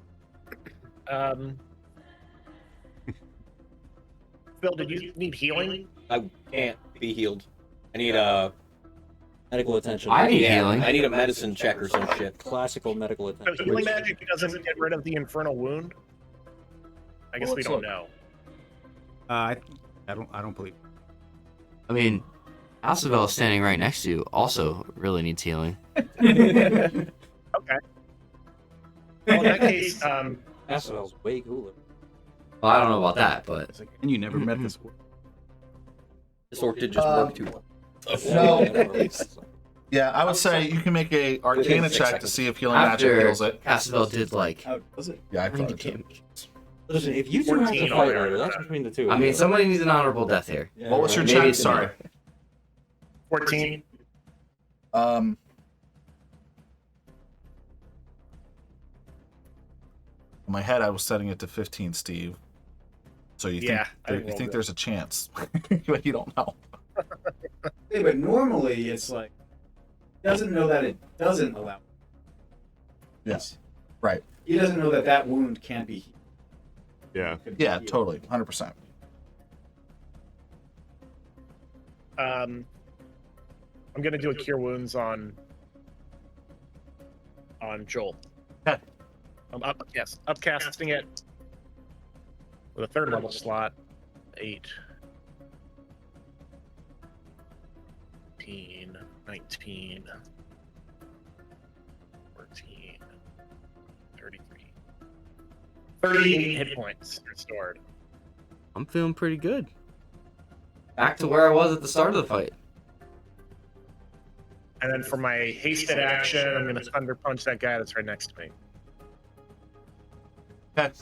Phil, did you need healing? I can't be healed. I need Medical attention. I need healing. I need a medicine check or some shit. Classical medical So attention. healing magic doesn't get rid of the infernal wound. I guess Well, we let's don't look. know. I don't believe. I mean, Alcibel is standing right next to you. Also, really needs healing. Okay. Well, in that case, Asphod's way cooler. Well, I don't know about that, but It's like, and you never met this. This orc did just work too well. No. Yeah, I would say you can make a Arcana check to see if healing magic after heals it. Alcibel did like How does it? Yeah, I 90 thought it did. damage. Listen, if you two have to 14 fight altogether. later, that's between the two. I mean, somebody needs an honorable death here. Yeah, What was your right. Maybe check? it's Sorry. 14. In my head, I was setting it to 15, Steve. So you Yeah, I think, you rolled think it. there's a chance, but you don't know. Yeah, but normally it's like he doesn't know that it doesn't allow. Yes. Right. He doesn't know that that wound can't be healed. Yeah. Yeah, totally. 100%. I'm gonna do a cure wounds on Joel. Okay. Upcasting it with a 3rd level slot. 8, 18, 19, 14, 33. 38 hit points restored. I'm feeling pretty good. Back to where I was at the start of the fight. And then for my hasted action, I'm gonna thunder punch that guy that's right next to me. Okay.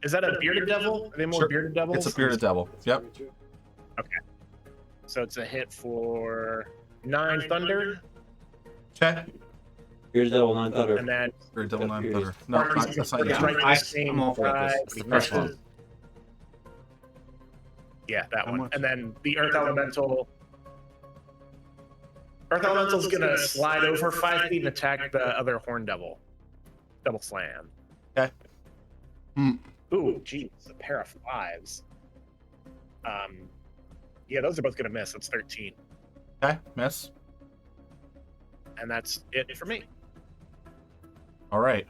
Is that a bearded devil? Are they more Sure. bearded devils? It's a bearded devil. Yep. So it's a hit for 9 thunder, Okay. Here's Devil 9 Thunder. and then Bearded devil, 9 Bearded. thunder. No, Harper's that's gonna not focus yet. right to the same I'm all for it. guy, It's but the he first misses. one. Yeah, that How one. much? And then the Earth Elemental. Earth Elemental's gonna slide over 5 feet and attack the other Horn Devil. Double slam. Okay. Hmm. Ooh, geez, a pair of 5s. Yeah, those are both gonna miss. That's 13. Okay. Miss. And that's it for me. All right.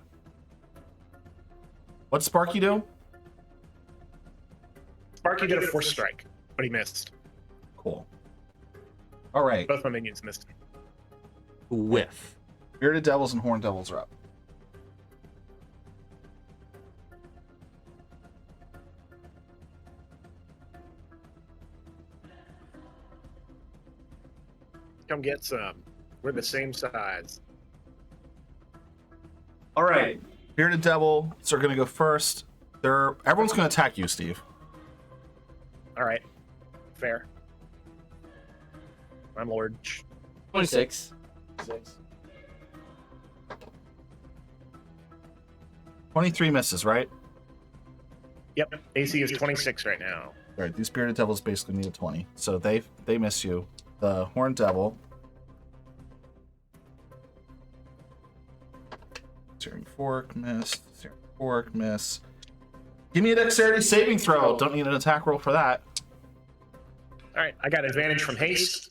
What'd Sparky do? Sparky did a force strike, but he missed. Cool. All right. Both my minions missed. Whiff. Bearded devils and horned devils are up. Come get some. We're the same size. All right. Bearded devils are going to go first. Everyone's going to attack you, Steve. All right. Fair. I'm Lord. 26. 23 misses, right? Yep. AC is 26 right now. All right. These bearded devils basically need a 20, so they miss you. The horned devil. Searing fork miss. Searing fork miss. Give me a dexterity saving throw. Don't need an attack roll for that. All right. I got advantage from haste.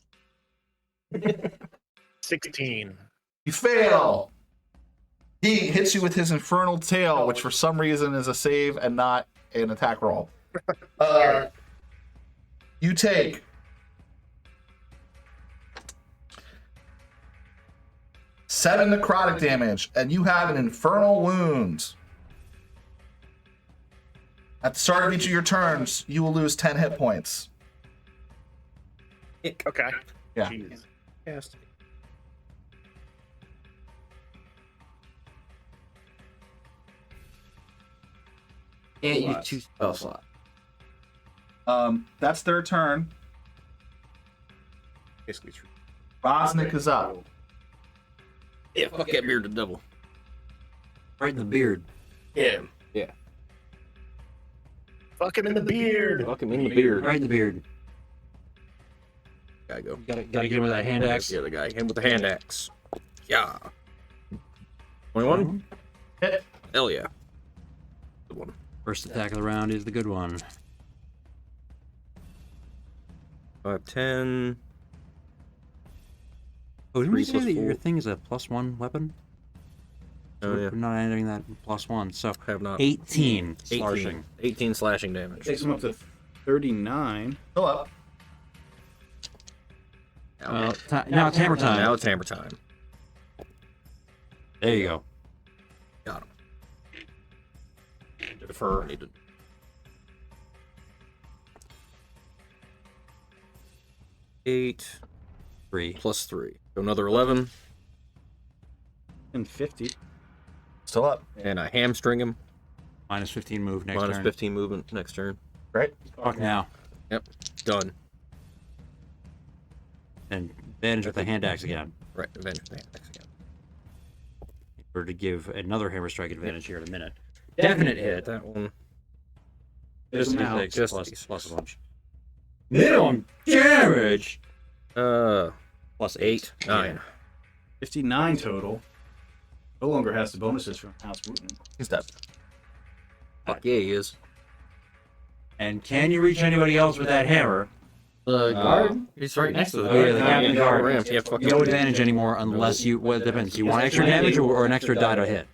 16. You fail. He hits you with his infernal tail, which for some reason is a save and not an attack roll. You take 7 necrotic damage, and you have an infernal wound. At the start of each of your turns, you will lose 10 hit points. Okay. Yeah. Jeez. Can't use 2 spell slots. That's their turn. Basically true. Bosnick is up. Yeah, fuck that bearded devil. Right in the beard. Yeah. Fuck him in the beard. Fuck him in the beard. Right in the beard. Gotta go. Gotta get him with that hand axe. Yeah, the guy. Him with the hand axe. Yeah. 21? Hit. Hell yeah. Good one. First attack of the round is the good one. 5, 10. Oh, didn't 3 we say plus that your 4. thing is a +1 weapon? So Oh, yeah. we're not entering that +1. So Have not. 18 18. slashing. 18 slashing damage. Takes him up to 39. Still up. Well, now it's hammer time. Now it's hammer time. There you go. Got him. Defer. Needed. Eight 3. plus 3. So another 11. And 50. Still up. And I hamstring him. Minus 15 move next Minus turn. 15 movement next turn. Right? Fuck now. Done. And advantage with the hand axe again. Right. Advantage with the again. Or to give another hammer strike advantage here in a minute. Definite hit. That one. Just now. D6 Just plus, D6. plus a bunch. Minimum damage! Plus 8. 9. 59 total. No longer has the bonuses from House Wooten. He's dead. Fuck yeah, he is. And can you reach anybody else with that hammer? The guard? He's right next to the Oh, yeah, guard. the captain guard. Ramp. Yeah, fuck No advantage anymore unless you. Well, it depends. Do you want extra damage or an extra die to hit?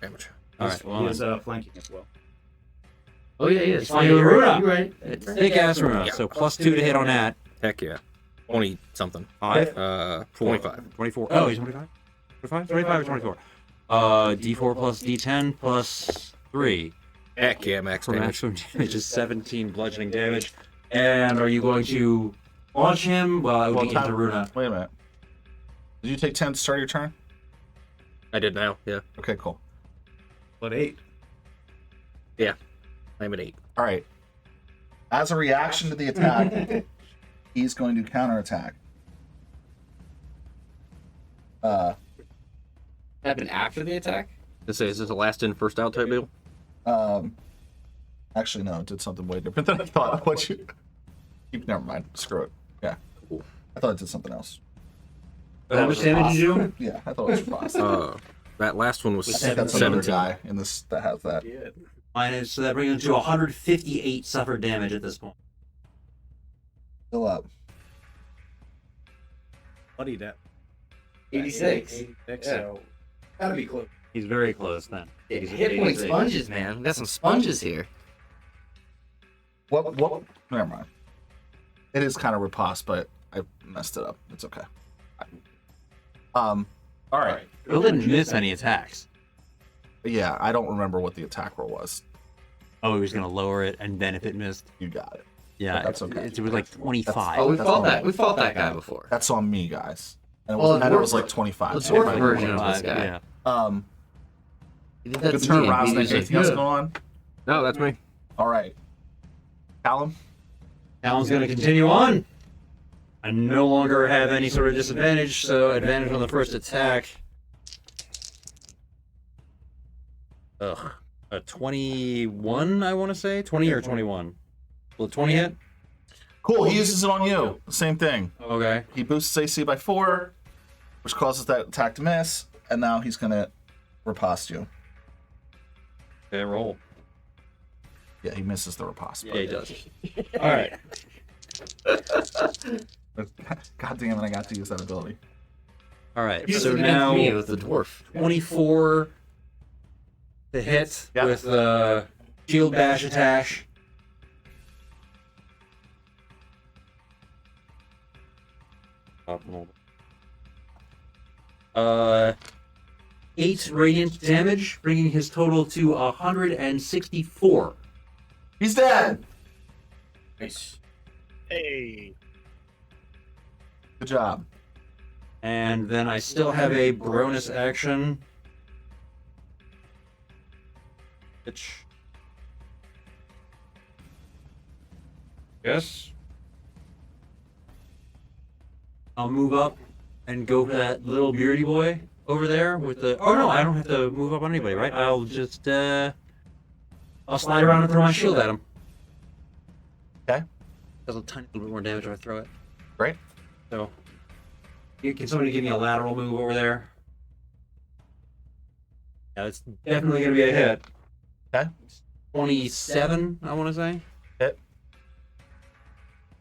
damage. All right. He Well, is flanking as well. Oh, yeah, he is. He's flanking with Runa. You're right. it's thick ass Runa. So plus 2 to hit on that. Heck yeah. 20 something. 5. 25. 24. Oh, he's 25? 25? 25 or 24? D4 plus D10 plus 3. Heck yeah, max For damage. maximum damage is 17 bludgeoning damage. And are you going to launch him? Well, it would be into Runa. Wait a minute. Did you take 10 to start your turn? I did now, yeah. Okay, cool. But 8. I'm at 8. All right. As a reaction to the attack, he's going to counterattack. Happened after the attack? Is this a last in, first out type deal? Actually, no, it did something way different than I thought. What you? Never mind. Screw it. Yeah. I thought it did something else. How much damage did you do? Yeah, I thought it was fast. That last one was I think that's another 17. guy in this that has that. Minus, so that brings him to 158 suffered damage at this point. Still up. Bloody that. 86. 86, so gotta be close. He's very close then. He's at Hit point 86. sponges, man. We got some sponges here. What? Never mind. It is kind of riposte, but I messed it up. It's okay. All right. Bill didn't miss any attacks. Yeah, I don't remember what the attack roll was. Oh, he was going to lower it, and then if it missed, You got it. yeah, That's okay. It was like 25. Oh, we That's fought all that. right. We fought that guy before. That's on me, guys. And it Well, was, the and it was dwarf- like 25. the so dwarf I- version of this guy. Yeah. He did that Good to turn, me, and he Rosnick. was like, Anything else "Good." going on? No, that's me. All right. Callum? Talon's going to continue on. I no longer have any sort of disadvantage, so advantage on the first attack. Ugh. A 21, I want to say? 20 or 21? Will 20 hit? Cool, he uses it on you. Same thing. Okay. He boosts AC by 4, which causes that attack to miss, and now he's going to riposte you. Okay, roll. Yeah, he misses the riposte. Yeah, he does. All right. God damn it, I got to use that ability. All right. He So was now me with the dwarf. 24 to hit Yeah. with shield bash attack. Uh, 8 radiant damage, bringing his total to 164. He's dead! Nice. Hey. Good job. And then I still have a bonus action. Which. Yes. I'll move up and go for that little beardy boy over there with the. Oh no, I don't have to move up on anybody, right? I'll just. I'll slide around and throw my shield at him. Okay. Does a tiny little bit more damage if I throw it. Great. So. Can somebody give me a lateral move over there? Yeah, it's definitely going to be a hit. Okay. 27, I want to say. Hit.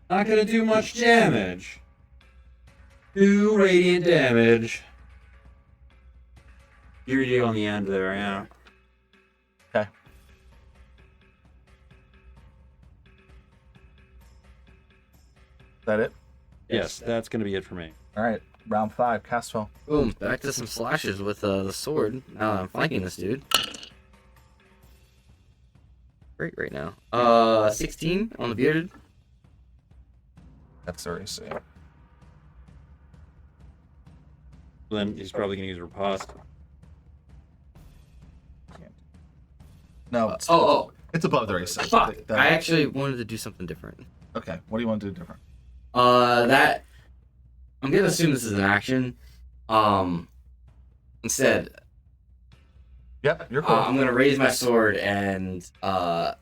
Not going to do much damage. 2 radiant damage. You're on the end there, yeah. Okay. Is that it? Yes, that's going to be it for me. All right. Round 5, Castwell. Boom. Back to some slashes with the sword. Now I'm flanking this dude. Great right now. 16 on the bearded. That's their AC. Then he's probably going to use riposte. No. It's above the AC. Fuck! I actually wanted to do something different. Okay. What do you want to do different? That I'm gonna assume this is an action. Instead, Yep. You're cool. I'm gonna raise my sword and kind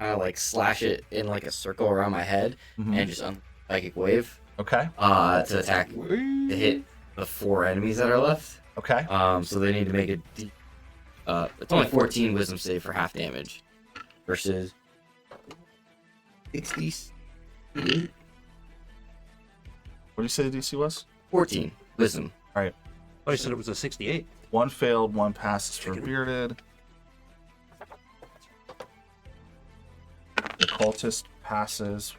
of like slash it in like a circle around my head and just psychic wave. Okay. To attack to hit the 4 enemies that are left. Okay. So they need to make it's only 14 wisdom save for half damage versus 60. What did you say the DC was? 14 wisdom. I said it was a 68. One failed, one passes for bearded. The cultist passes.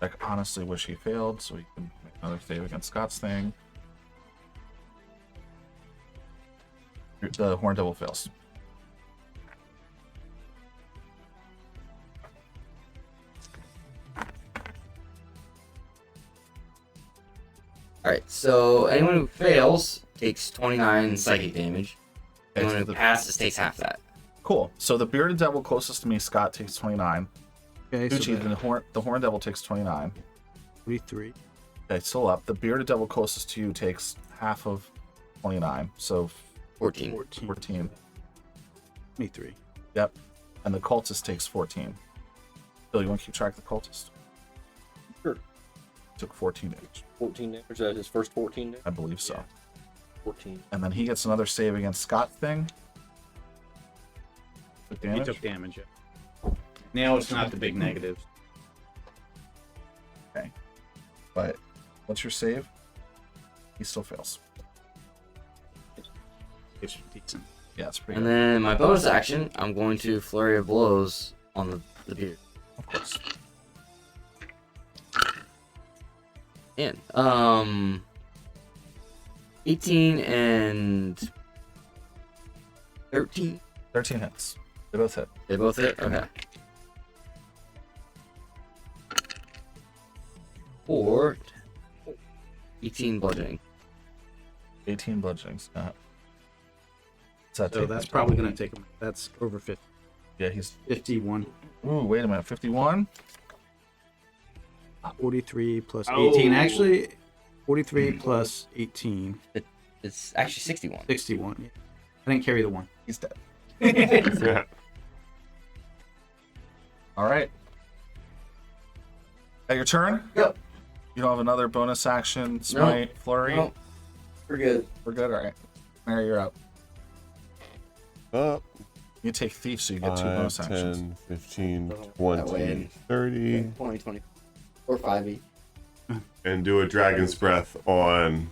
I honestly wish he failed, so he can make another save against Scott's thing. The Horn Devil fails. Alright, so anyone who fails takes 29 psychic damage. Anyone who passes takes half that. Cool. So the bearded devil closest to me, Scott, takes 29. Okay, so Uchi, the horn devil takes 29. 43. Okay, still up. The bearded devil closest to you takes half of 29, so 14. 14. 23. Yep. And the cultist takes 14. Bill, you want to keep track of the cultist? Sure. Took 14 damage. 14 damage. Is that his first 14 damage? I believe so. 14. And then he gets another save against Scott thing. Took He damage. took damage. Yeah. Now it's not the big negatives. Okay. But what's your save? He still fails. It's decent. Yeah, it's pretty And good. then my bonus action, I'm going to flurry of blows on the beard. Of course. And 18 and 13. 13 hits. They both hit. They both hit? Okay. Or 18 bludgeoning. 18 bludgeoning. Scott. So That's probably going to take him. That's over 50. Yeah, he's. 51. Ooh, wait a minute. 51? 43 plus 18. Actually, 43 plus 18. It's actually 61. 61. Yeah. I didn't carry the one. He's dead. Yeah. All right. At your turn? Yep. You don't have another bonus action, smite, flurry? No, we're good. We're good? All right. Mary, you're up. Up. You take thief, so you get 2 5, bonus actions. 10, 15, That 20, way. 30. 20, 20. Or 5 each. And do a dragon's breath on.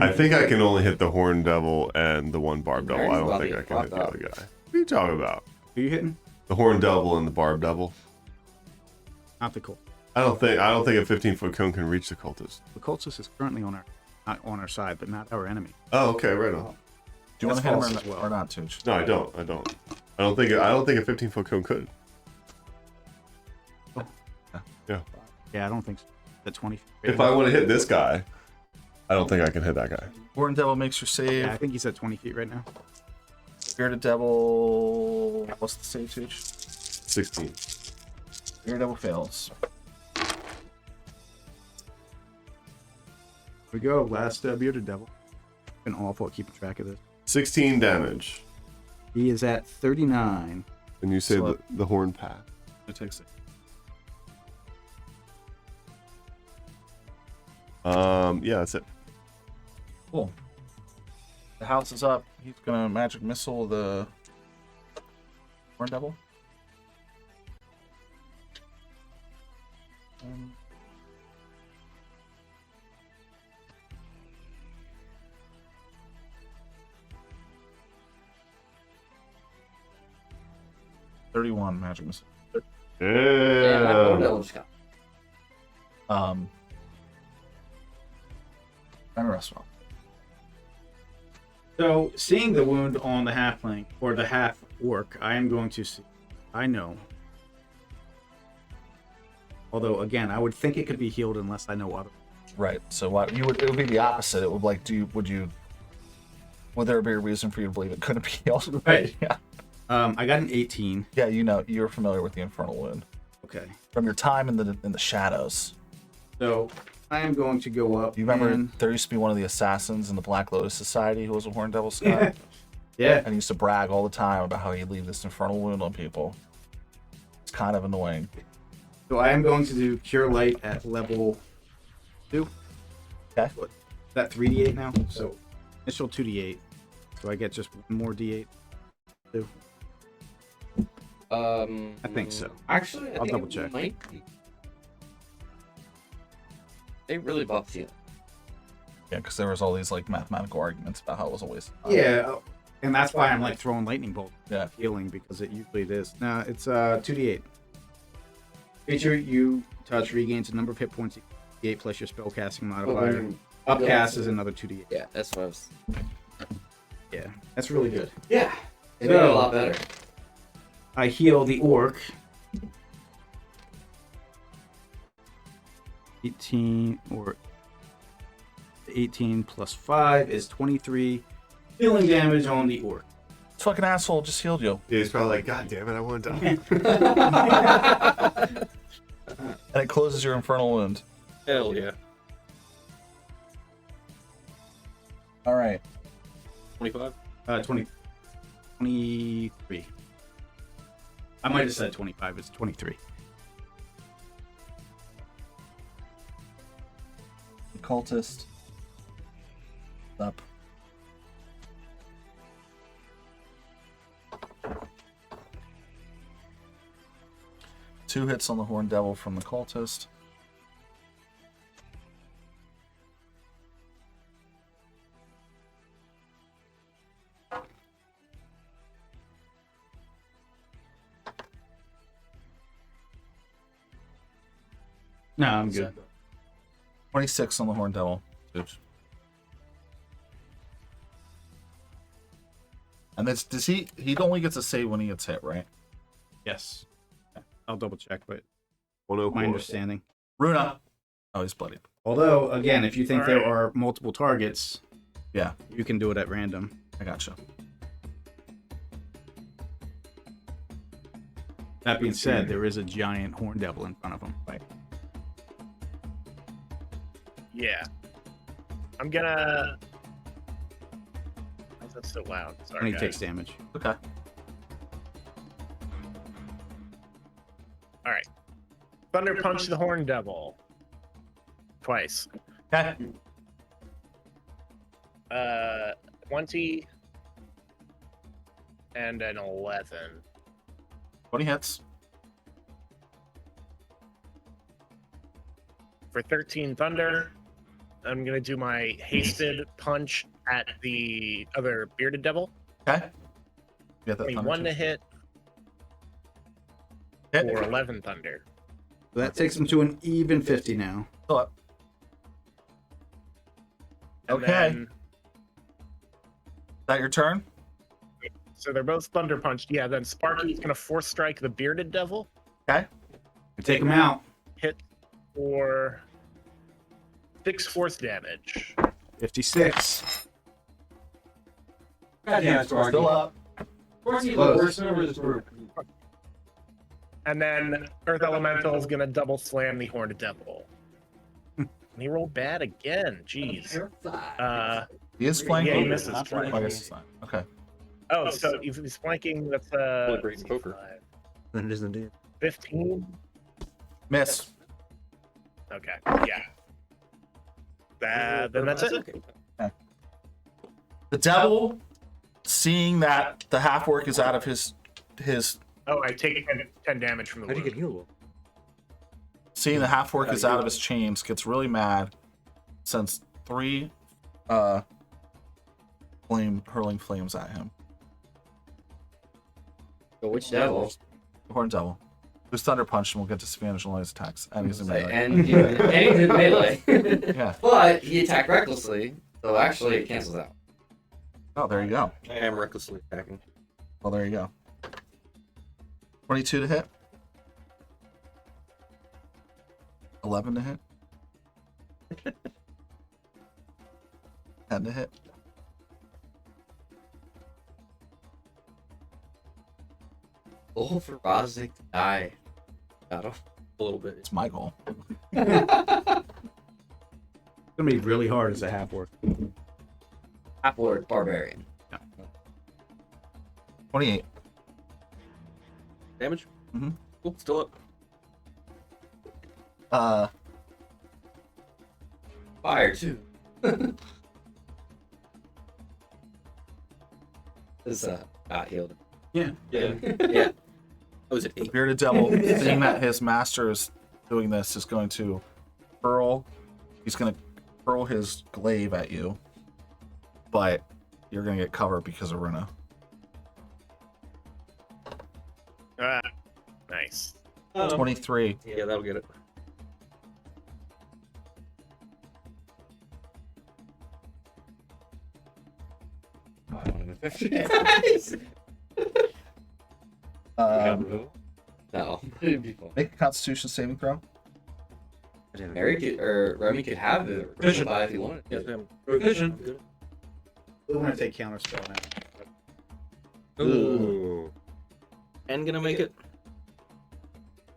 I think I can only hit the horn devil and the one barb devil. I don't think I can hit the other guy. What are you talking about? Who are you hitting? The horn devil and the barb devil. Not the cult. I don't think a 15-foot cone can reach the cultist. The cultist is currently on our side, but not our enemy. Oh, okay, right on. Do you want That's to hit him false or, as well. or not, Tooch? No, I don't. I don't think a 15-foot cone could. Yeah, I don't think so. The 20. If I want to hit this guy, I don't think I can hit that guy. Horn Devil makes your save. Yeah, I think he's at 20 feet right now. Bearded Devil. What's the save, Tooch? 16. Bearded Devil fails. Here we go. Last bearded devil. Been awful at keeping track of this. 16 damage. He is at 39. And you say So- the horn path. It takes it. Yeah, that's it. Cool. The house is up. He's gonna magic missile the Horn Devil. $31 magic missile. Yeah. And Restaurant. So, seeing the wound on the halfling, or the half orc, I am going to see. I know. Although, again, I would think it could be healed unless I know other. Right. So what you would, it would be the opposite. It would like would there be a reason for you to believe it couldn't be healed? Right. Yeah. I got an 18. Yeah, you know, you're familiar with the Infernal Wound Okay. from your time in the shadows. So I am going to go up. You remember and- there used to be one of the assassins in the Black Lotus Society who was a Horn Devil Scott? Yeah. And he used to brag all the time about how he'd leave this Infernal Wound on people. It's kind of annoying. So I am going to do Cure Light at level 2. Okay. Is that 3d8 now? So initial 2d8. So I get just one more d8. 2. I think so. Actually, I'll double check. Might be. They really buffed you. Yeah, because there was all these like mathematical arguments about how it was a waste of time. Yeah. And that's why I'm like throwing lightning bolt. Yeah. Healing because it usually is. Now it's 2d8. Creature you touch regains a number of hit points. 8 plus your spellcasting modifier. Upcast is another 2d8. Yeah, that's what I was. Yeah, that's really good. Yeah, it made it a So- lot better. I heal the orc. 18 or 18 plus 5 is 23 healing damage on the orc. This fucking asshole just healed you. Yeah, he's probably like, God damn it, I want to die. And it closes your Infernal Wound. Hell yeah. All right. 25. 23. I might have said 25. It's 23. The cultist. Up. Two hits on the Horn Devil from the cultist. No, I'm good. 26 on the Horn Devil. Oops. And that's, does he only gets a save when he gets hit, right? Yes. I'll double check, but 104. my understanding. Runa. Oh, he's bloodied. Although, again, if you think there are multiple targets, Yeah, you can do it at random. I gotcha. That being said, there is a giant horn devil in front of him. Right. Yeah. I'm gonna. Why is that so loud? And Sorry, he guys. takes damage. Okay. All right. Thunder punch the horn devil. Twice. Okay. 20 and an 11. 20 hits. For 13 thunder, I'm gonna do my hasted punch at the other bearded devil. Okay. You got that thunder 21 too? to hit Hit. or 11 thunder. So that takes him to an even 50 now. Still up. And Okay. then- Is that your turn? so they're both thunder punched. Yeah, then Sparky's gonna force strike the bearded devil. Okay. Take him out. Hit for 6 force damage. 56. God damn it, Sparky. Still up. Sparky's the worst member of this group. And then Earth Elemental is gonna double slam the horned devil. And he rolled bad again. Jeez. He is flanking. Yeah, he misses. Oh, I guess it's not. Okay. Oh, so if he's flanking, that's Really great in poker. Then it isn't it. 15. Miss. Okay. Yeah. Then that's it. The devil, seeing that the half orc is out of his Oh, I take 10 damage from the How do you wound. get healed? seeing the half orc is out of his chains, gets really mad, sends 3 hurling flames at him. But which devil? The Horn Devil. Who's Thunder Punch and will get disadvantage on all his attacks. And he's in melee. And he's in melee. Yeah. But he attacked recklessly, so actually it cancels out. Oh, there you go. I am recklessly attacking. Well, there you go. 22 to hit. 11 to hit. 10 to hit. Goal for Rosnick to die. Battle. A little bit. It's my goal. It's gonna be really hard as a half orc. Half-Lord Barbarian. 28. Damage? Mhm. Cool, still up. Fire, too. This, got healed. Yeah. Yeah. Yeah. I was at 8. Bearded Devil, seeing that his master is doing this, is going to hurl. He's going to hurl his glaive at you, but you're going to get covered because of Runa. Ah, nice. 23. Yeah, that'll get it. No. Make a Constitution saving throw. Mary could, or Remy could have it Vision. if he wanted Yes, to. ma'am. Provision. We want to take counterspell now. Ooh. And gonna make it?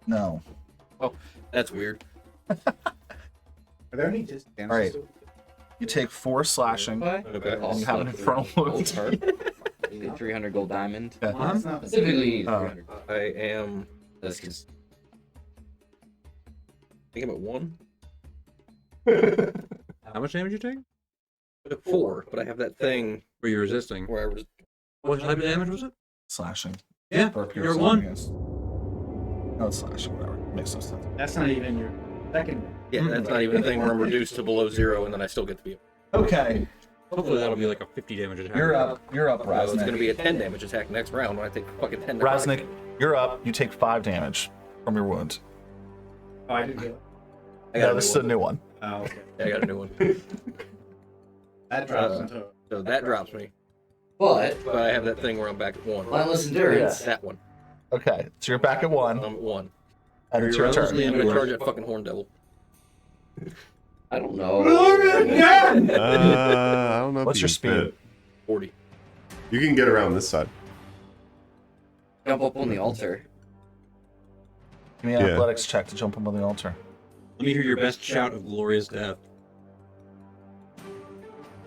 No. That's weird. Are there any disadvantages? All right. to it? You take 4 slashing. Okay. And you have an infernal wound. You need 300 gold diamond. Yeah. That's not Typically, you need Oh. 300. I am. That's because I think I'm at 1. How much damage you take? I'm at 4, but I have that thing Were you resisting? where I was. What type of damage was it? Slashing. Yeah, Or you're piercing, one. I guess. No, it's slashing, whatever. Makes no sense. That's not even your second. Yeah, that's not even a thing where I'm reduced to below 0 and then I still get to be. Okay. Hopefully that'll be like a 50 damage attack. You're up, So it's going to Raznik. be a 10 damage attack next round when I take fucking 10 necrotic. Raznik, you're up. You take 5 damage from your wound. Oh, I didn't get it. I got Yeah, a this is new a new one. Oh, okay. Yeah, I got a new one. That drops into. So that drops me. but But I have that thing where I'm back at 1. relentless endurance. That one. Okay, so you're back at 1, I'm at 1. and it's your I'm turn. going to charge at fucking Horn Devil. I don't know. I don't know. If What's you your can speed? fit. 40. You can get around this side. Jump up on the altar. Give me an Yeah. athletics check to jump up on the altar. Let me hear your best shout of glorious death.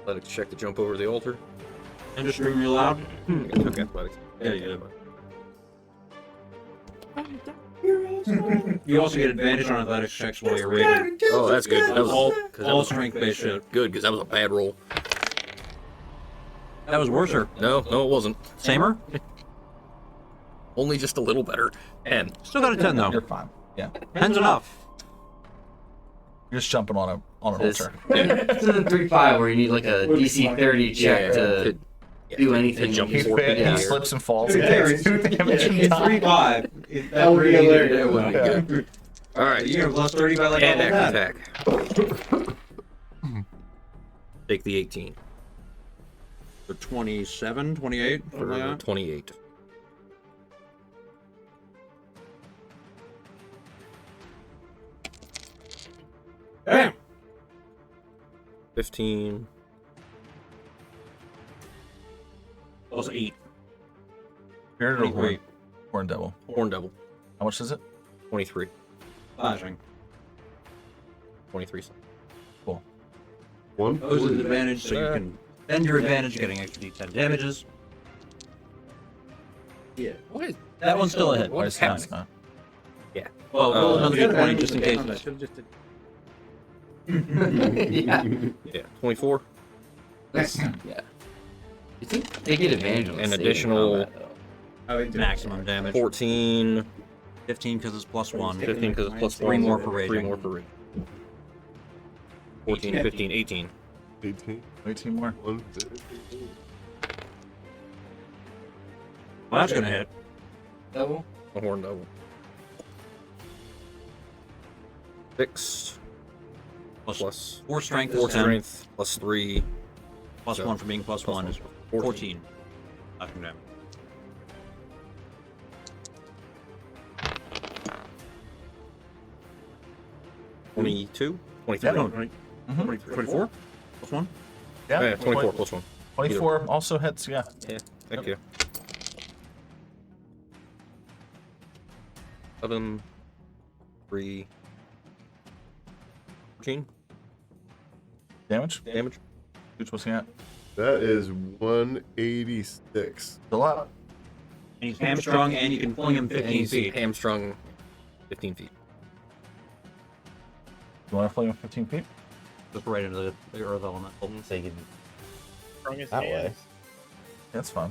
Athletics check to jump over the altar. And just scream real loud. Okay, athletics. Yeah, you You also get advantage on athletics checks while you're raiding. Oh, that's good. That was All, 'cause that all was strength-based shit. good because that was a bad roll. That was worser. No, it wasn't. Samer? Only just a little better. 10. Still got a 10 though. You're fine. Yeah. 10's enough. You're just jumping on an This, altar. this is a 3-5 where you need like a DC 30 check to do anything. jump He, forward. he Yeah. slips and falls. He takes 2 damage in It's time. 3-5. That would be hilarious. That would be Yeah. good. All right. You're plus 30 by like And level action 10. attack. Take the 18. So 27, 28, something like that. 28. Damn! 15. Plus 8. Bearded or 23. Horn Devil. Horn Devil. How much is it? 23. Slashing. 23. One. Those are the advantage, so you can spend your advantage getting extra d10 damages. Yeah. What is That one's still a hit. What is happening? Not. Well, roll another d20 just in case. I should have just did. Yeah. Yeah. 24. Yeah. You think they get advantage on An saving additional- combat, though? Oh, it did. Maximum damage. 14. 15 because it's plus 1. 15 because it's plus 3 1. more for raging. 3 more for raging. 14, 15, 18. 18. 18 more. 1. Well, that's gonna hit. Double? A Horn Devil. 6. Plus 4 strength 4 is 10. strength. Plus 3. Plus So, 1 for being plus 1 is 14. Slashing damage. Twenty-two? 23. Yeah. No, 20, Mhm. 24? Plus 1? Yeah, Yeah, 24 plus 1. 24 also hits, yeah. Yeah, thank you. 11, 3, 14 Damage? damage. Which was he at? That is 186. Still up. And he's hamstrung, and you can fling him 15 feet. Hamstrung 15 feet. You want to fling him 15 feet? Just right into the earth element. So you can Strongest that way. hands. That's fun.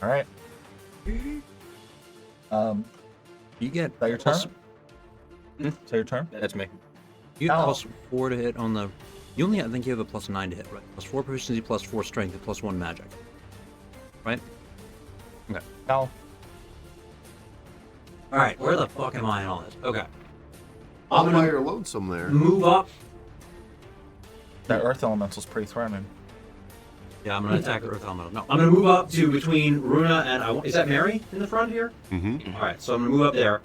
All right. You get Is that your turn? plus- Is that your turn? That's me. You get Oh. +4 to hit on the. You only, I think you have a +9 to hit, right? +4 proficiency, +4 strength, and +1 magic. Right? Okay. No. All right. Where the fuck am I in all this? Okay. All I'm by gonna your lonesome there. move up. That earth elemental's pretty threatening. Yeah, I'm gonna attack the earth elemental. No, I'm gonna move up to between Runa and is that Mary in the front here? Mm-hmm. All right. So I'm gonna move up there.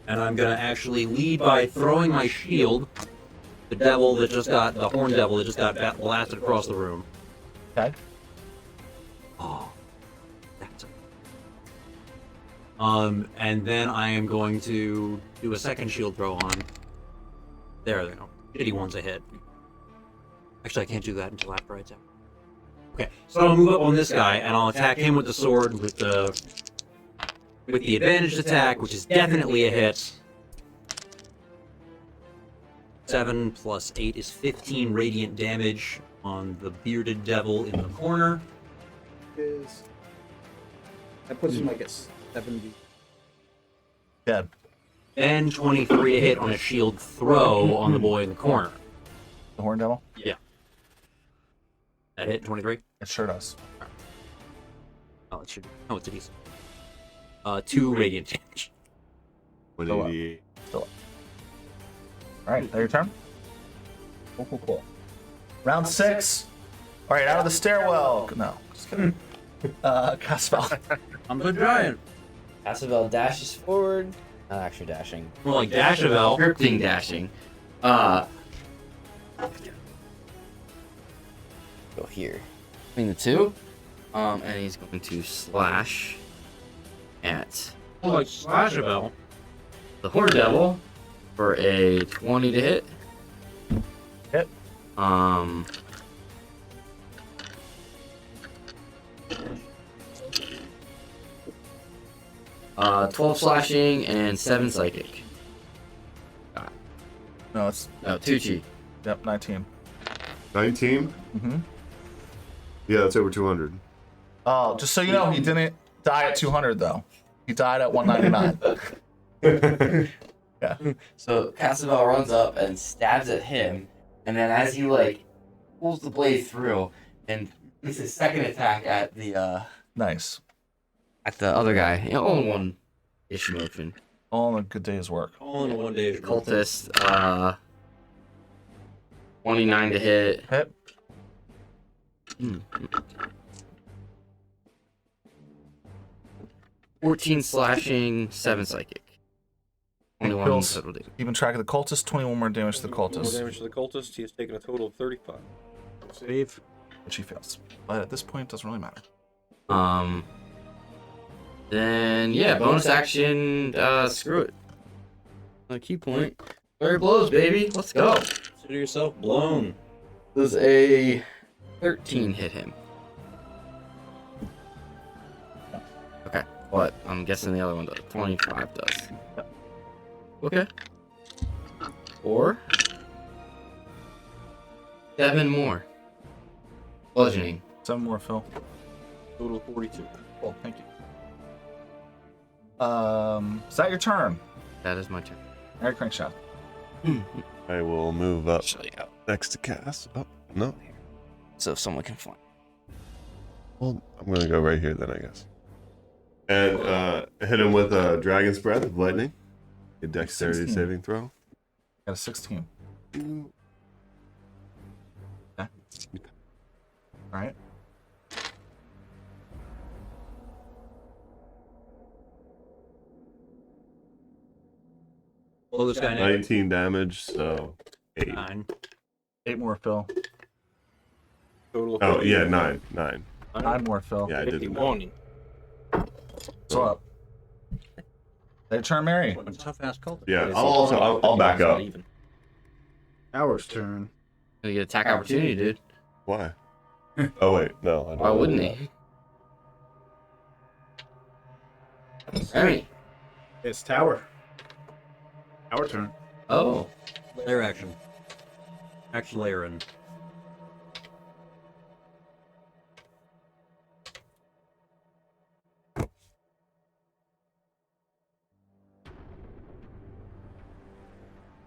And I'm gonna actually lead by throwing my shield. The devil that just got the horn devil that just got blasted across the room. Okay. Oh, that's it. And then I am going to do a second shield throw on. There they go. Shitty one's a hit. Actually, I can't do that until after I attack. Okay, so I'll move up on this guy and I'll attack him with the sword with the advantaged attack, which is definitely a hit. 7 + 8 is 15 radiant damage on the bearded devil in the corner. That puts him like at 70. Dead. And 23 to hit on a shield throw on the boy in the corner. The horn devil? Yeah. That hit 23? It sure does. Oh, it should. Oh, it's a decent. 2 radiant damage. 188. All right, that your turn? Cool. Round 6. All right, out of the stairwell. No, just kidding. Caspell. I'm the giant. Casabel dashes forward. Not actually dashing. More like Dashavel. Scripting dashing. Go here. Between the two. And he's going to slash at More like Slashavel. the Horn Devil for a 20 to hit. Hit. 12 slashing and 7 psychic. No, it's No, 2 chi. yep, 19. 19? Mm-hmm. Yeah, that's over 200. Oh, just so you know, he didn't die at 200 though. He died at 199. Yeah. So Casabel runs up and stabs at him, and then as he like pulls the blade through, and it's his second attack at the Nice. other guy, you know, all in one ish motion. All in a good day's work. All in one day. Cultist, 29 to hit. Hit. 14 slashing, 7 psychic. 21 Kills. total damage. Keeping track of the cultist. 21 more damage to the More cultist, damage to the cultist. He has taken a total of 35. Save. which he fails. But at this point, it doesn't really matter. Then yeah, bonus action. Screw it. Key point. Flurry blows, baby. Let's go. Consider yourself blown. Does a 13 hit him? Okay, what? I'm guessing the other one does. 25 does. Okay. 4. 7 more. Bludgeoning. 7 more, Phil. Total 42. Cool, thank you. Is that your turn? That is my turn. Eric Crankshot. I will move up Show you out. next to Cass. Oh, no. So someone can fly. Well, I'm going to go right here then, I guess. And hit him with a Dragon's Breath of Lightning. A dexterity 16. saving throw. Got a 16. Okay. All right. Blow this guy now. 19 damage, so 8. 9. 8 more, Phil. Total of Oh, 50. yeah, 9. 9. 9 more, Phil. Yeah, I did. 51. What's up? They turn Mary. What a tough ass cult. Yeah, I'll back up. Hour's turn. Gonna get attack opportunity, dude. Why? Oh wait, no. I don't. Why wouldn't he? Remy. It's Tower. Tower turn. Oh. Layer action. Action layer in.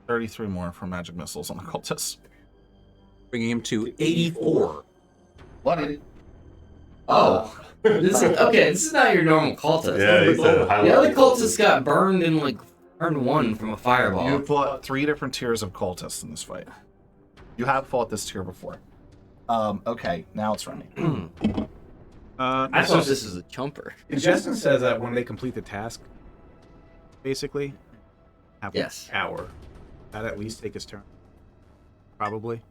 $33 more for magic missiles on the cultists. Bringing him to 84. Bloody. Oh. This is not your normal cultist. Yeah, he said The other cultist got burned in like turn 1 from a fireball. You fought 3 different tiers of cultists in this fight. You have fought this tier before. Okay, now it's Remy. I thought this was a chumper. Justin says that when they complete the task, basically, have Yes. an hour. That at least take his turn. Probably.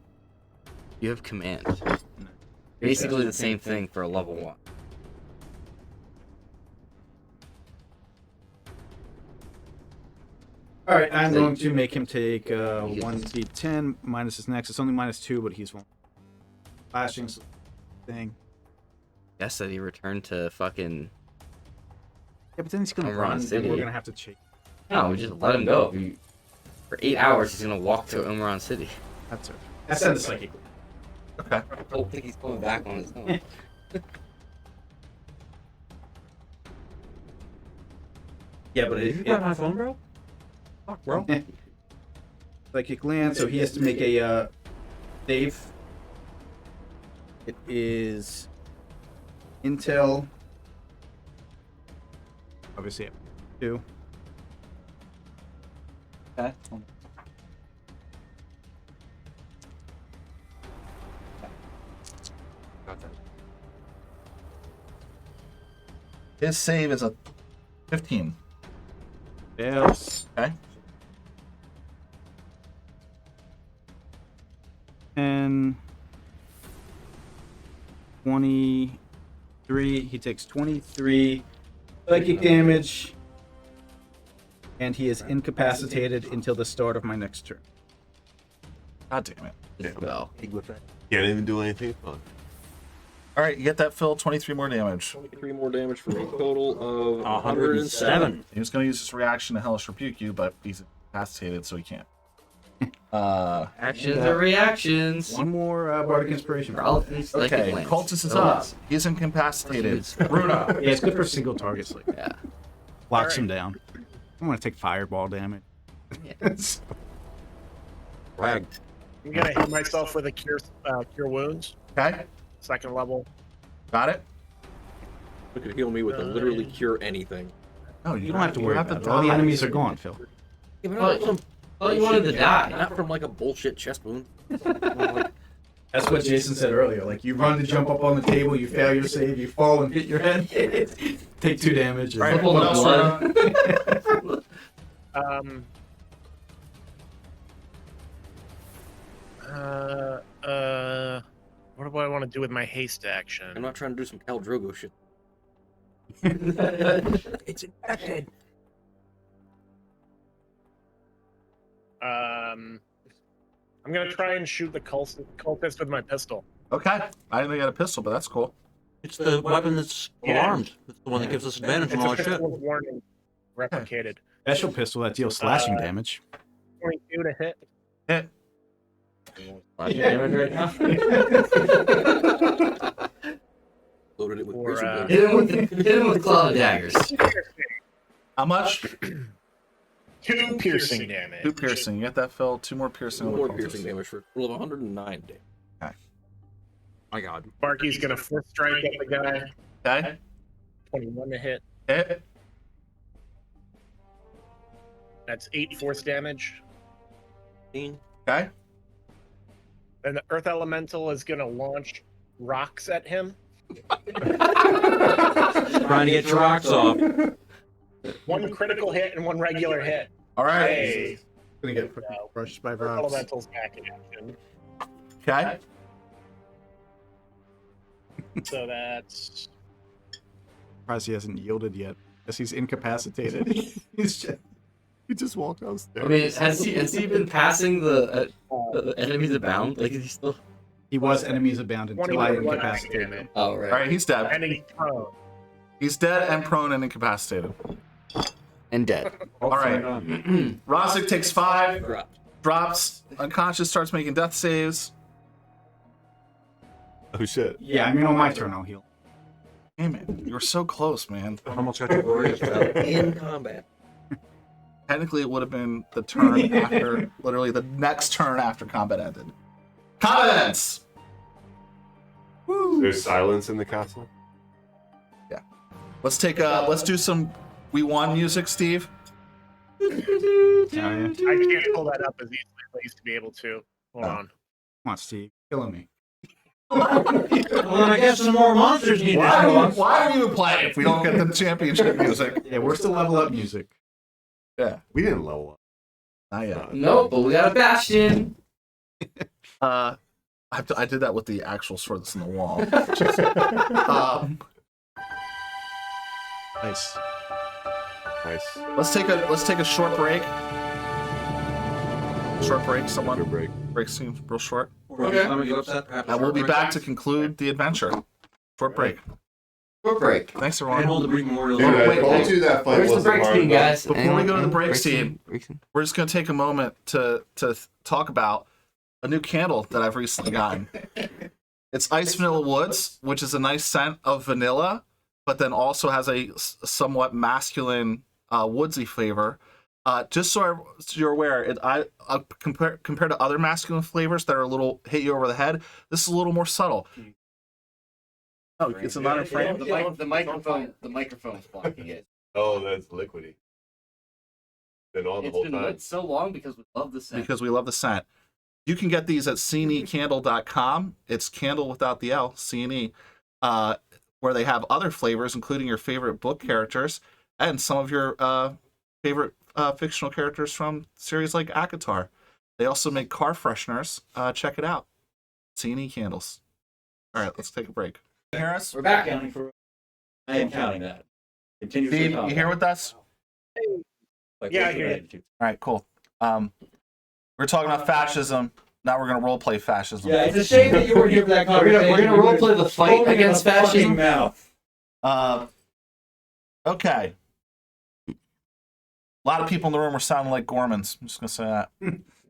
You have command. Basically the same thing for a level 1. All right, I'm going to make him take 1d10 minus his next. It's only -2, but he's one. Flashing thing. Guess that he returned to fucking. Yeah, but then he's gonna Umran run, and City. we're gonna have to chase. No, we just let him go. For 8 hours, he's gonna walk to Umran City. That's it. That's the psychic. Okay. I don't think he's coming back on his own. Yeah, but You got my phone, bro? Fuck, bro. Psychic land, so he has to make a save. It is Intel. Obviously, 2. Okay. His save is a 15. Fails. Okay. And 23. He takes 23 psychic damage. And he is incapacitated until the start of my next turn. God damn it. Well, Can't even do anything fun. All right, you get that, Phil. 23 more damage. 23 more damage for a total of 107. He was going to use his reaction to Hellish Rebuke you, but he's incapacitated, so he can't. actions are reactions. One more Bardic Inspiration. For all things like Okay, it lands. Cultist is So up. it's- He's incapacitated. It's- Bruna. Yeah, it's good for single target sleep. Yeah. Locks him down. I'm going to take fireball damage. Rag. I'm gonna hit myself with a cure wounds, Okay, 2nd level. got it. You could heal me with a literally cure anything. No, You don't have to worry about it. All the enemies are gone, Phil. Yeah, but Oh, not from, Oh, you wanted to die. not from like a bullshit chest wound. That's what Jason said earlier. Like, you run to jump up on the table, you fail your save, you fall and hit your head. Take 2 damage. And... All right, Couple what of else, blood. Runa? What do I want to do with my haste I'm action? not trying to do some Khal Drogo shit. It's infected. I'm gonna try and shoot the cultist with my pistol. Okay, I didn't get a pistol, but that's cool. It's the weapon that's alarmed. It's the one that gives us advantage It's on all a that shit. pistol with warning replicated. Special pistol that deals slashing damage. 22 to hit. Hit. Slashing damage right now. Loaded it with Or, razor blades. Hit him with claw daggers. How much? 2 piercing damage. 2 piercing. You get that, Phil? 2 more piercing. Two on the more cultist. piercing damage for a total of 109 damage. My God. Barky's gonna first strike at the guy. Okay. 21 to hit. Hit. That's 8 force damage. 15. Okay. Then the Earth Elemental is gonna launch rocks at him. Trying to get your rocks off. 1 critical hit and 1 regular hit. All right. Hey, Gonna get brushed by Earth rocks. Elemental's back in action. Okay. So that's Surprised he hasn't yielded yet. Guess he's incapacitated. He just walked downstairs. I mean, has he been passing the enemies abound? Like, is he still? He was enemies abound until I incapacitated him. Oh, right. All right, he's dead. and he's prone. He's dead and prone and incapacitated. And dead. All right. Rosic takes 5, Dropped. drops, unconscious, starts making death saves. Oh shit. Yeah, I mean, on my turn, I'll heal. Damn it, you were so close, man. Almost got you. In combat. Technically, it would have been the turn after, literally the next turn after combat ended. Combat ends! There's silence in the castle. Let's do some We Won music, Steve. Oh, yeah. I can't pull that up as easily as I used to be able to. Hold on. Come on, Steve. Killing me. Well, then I guess some more monsters need to show up. Why are we even playing if we don't get the championship music? Yeah, we're still level up music. Yeah, We didn't level up. not yet. No, but we got a bastion. I did that with the actual sword that's in the wall. Nice. Nice. Let's take a short break. Short break. Someone Good break. break seems real short, Okay. and we'll be back to conclude the adventure. Short break. Short break. Thanks, And everyone. hold the Greek memorial. Dude, I wait, told hey, you that fight Where's the wasn't break hard scene, enough. guys? Before we go to the break break scene, we're just going to take a moment to talk about a new candle that I've recently gotten. It's Ice Vanilla Woods, which is a nice scent of vanilla, but then also has a somewhat masculine woodsy flavor. Just so you're aware, compared to other masculine flavors that are a little hit you over the head, this is a little more subtle. Oh, it's a not in frame. The microphone's blocking it. Oh, that's liquidy. Been on the It's whole been time. lit so long because we love the scent. Because we love the scent. You can get these at cnecandle.com. It's candle without the L, CNE, where they have other flavors, including your favorite book characters and some of your favorite fictional characters from series like ACOTAR. They also make car fresheners. Check it out. CNE candles. All right, let's take a break. You hear us? We're back. Counting for. I am counting that. Continuously Steve, you counting. here with us? Like, Yeah, I what's hear the you. attitude? All right, cool. We're talking about fascism. Now we're going to role play fascism. Yeah, it's a shame that you weren't here for that conversation. We're gonna roleplay the fight Open against your fucking fascism. Mouth. Okay. A lot of people in the room were sounding like Gormans. I'm just gonna say that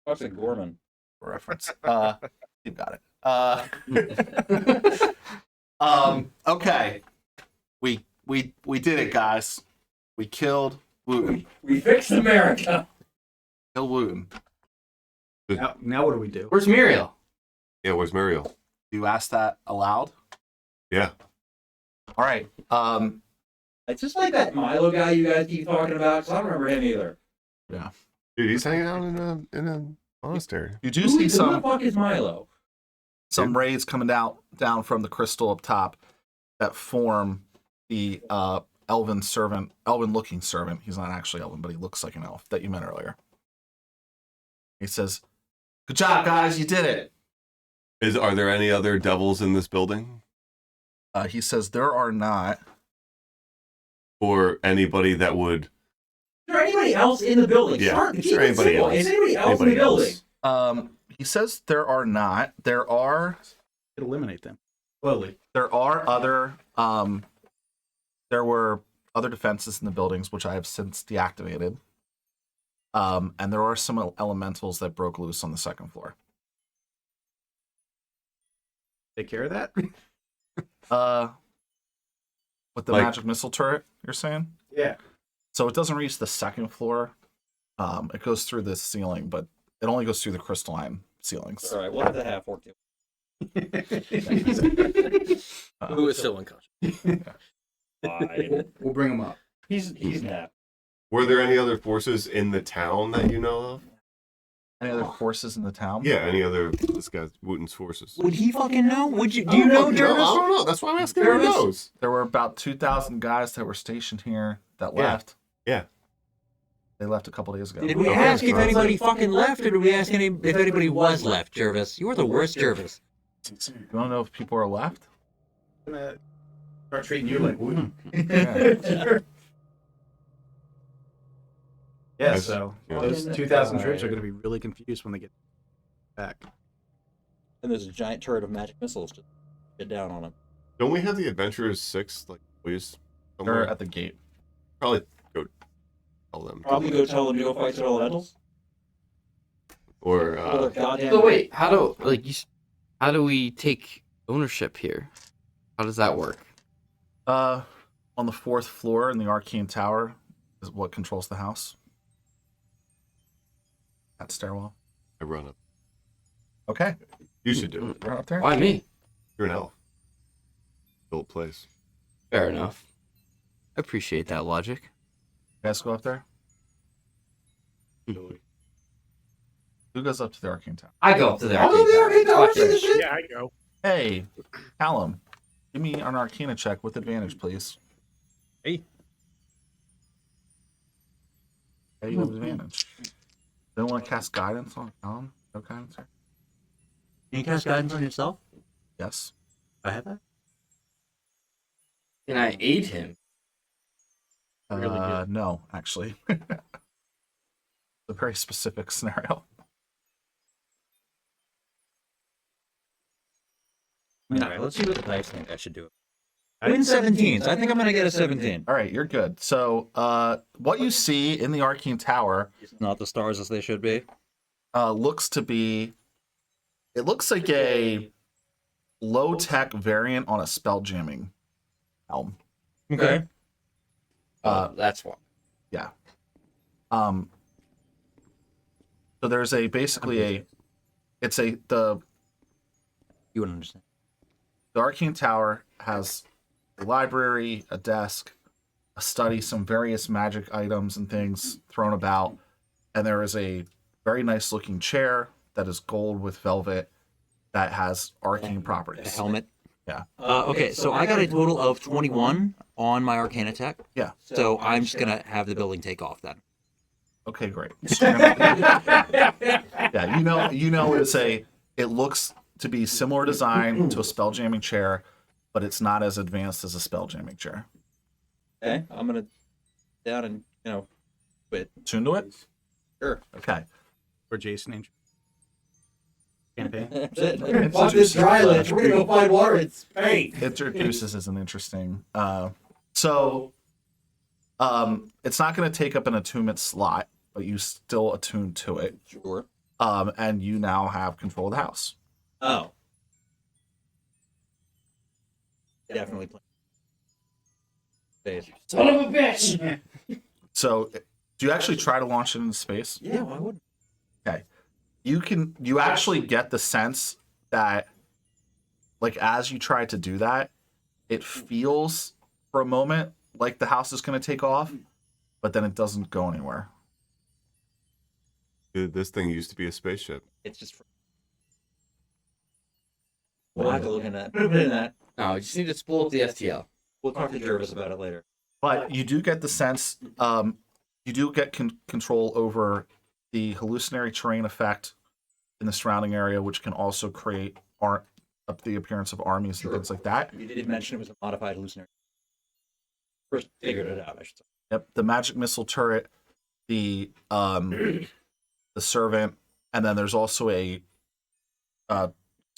What's a Gorman? for reference. You got it. Okay. We did it, guys. We killed Wooten. We fixed America. Kill Wooten. Now what do we do? Where's Muriel? Yeah, where's Muriel? You asked that aloud? Yeah. All right. It's just like that Milo guy you guys keep talking about, because I don't remember him either. Dude, he's hanging out in a monastery. You do Who see the some fuck is Milo? rays coming down from the crystal up top that form the elven-looking servant. He's not actually elven, but he looks like an elf that you met earlier. He says, "Good job, guys! You did it." Are there any other devils in this building? He says there are not. Or anybody that would... Is there anybody else in the building? Yeah, Start, is keep there it anybody simple. else? Is anybody else in the Anybody building? else? He says there are not. There are Eliminate them. Slowly. there are other there were other defenses in the buildings which I have since deactivated. And there are some elementals that broke loose on the second floor. Take care of that? With the Like- magic missile turret, you're saying? Yeah. So it doesn't reach the second floor. It goes through the ceiling, but it only goes through the crystalline ceilings. All right, we'll have to have 14. Who is still unconscious? Fine. We'll bring them up. He's napped. Were there any other forces in the town that you know of? Any other forces in the town? Yeah, any other, this guy's, Wooten's forces. Would he fucking know? Would you? I Do you don't know, fucking Jervis? I don't know. That's why I'm asking. Who Jervis? knows? There were about 2,000 guys that were stationed here that Yeah. left. Yeah. They left a couple days ago. Did we Okay, ask if well, anybody fucking left, or did we ask if anybody was left, Jervis? You were the worst, Jervis. You want to know if people are left? gonna start treating you like woo. Yeah, Nice. so Yeah. those 2,000 troops are gonna be really confused when they get back. And there's a giant turret of magic missiles to get down on them. Don't we have the Adventurers 6, like, please? They're Somewhere? at the gate. Probably go tell them. Probably go tell them to go fight the elementals. Or, Or their goddamn. So wait, how do we take ownership here? How does that work? On the 4th floor in the Arcane Tower is what controls the house. That stairwell. I run up. Okay. You should do it. Run up there. Why me? You're an elf. Built place. Fair enough. I appreciate that logic. You guys go up there. Who goes up to the Arcane Tower? I go up to the I'll go to the Arcane Tower, Fuck see the yeah. shit. Yeah, I go. Hey, Callum, give me an Arcana check with advantage, please. Hey. Hey, you have advantage. Don't want to cast guidance on Callum? No guidance? Can you cast guidance on yourself? Yes. I have that. Can I aid him? No, actually. It's a very specific scenario. Alright, let's see what the dice think I should do. I win 17s. I think I'm gonna get a 17. All right, you're good. So, what you see in the Arcane Tower Not the stars as they should be. looks to be. It looks like a low-tech variant on a spell jamming helm. Okay. That's one. Yeah. So there's a basically the You wouldn't understand. Arcane Tower has a library, a desk, a study, some various magic items and things thrown about, and there is a very nice looking chair that is gold with velvet that has arcane A properties. helmet. Yeah. Okay, so I got a total of 21 on my arcane attack. Yeah. So I'm just gonna have the building take off then. Okay, great. Yeah, it looks to be similar design to a spell jamming chair, but it's not as advanced as a spell jamming chair. Okay, I'm gonna down and quit. Tune to it? Sure. Okay. For Jason and campaign. That's it. Fuck this dry ledge. We're gonna go find water in Spain. Introduces is an interesting. So it's not going to take up an attunement slot, but you still attune to it. Sure. And you now have control of the house. Oh. Definitely play. Space. Son of a bitch! So, do you actually try to launch it into space? Yeah, why wouldn't? Okay. You actually get the sense that, like, as you try to do that, it feels for a moment like the house is going to take off, but then it doesn't go anywhere. Dude, this thing used to be a spaceship. It's just. We'll have to look into that. Put a bit in that. No, you just need to spool up the STL. We'll talk to Jervis about it later. But you do get the sense, you do get control over the hallucinatory terrain effect in the surrounding area, which can also create the appearance of armies and things like that. You did mention it was a modified hallucinatory. First figured it out, I should say. Yep, the magic missile turret, the servant, and then there's also it's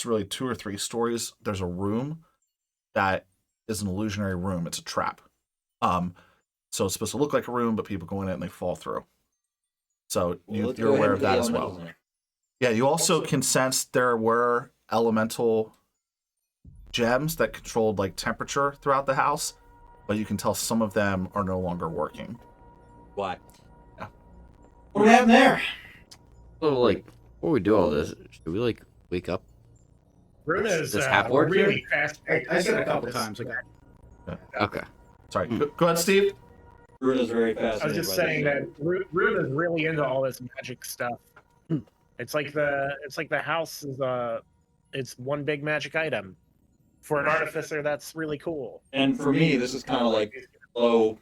really 2 or 3 stories. There's a room that is an illusionary room. It's a trap. So it's supposed to look like a room, but people go in it and they fall through. So Let's you're go aware ahead of and put that the as well. elementals in it. Yeah, you also can sense there were elemental gems that controlled like temperature throughout the house, but you can tell some of them are no longer working. Why? Yeah. What happened there? So, like, before we do all this, should we, like, wake up? Runa's Does half work really here? fast. I said a couple times. Okay. Sorry, go ahead, Steve. Bruno's very fast. I was just saying that Runa's really into all this magic stuff. It's like the house is it's one big magic item. For an artificer, that's really cool. And for me, this is kind of like low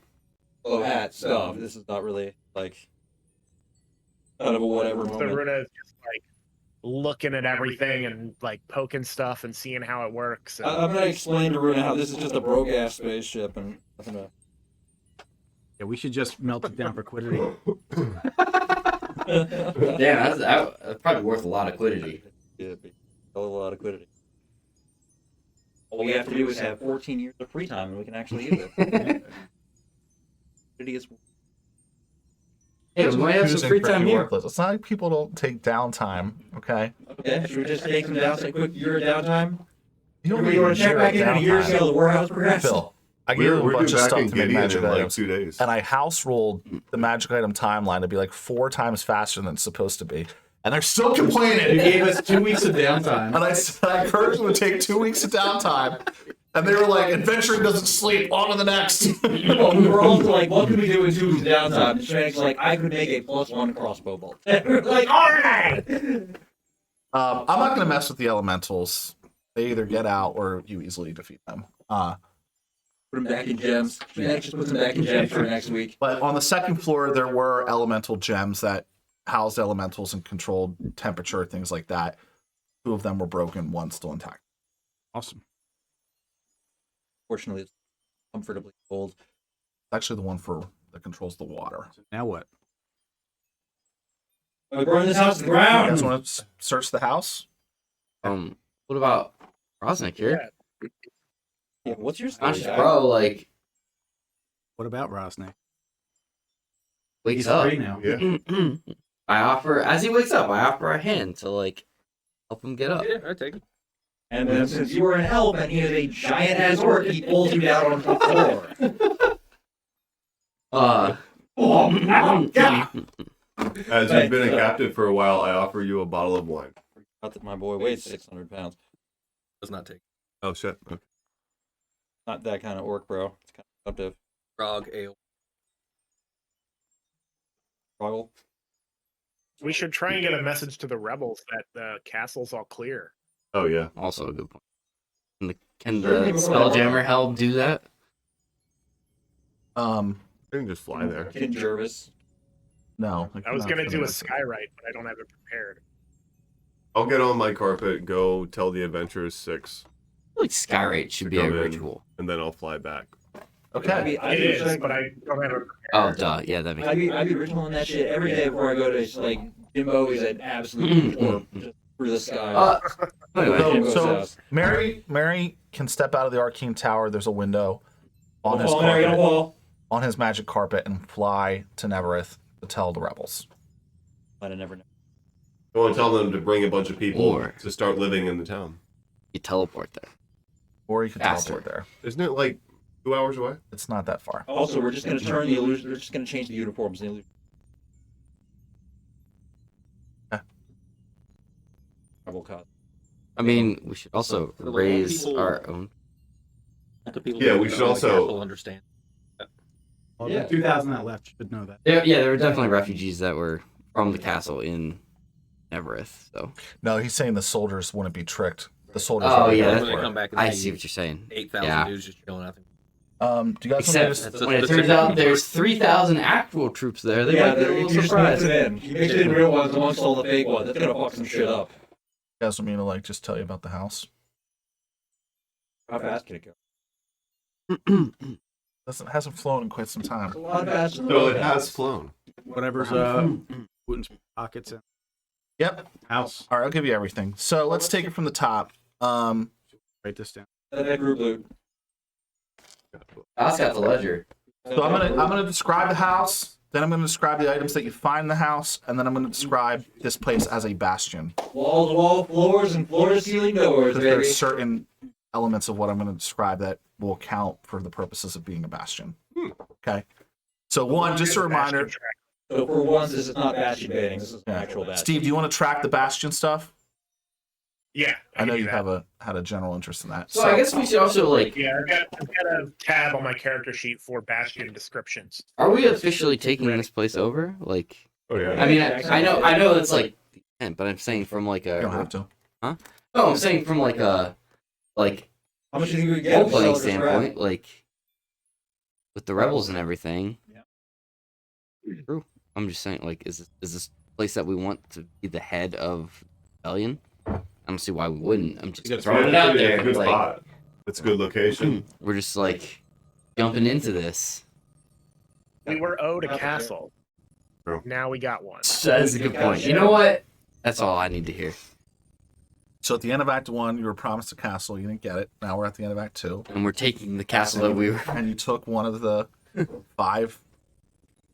hat stuff. This is not really like kind of a whatever So moment. Runa is just like looking at everything and like poking stuff and seeing how it works. And... I'm gonna explain to Runa how this is just a broke ass spaceship and nothing to. Yeah, we should just melt it down for quiddity. Damn, that's probably worth a lot of quiddity. Yeah, a lot of quiddity. All we have to do is have 14 years of free time and we can actually use it. Quiddity is. Hey, we might have some free time here. Worthless. It's not like people don't take downtime, okay? Okay, should we just take some downtime, quick year of downtime? You don't You want to check back in a year, see how the warehouse progressed? Phil, I gave you a We're bunch due of back stuff in to make Gideon magic in like items, 2 days. and I house rolled the magic item timeline to be like 4 times faster than it's supposed to be, and they're still You complaining. gave us 2 weeks of downtime. And I said I encouraged them to take 2 weeks of downtime, and they were like, "Adventuring doesn't sleep. On to the next." Well, we were all like, what can we do in 2 weeks of downtime? The Strateg's like, I could make a +1 crossbow bolt. We're like, alright! I'm not going to mess with the elementals. They either get out or you easily defeat them. Put them back in gems. Strategic just puts them back in gems for next week. But on the second floor, there were elemental gems that housed elementals and controlled temperature, things like that. 2 of them were broken, 1 still intact. Awesome. Fortunately, it's comfortably cold. Actually, the one that controls the water. Now what? We burn this house to the You ground! guys want to search the house? What about Rosnick here? Yeah, what's your story, Gosh, guy? bro, like, What about Rosnick? wakes He's up. free now. Yeah. I offer, as he wakes up, I offer a hand to, like, help him get up. Yeah, I take it. And then since you were in help and he is a giant-ass orc, he pulls you down onto the floor. As you've been a captive for a while, I offer you a bottle of wine. Not that my boy weighs 600 pounds. Does not take Oh shit. Okay. Not that kind of orc, bro. It's kind of disruptive. grog ale. Struggle. We should try and get a message to the rebels that the castle's all clear. Oh yeah. Also a good point. Can the Spelljammer help do that? Um, You can just fly there. King Jervis. no. I was going to do a sky. skywrite, but I don't have it prepared. I'll get on my carpet, go tell the adventurers 6, I feel like Skyrate should be a Come in. ritual. and then I'll fly back. Okay. I'd It be is, like- but I don't have it Oh, prepared. duh. Yeah, that makes I'd be ritualing that shit every day before I go to like Jimbo is an absolute orc just through the sky. Anyway, Jimbo's So house. Mary can step out of the arcane tower. There's a window on his Don't fall, Mary, don't carpet, fall. on his magic carpet, and fly to Neverith to tell the rebels. I'd have never known. I want to tell them to bring a bunch of people Or- to start living in the town. you teleport there. Or you can Faster. teleport there. Isn't it like 2 hours away? It's not that far. Also, we're just gonna turn the illusion. We're just gonna change the uniforms. And the illusion. Yeah. Rebel cause. I mean, we should also For the raise people- our own. The people Yeah, who we know should the also- castle understand. Well, Yeah. the 2,000 that left should know that. There were definitely refugees that were from the castle in Everest. So. No, he's saying the soldiers wouldn't be tricked. The soldiers. Oh, would be yeah, ready that's when they for it. come back and I see see what you're saying. 8,000 Yeah. dudes just chilling out there. Do you guys Except want to That's a when it specific turns out number. there's 3,000 actual troops there, they Yeah, might be a you little just mix surprised. it in. You mix in real ones amongst all the fake ones. That's gonna fuck some shit up. you guys want me to like just tell you about the house? How fast can it go? Hasn't flown in quite some time. It's a lot faster. than So it that. has flown. Whatever's Putin's pockets and Yep. house. All right, I'll give you everything. So let's take it from the top. Write this down. That group loot. I've got the ledger. So I'm gonna describe the house. Then I'm gonna describe the items that you find in the house, and then I'm gonna describe this place as a bastion. Wall to wall floors and floor to ceiling doors, Because baby. there's certain elements of what I'm gonna describe that will count for the purposes of being a bastion. Okay. So one, just a reminder. So for once, this is not bastion baiting. This is an actual bastion. Steve, do you want to track the bastion stuff? Yeah, I know can do you that. had a general interest in that. So I guess we should also, like, Yeah, I've got a tab on my character sheet for bastion descriptions. are we officially taking this place over? Like, Oh yeah. I mean, I know it's like the intent, but I'm saying from like you don't a, have to. no, I'm saying from like a, like, How much do you think we get? role playing standpoint, like, with the rebels and everything. Yeah. True. I'm just saying, like, is this place that we want to be the head of rebellion. I don't see why we wouldn't. I'm just Yeah, throwing it out it's a there. good Like, spot. It's a good location. we're just like jumping into this. We were owed a castle. True. Now we got one. That is a good point. You know what? That's all I need to hear. So at the end of Act 1, you were promised a castle. You didn't get it. Now we're at the end of Act 2. And we're taking the castle that we were. And you took one of the 5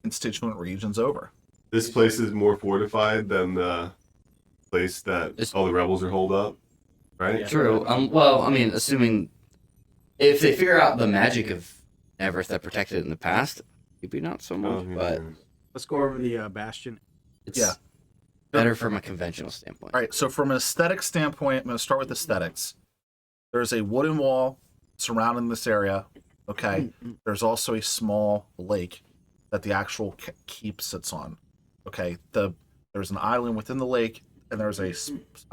constituent regions over. This place is more fortified than the place that It's- all the rebels are holed up, right? True. Well, I mean, assuming if they figure out the magic of Everest that protected it in the past, maybe not so much, Oh, yeah. but Let's go over the bastion. it's Yeah. better from a conventional standpoint. All right, so from an aesthetic standpoint, I'm going to start with aesthetics. There's a wooden wall surrounding this area. Okay. There's also a small lake that the actual keep sits on. Okay. There's an island within the lake, and there's I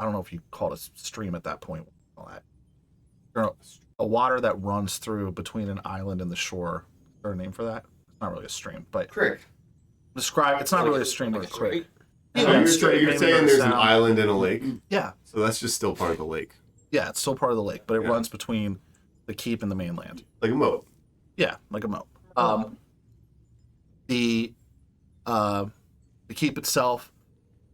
don't know if you call it a stream at that point. All that. A water that runs through between an island and the shore. Is there a name for that? It's not really a stream, but Crick. describe. It's not really a stream like a creek. So Yeah, you're, straight you're maybe saying goes there's an down. island and a lake, Yeah, so that's just still part of the lake, yeah, it's still part of the lake, but it Yeah. runs between the keep and the mainland. like a moat. Yeah, like a moat. The keep itself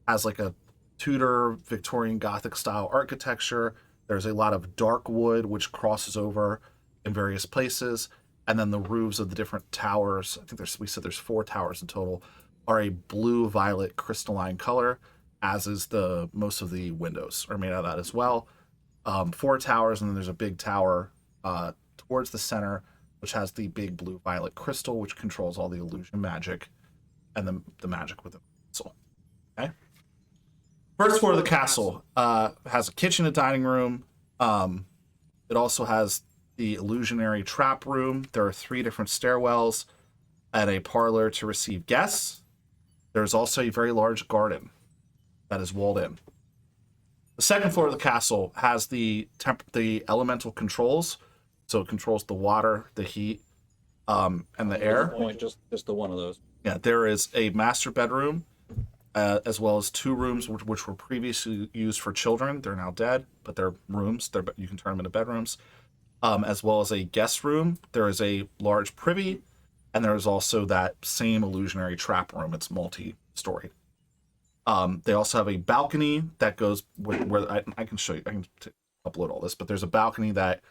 has like a Tudor Victorian Gothic style architecture. There's a lot of dark wood which crosses over in various places, and then the roofs of the different towers. I think we said there's 4 towers in total, are a blue violet crystalline color, as is the most of the windows are made out of that as well. 4 towers, and then there's a big tower towards the center, which has the big blue violet crystal, which controls all the illusion magic and the magic within the castle. Okay. First floor of the castle has a kitchen, a dining room. It also has the illusionary trap room. There are 3 different stairwells and a parlor to receive guests. There's also a very large garden that is walled in. The second floor of the castle has the elemental controls. So it controls the water, the heat, and the air. Point, just the one of those. Yeah, there is a master bedroom, as well as 2 rooms which were previously used for children. They're now dead, but they're rooms. You can turn them into bedrooms. As well as a guest room. There is a large privy, and there is also that same illusionary trap room. It's multi-story. They also have a balcony that goes where I can show you. I can upload all this, but there's a balcony that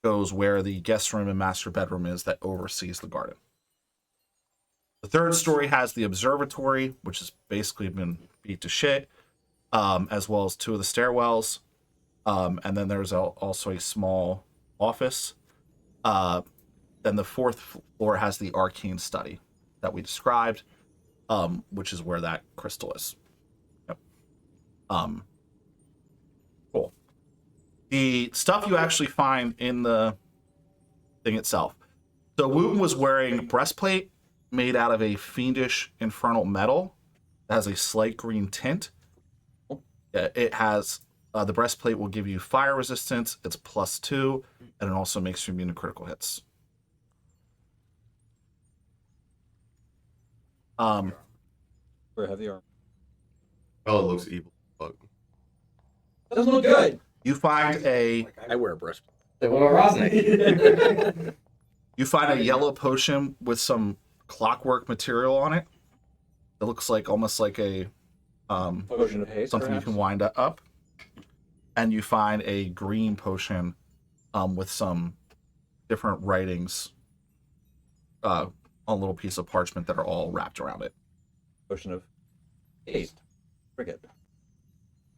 goes where the guest room and master bedroom is that oversees the garden. The third story has the observatory, which has basically been beat to shit, as well as 2 of the stairwells. And then there's also a small office. Then the 4th floor has the arcane study that we described, which is where that crystal is. Yep. Cool. The stuff you actually find in the thing itself. So Wooten was wearing a breastplate made out of a fiendish infernal metal that has a slight green tint. It has the breastplate will give you fire resistance. It's +2, and it also makes you immune to critical hits. For heavy armor. Oh, it looks evil. Fuck. Doesn't look good. You find a I wear a breastplate. Well, Rosnick. you find a yellow potion with some clockwork material on it. It looks like almost like a Potion of haste, something perhaps? you can wind up. And you find a green potion with some different writings on a little piece of parchment that are all wrapped around it. Potion of haste. Forget.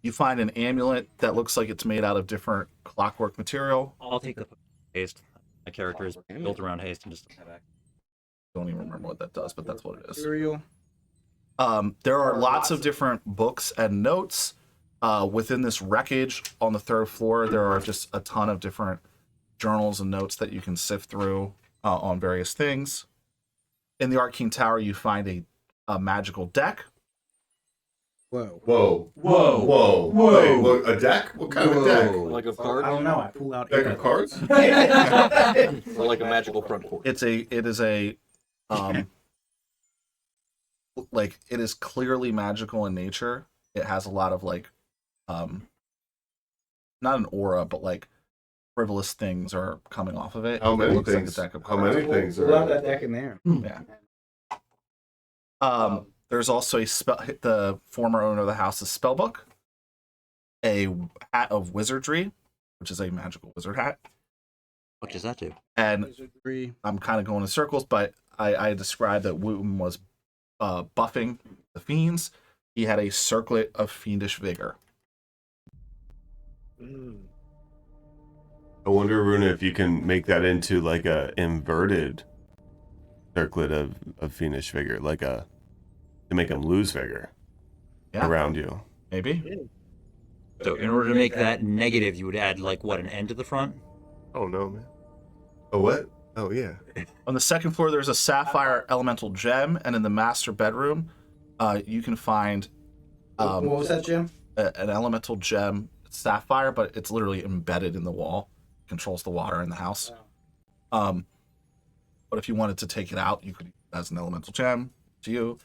You find an amulet that looks like it's made out of different clockwork material. I'll take the haste. My character is built around haste and just doesn't have access. Don't even remember what that does, but that's what it is. Cereal. There are lots of different books and notes within this wreckage on the 3rd floor. There are just a ton of different journals and notes that you can sift through on various things. In the Arcane Tower, you find a magical deck. Whoa. Whoa. Whoa. Whoa. Whoa. Wait, what, a deck? What kind of a deck? Like a I card? don't know. I pull out Deck of cards? Or like a magical front court? It is a like it is clearly magical in nature. It has a lot of like not an aura, but like frivolous things are coming off of it. How It many looks like a things? deck of How cards. many things Pull out are? that deck in there. Yeah. There's also a spell. The former owner of the house is spellbook, a hat of wizardry, which is a magical wizard hat, What does that do? and Wizardry. I'm kind of going in circles, but I described that Wooten was buffing the fiends. He had a circlet of fiendish vigor. I wonder, Runa, if you can make that into like a inverted circlet of fiendish vigor, like a to make him lose vigor Yeah. around you. Maybe. So in order to make that negative, you would add like what, an N to the front? Oh no, man. Oh what? Oh yeah. On the second floor, there's a sapphire elemental gem, and in the master bedroom, you can find What was that, Jim? an elemental gem, sapphire, but it's literally embedded in the wall. Controls the water in the house. But if you wanted to take it out, you could use it as an elemental gem to you.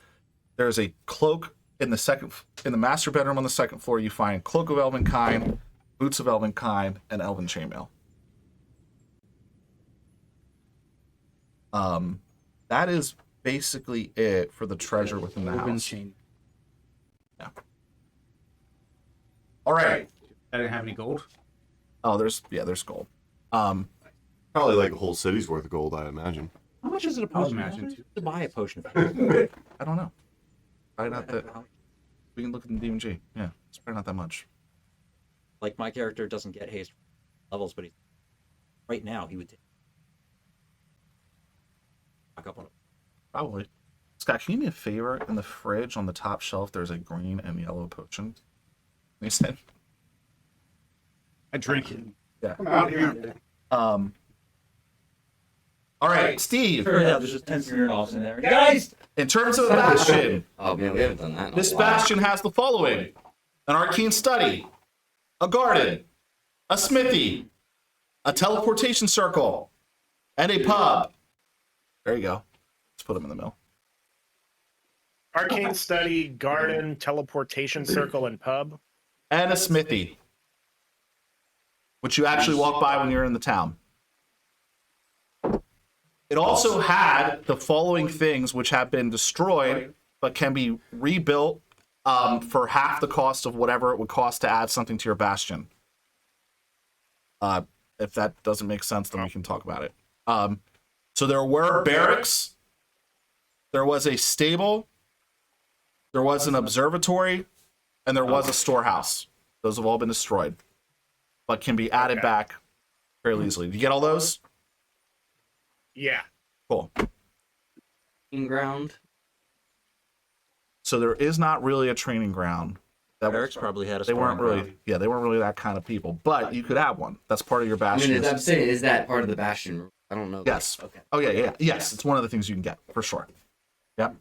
There's a cloak in the master bedroom on the second floor. You find cloak of elvenkind, boots of elvenkind, and elven chainmail. That is basically it for the treasure within the Open house. chain. All right. I didn't have any gold. Oh, there's gold. Probably like a whole city's worth of gold, I imagine. How much is it a I was potion? imagining too. To buy a potion. I don't know. Probably not that. We can look at the DMG. Yeah, it's probably not that much. Like my character doesn't get haste levels, but right now he would take back up on it. Probably. Scott, can you do me a favor? In the fridge on the top shelf, there's a green and yellow potion. He said, I drink it. Yeah. Come out here. All right, Steve. Sure, yeah, there's just 10 Smirnoffs in there. Guys! In terms of the bastion, Oh man, we haven't done that in a this while. bastion has the following: an arcane study, a garden, a smithy, a teleportation circle, and a pub. There you go. Let's put them in the middle. Arcane study, garden, teleportation circle, and pub. And a smithy, which you actually walk by when you're in the town. It also had the following things which have been destroyed but can be rebuilt for half the cost of whatever it would cost to add something to your bastion. If that doesn't make sense, then we can talk about it. So there were barracks, there was a stable, there was an observatory, and there was a storehouse. Those have all been destroyed, but can be added back fairly easily. Did you get all those? Yeah. Cool. Training ground. So there is not really a training ground. Eric's probably had a They weren't sparring really, ground. yeah, they weren't really that kind of people. But you could have one. That's part of your I bastion. mean, I'm saying, is that part of the bastion? I don't know. Yes. Okay. Oh yeah. Yes, it's one of the things you can get for sure. Yep.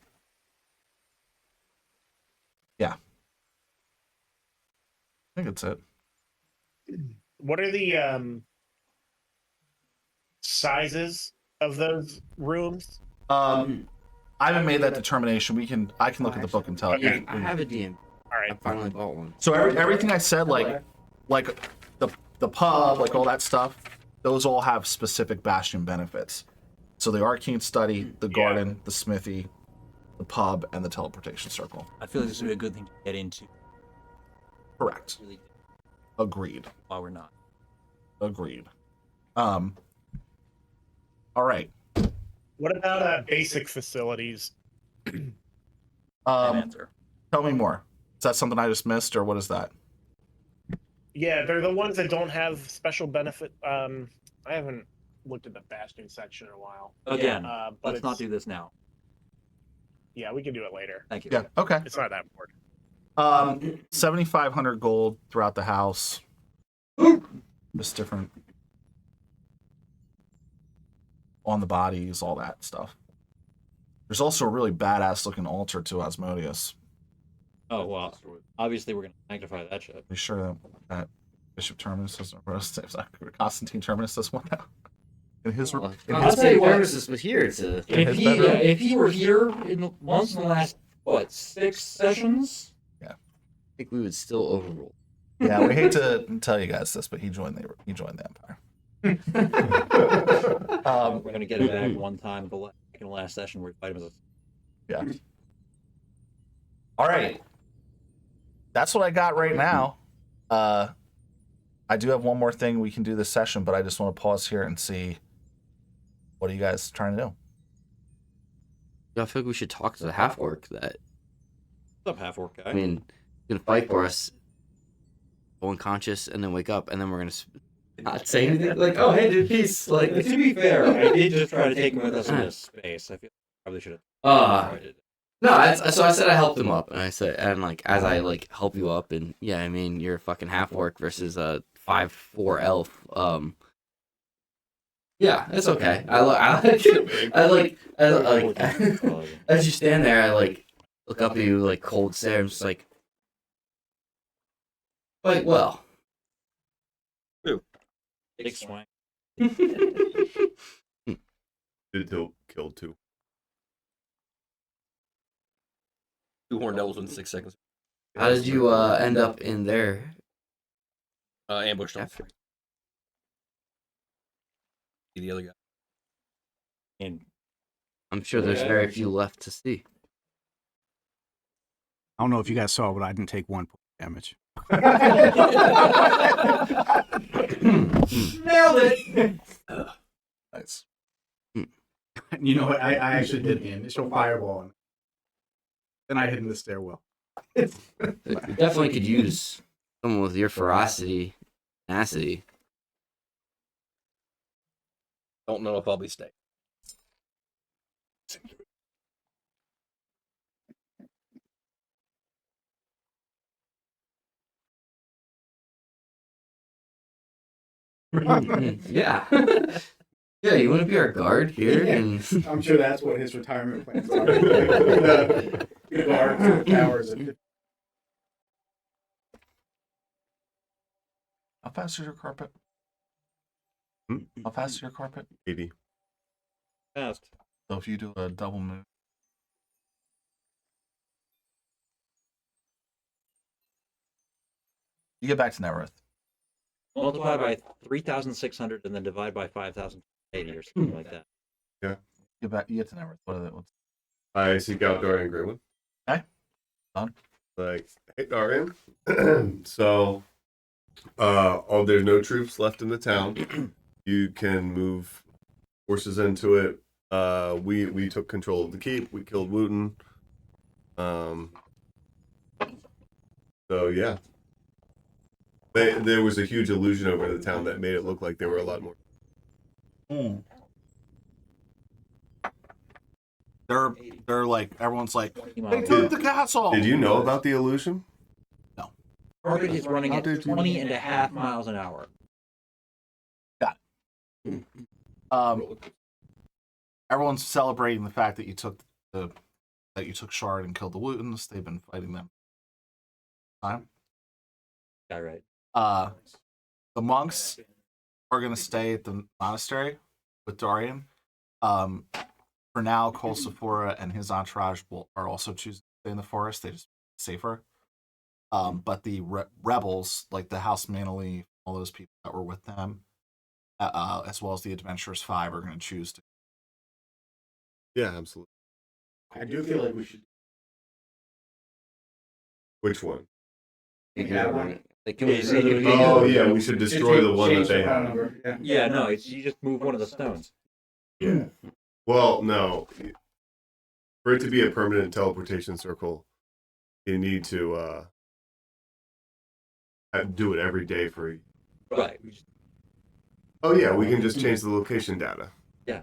Yeah. I think that's it. What are the sizes of those rooms? I haven't made that determination. I can look at the book and tell you. Okay. I have a DM. All I right. finally bought one. So everything I said, like the pub, like all that stuff, those all have specific bastion benefits. So the arcane study, the garden, the smithy, the pub, and the teleportation circle. I feel like this would be a good thing to get into Correct. really Agreed. while we're not. Agreed. All right. What about basic facilities? Same Um, answer. tell me more. Is that something I just missed, or what is that? Yeah, they're the ones that don't have special benefit. I haven't looked at the bastion section in a while. Again, But let's not it's- do this now. Yeah, we can do it later. Thank you. Yeah. Okay. It's not that important. 7,500 gold throughout the house. Just different on the bodies, all that stuff. There's also a really badass looking altar to Asmodeus. Oh, well, obviously we're going to sanctify that shit. Be sure that Bishop Terminus doesn't, or Constantine Terminus does one now. In his, Well, in I'll his tell you where this was here to. If he, if he were here once in the last, 6 sessions? I think we would still overrule. Yeah, we hate to tell you guys this, but he joined the Empire. We're gonna get it back one time in the last session where we fight him as a Yeah. All right. That's what I got right now. I do have one more thing we can do this session, but I just want to pause here and see what are you guys trying to do. I feel like we should talk to the half orc that What's up, half orc guy? I mean, he's gonna fight for us, go unconscious, and then wake up, and then we're gonna not say anything. Like, oh, hey, dude, peace. Like, to be fair, I did just try to take him with us in this space. I feel like I probably should have. No, so I said I helped him up, and I said, and like as I like help you up, and yeah, I mean you're a fucking half orc versus a 5'4" elf. Yeah, it's okay. I like as you stand there, I like look up at you like cold stare. I'm just like, fight well. Big swing. Did it kill 2? 2 horn devils in 6 seconds. How did you end up in there? Ambushed him. After? The other guy. And I'm sure there's very few left to see. I don't know if you guys saw, but I didn't take 1 point damage. nailed it. Nice. You know what? I actually did the initial fireball, and then I hid in the stairwell. We definitely could use someone with your ferocity, tenacity. Don't know if I'll be staying. Yeah. Yeah, you want to be our guard here? And I'm sure that's what his retirement plans are. The guard towers. How fast is your carpet? Hmm? How fast is your carpet? 80. Fast. So if you do a double move. You get back to Neverth. Multiply by 3,600 and then divide by 5,080 or something like that. You get to Neverth. What are the, what's I seek out Dorian Greywood. Okay. Done. Like, hey, Dorian. So, there's no troops left in the town. You can move forces into it. We took control of the keep. We killed Wooten. So yeah, there was a huge illusion over the town that made it look like there were a lot more. They're like everyone's like they Miles. took the castle. Did you know about the illusion? Target is running How at did you- 20 and a half miles an hour. Everyone's celebrating the fact that you took Shard and killed the Wootens. They've been fighting them. Time. Yeah, right. The monks are gonna stay at the monastery with Dorian. For now, Cole Sephora and his entourage are also choosing to stay in the forest. They just safer. But the rebels, like the House Manley, all those people that were with them, as well as the Adventurers 5, are going to choose to. Yeah, absolutely. I do feel like we should. Which one? Like, Oh yeah, we should destroy the one that they have. Yeah, no, you just move one of the stones. Yeah. Well, no. For it to be a permanent teleportation circle, you need to do it every day for. Right. Oh yeah, we can just change the location data. Yeah.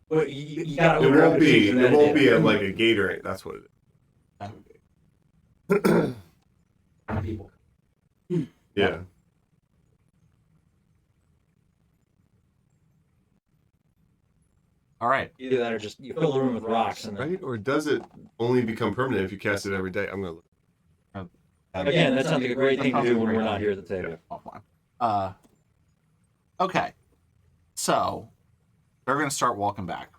But you gotta It won't be. override It won't be at like a gate or anything. That's what it is. people. Yeah. All right. Either that or just you fill the room with rocks and then, Right? Or does it only become permanent if you cast it every day? I'm gonna look. again, that sounds like a great thing to do when we're not here at the table. Offline. Okay. So they're going to start walking back.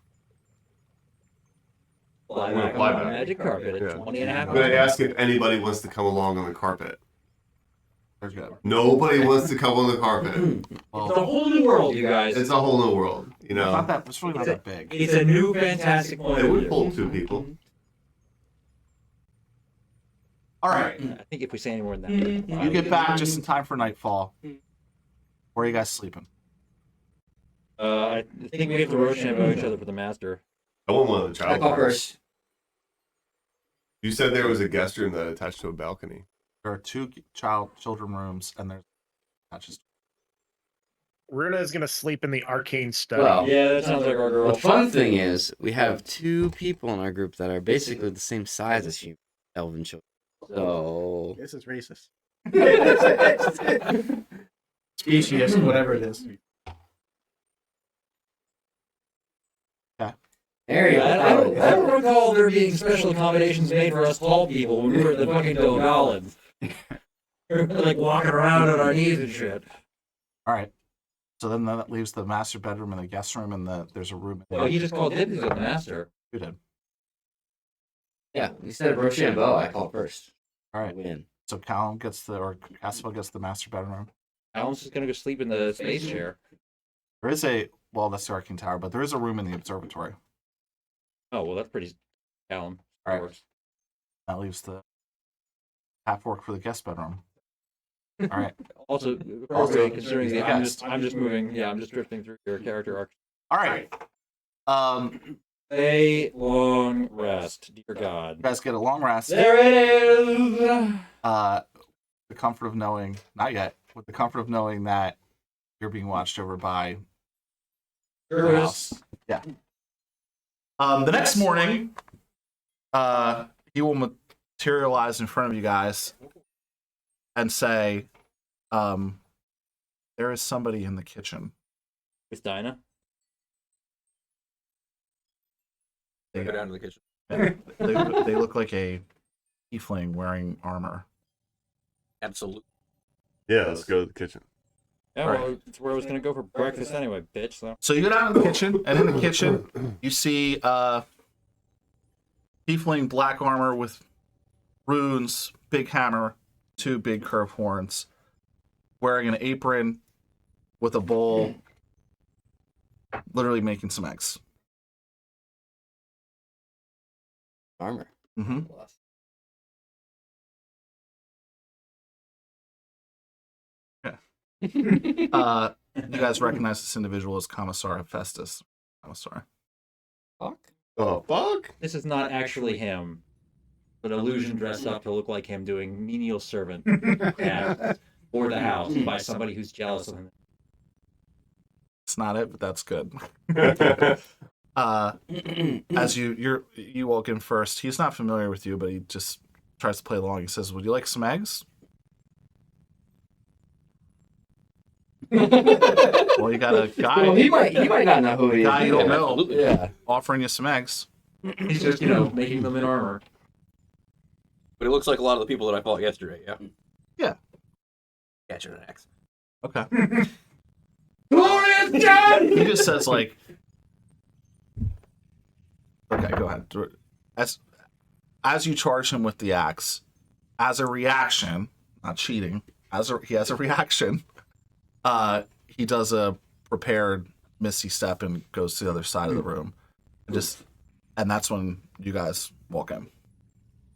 Fly We'll back fly on the back. magic carpet at Yeah. 20 and a half I'm gonna miles. ask if anybody wants to come along on the carpet. They're good. Nobody wants to come on the carpet. Well, It's a whole new world, you guys. It's a whole new world, you it's know. not that. It's really not that big. It's a new fantastic point It of would view. hold 2 people. All right. I think if we say any more than that, You get back just in time for nightfall. Where are you guys sleeping? I think we have to Rochambeau each other for the master. I want one of the I child go rooms. first. You said there was a guest room that attached to a balcony. There are 2 children rooms, and there's just Runa is gonna sleep in the arcane study. Well, Yeah, that sounds like our girl. the fun thing is, we have 2 people in our group that are basically the same size as you, elven children. So This is racist. Species, whatever it is. there you I go. don't recall there being special accommodations made for us tall people when we were the fucking Dogolans. We were like walking around on our knees and shit. all right. So then that leaves the master bedroom and the guest room, and there's a room. Oh, he just called dibs on the master. You did. Yeah, instead of Rochambeau, I call first. All right. Win. So Callum gets Cassio gets the master bedroom. Alan's just gonna go sleep in the space chair. There is that's the Arcane Tower, but there is a room in the observatory. Oh well, that's pretty. Alan. All right. That leaves the half orc for the guest bedroom. All right. Also, Also, considering the I'm guest. just moving. Yeah, I'm just drifting through your character arc. All right. A long rest, dear You God. guys get a long rest. There it is. The comfort of knowing, not yet, with the comfort of knowing that you're being watched over by the house. Yeah. The next morning, he will materialize in front of you guys and say, there is somebody in the kitchen. It's Dinah. Go down to the kitchen. They look like a tiefling wearing armor. Absolutely. Yeah, let's go to the kitchen. Yeah, Right. well, it's where I was gonna go for breakfast anyway, bitch. So. So you go down to the kitchen, and in the kitchen, you see tiefling black armor with runes, big hammer, 2 big curved horns, wearing an apron with a bowl, literally making some eggs. Armor. Mm-hmm. You guys recognize this individual as Commissar Hephaestus. Commissar. Fuck. Oh, fuck? This is not actually him, but illusion dressed up to look like him doing menial servant tasks for the house by somebody who's jealous of him. It's not it, but that's good. As you walk in first, he's not familiar with you, but he just tries to play along. He says, "Would you like some eggs?" Well, you got a guy. Well, he might not know who he is. Guy you don't know. Absolutely. Yeah. Offering you some eggs. He's just, making them in armor. But it looks like a lot of the people that I fought yesterday, yeah? Yeah. Catching an axe. Okay. Glorious John! He just says like, okay, go ahead. As you charge him with the axe, as a reaction, not cheating, he has a reaction. He does a prepared misty step and goes to the other side of the room. And that's when you guys walk in.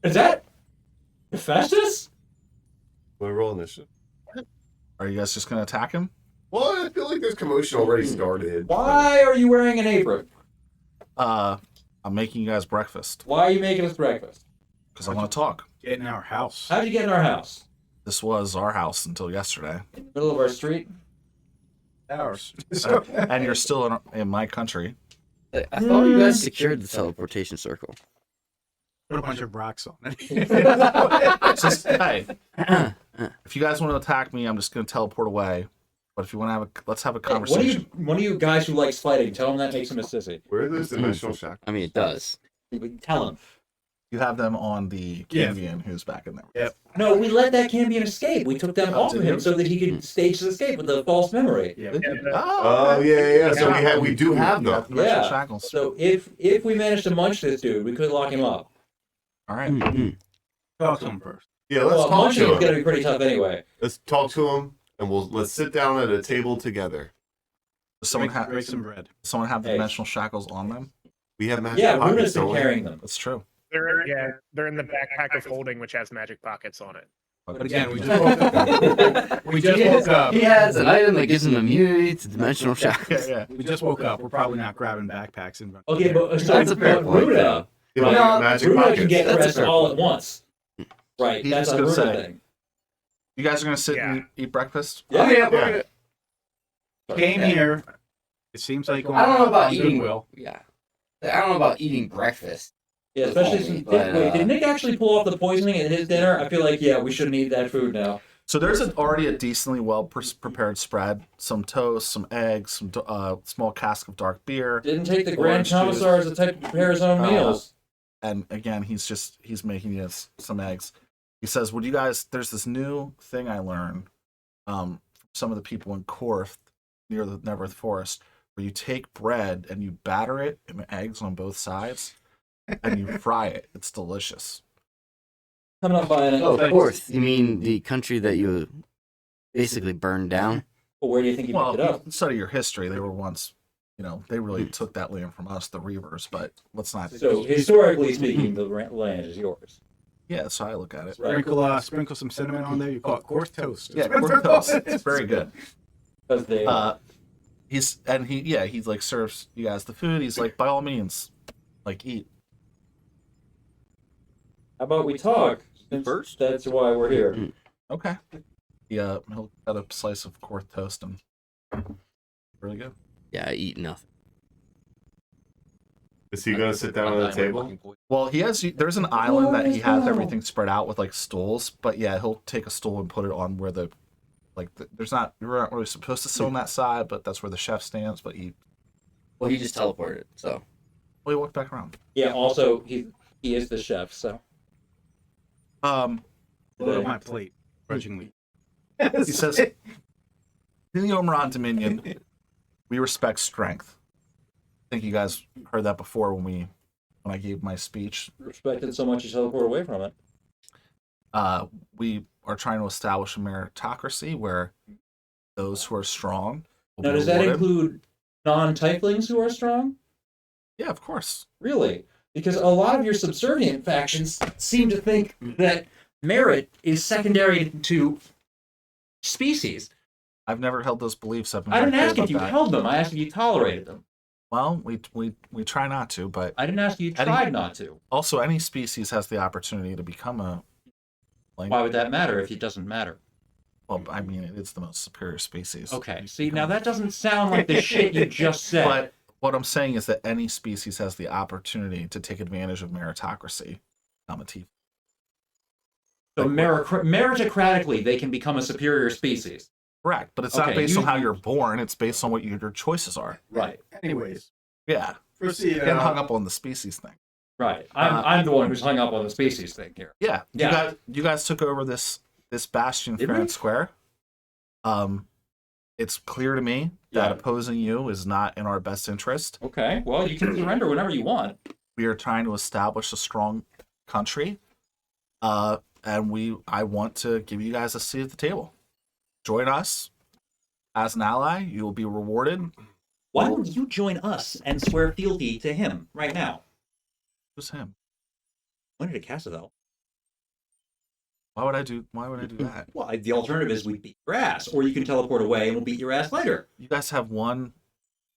Is that Hephaestus? We're rolling this shit. Are you guys just gonna attack him? Well, I feel like this commotion already started. Why are you wearing an apron? I'm making you guys breakfast Why are you making us breakfast? because I want to talk. Get in our house. How'd you get in our house? This was our house until yesterday, In the middle of our street? Ours. and you're still in my country. I thought you guys secured the teleportation circle. Put a bunch of rocks on it. It's just, hey, if you guys want to attack me, I'm just gonna teleport away. But if you want to let's have a conversation. One of you guys who likes fighting, tell him that makes him a sissy. Where are those dimensional shackles? I mean, it does. Tell him. You have them on the Cambion who's back in there. Yep. No, we let that Cambion escape. We took them off of him so that he could stage his escape with a false memory. Yeah. Oh, yeah. So we do have them. Dimensional Yeah. shackles. So if we managed to munch this dude, we could lock him up. All right. Mm-hmm. Talk to him first. Yeah, let's talk munching to is gonna him. be pretty tough anyway. Let's talk to him, and let's sit down at a table together. Does someone Break some bread. someone have the Hey. dimensional shackles on them? We have magic Yeah, pockets, Runa's been don't we? carrying them. That's true. They're in the backpack of holding, which has magic pockets on it. But again, we just woke up. We just woke up. He has an item that gives him immunity to dimensional shackles. Yeah. We just woke up. We're probably not grabbing backpacks and. Okay, but so That's a fair point, Runa, though. Yeah, right, No, magic Runa pockets. can get That's a rest fair all point. at once. Right, He's that's just a gonna Runa say- thing. You guys are gonna sit Yeah. and eat breakfast? Yeah, Yeah. Came here. It seems like I don't know about eating. Goodwill. Yeah. I don't know about eating breakfast. Yeah, especially Only, since but, wait, did Nick actually pull off the poisoning at his dinner? I feel like we shouldn't eat that food now. So there's already a decently well prepared spread. Some toast, some eggs, some small cask of dark beer. Didn't take the Grand Orange Commissar as a type to prepare his own meals. And again, he's making you some eggs. He says, "Would you guys? There's this new thing I learned from some of the people in Korth near the Neverth Forest, where you take bread and you batter it in eggs on both sides, and you fry it. It's delicious." I'm not buying it. Oh, of course. You mean the country that you basically burned down? Well, where do you think you Well, picked it up? you study your history. They were once, they really took that land from us, the Reavers. But let's not. So historically speaking, the land is yours. Yeah, that's how I look at it. Right. Sprinkle some cinnamon on there. You call it coarse toast. Yeah, corn toast. It's very good. Because they He like serves you guys the food. He's like, by all means, like eat. how about we talk? First, that's why we're here. Okay. Yeah, he'll cut a slice of Korth toast and really good. Yeah, I eat nothing. Is he gonna sit down at a table? Well, there's an island that he has everything spread out with like stools, but yeah, he'll take a stool and put it on where you're not really supposed to sit on that side, but that's where the chef stands. But Well, he just teleported, so. he walked back around. Yeah. Also, he is the chef, so. Put it on my plate, grudgingly. He says, "In the Omeron Dominion, we respect strength." I think you guys heard that before when I gave my speech. Respected so much you teleport away from it. We are trying to establish a meritocracy where those who are strong will Now, be does that rewarded. include non-tieflings who are strong? Yeah, of course. Really? Because a lot of your subservient factions seem to think that merit is secondary to species. I've never held those beliefs. I've been I very didn't ask clear if you about that. held them. I asked if you tolerated them. Well, we try not to, but I didn't ask if you tried not to. also any species has the opportunity to become a. Why would that matter if it doesn't matter? Well, I mean, it's the most superior species. Okay, see, now that doesn't sound like the shit you just said. But what I'm saying is that any species has the opportunity to take advantage of meritocracy. I'm a tiefling. So meritocratically, they can become a superior species. Correct, but it's not Okay, based on how you're born. It's based on what your choices are. Right. Anyways, Yeah, proceed. getting hung up on the species thing. Right. I'm the one who's hung up on the species thing here. Yeah, Yeah. You guys took over this bastion Did fair we? and square. It's clear to me that Yeah. opposing you is not in our best interest. Okay. Well, you can surrender whenever you want. We are trying to establish a strong country, and I want to give you guys a seat at the table. Join us as an ally. You will be rewarded. Why don't you join us and swear fealty to him right now? Who's him? When did it cast it though? Why would I do that? Well, the alternative is we beat your ass, or you can teleport away and we'll beat your ass later. You guys have one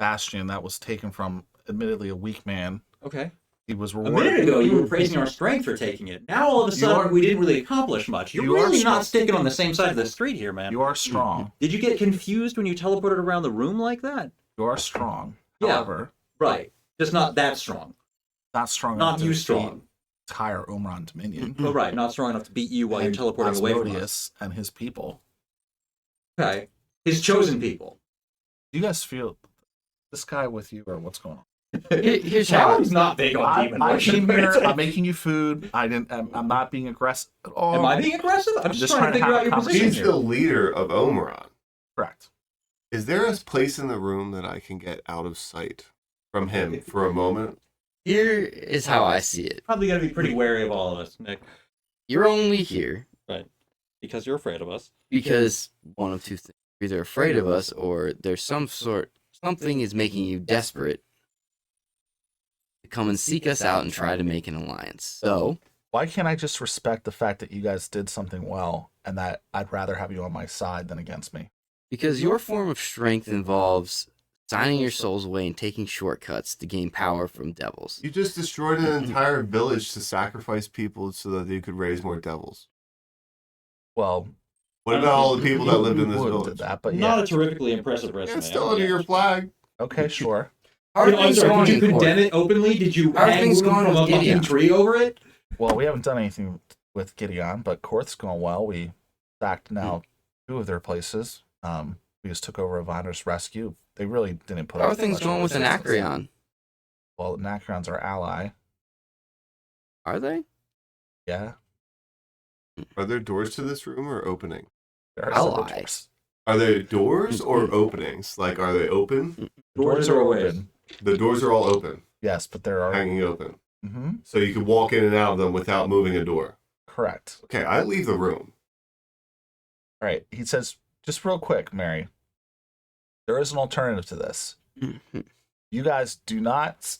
bastion that was taken from, admittedly, a weak man. Okay. He was A rewarded. minute ago, you were praising our strength for taking it. Now, all of a You sudden, are- we didn't really accomplish much. You're you are really strong. not sticking on the same side of the street here, man. You are strong. Did you get confused when you teleported around the room like that? You are strong. Yeah. However, Right. Just not that strong. not strong Not enough to you defeat strong. entire Omeron Dominion. Oh, right. Not strong enough to beat you while you're And teleporting away from us. Asmodeus and his people. Okay. His chosen people. Do you guys feel this guy with you, or what's going on? Here's how. Alan's not big on demon I worship. came here. I'm making you food. I'm not being aggressive at all. Am I being aggressive? I'm just trying to figure have out a your position conversation. He's here. the leader of Omeron. Correct. Is there a place in the room that I can get out of sight from him for a moment? Here is how I see it. Probably got to be pretty wary of all of us, Nick. You're only here Right. Because you're afraid of us. Because one of two things. You're either afraid of us or there's something is making you desperate to come and seek us out and try to make an alliance. So, Why can't I just respect the fact that you guys did something well and that I'd rather have you on my side than against me? because your form of strength involves signing your souls away and taking shortcuts to gain power from devils. You just destroyed an entire village to sacrifice people so that you could raise more devils. Well, What about all the people that lived in this Wood village? did that, but Not yeah. a terrifically impressive resume. It's still under your flag. Okay, sure. How are I'm things sorry, going did you in condemn court? it openly? Did you How are hang things Wood going from a with fucking Gideon? tree over it? Well, we haven't done anything with Gideon, but Korth's going well. We sacked now 2 of their places. We just took over Evander's rescue. They really didn't put How are up things much going with resistance. Anacreon? Well, Anacreon's our ally. Are they? Yeah. Are there doors to this room or opening? There are several Ally. doors. Are there doors or openings? Like, are they open? Doors are open. The doors are all open, Yes, but there are. hanging open. Mm-hmm. So you can walk in and out of them without moving a door. Correct. Okay, I leave the room. All right. He says, just real quick, Mary, there is an alternative to this. You guys do not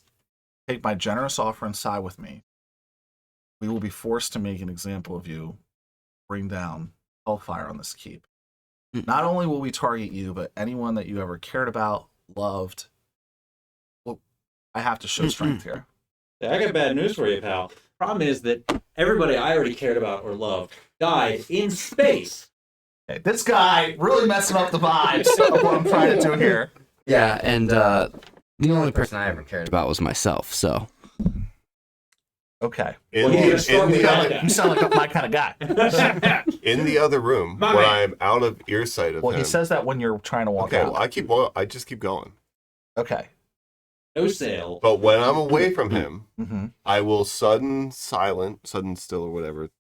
take my generous offer and side with me. We will be forced to make an example of you, bring down hellfire on this keep. Not only will we target you, but anyone that you ever cared about, loved. Well, I have to show strength here. I got bad news for you, pal. Problem is that everybody I already cared about or loved died in space. Okay, this guy really messing up the vibes of what I'm trying to do here. Yeah, and the only person I ever cared about was myself, so. Okay. In, Well, the, you start in, with the that other, guy. You sound like my kind of guy. in the other room, My when man. I'm out of earsight of Well, him. he says that when you're trying to walk Okay, out. well, I just keep going. Okay. No sail. But when I'm away from him, Mm-hmm. I will sudden still or whatever,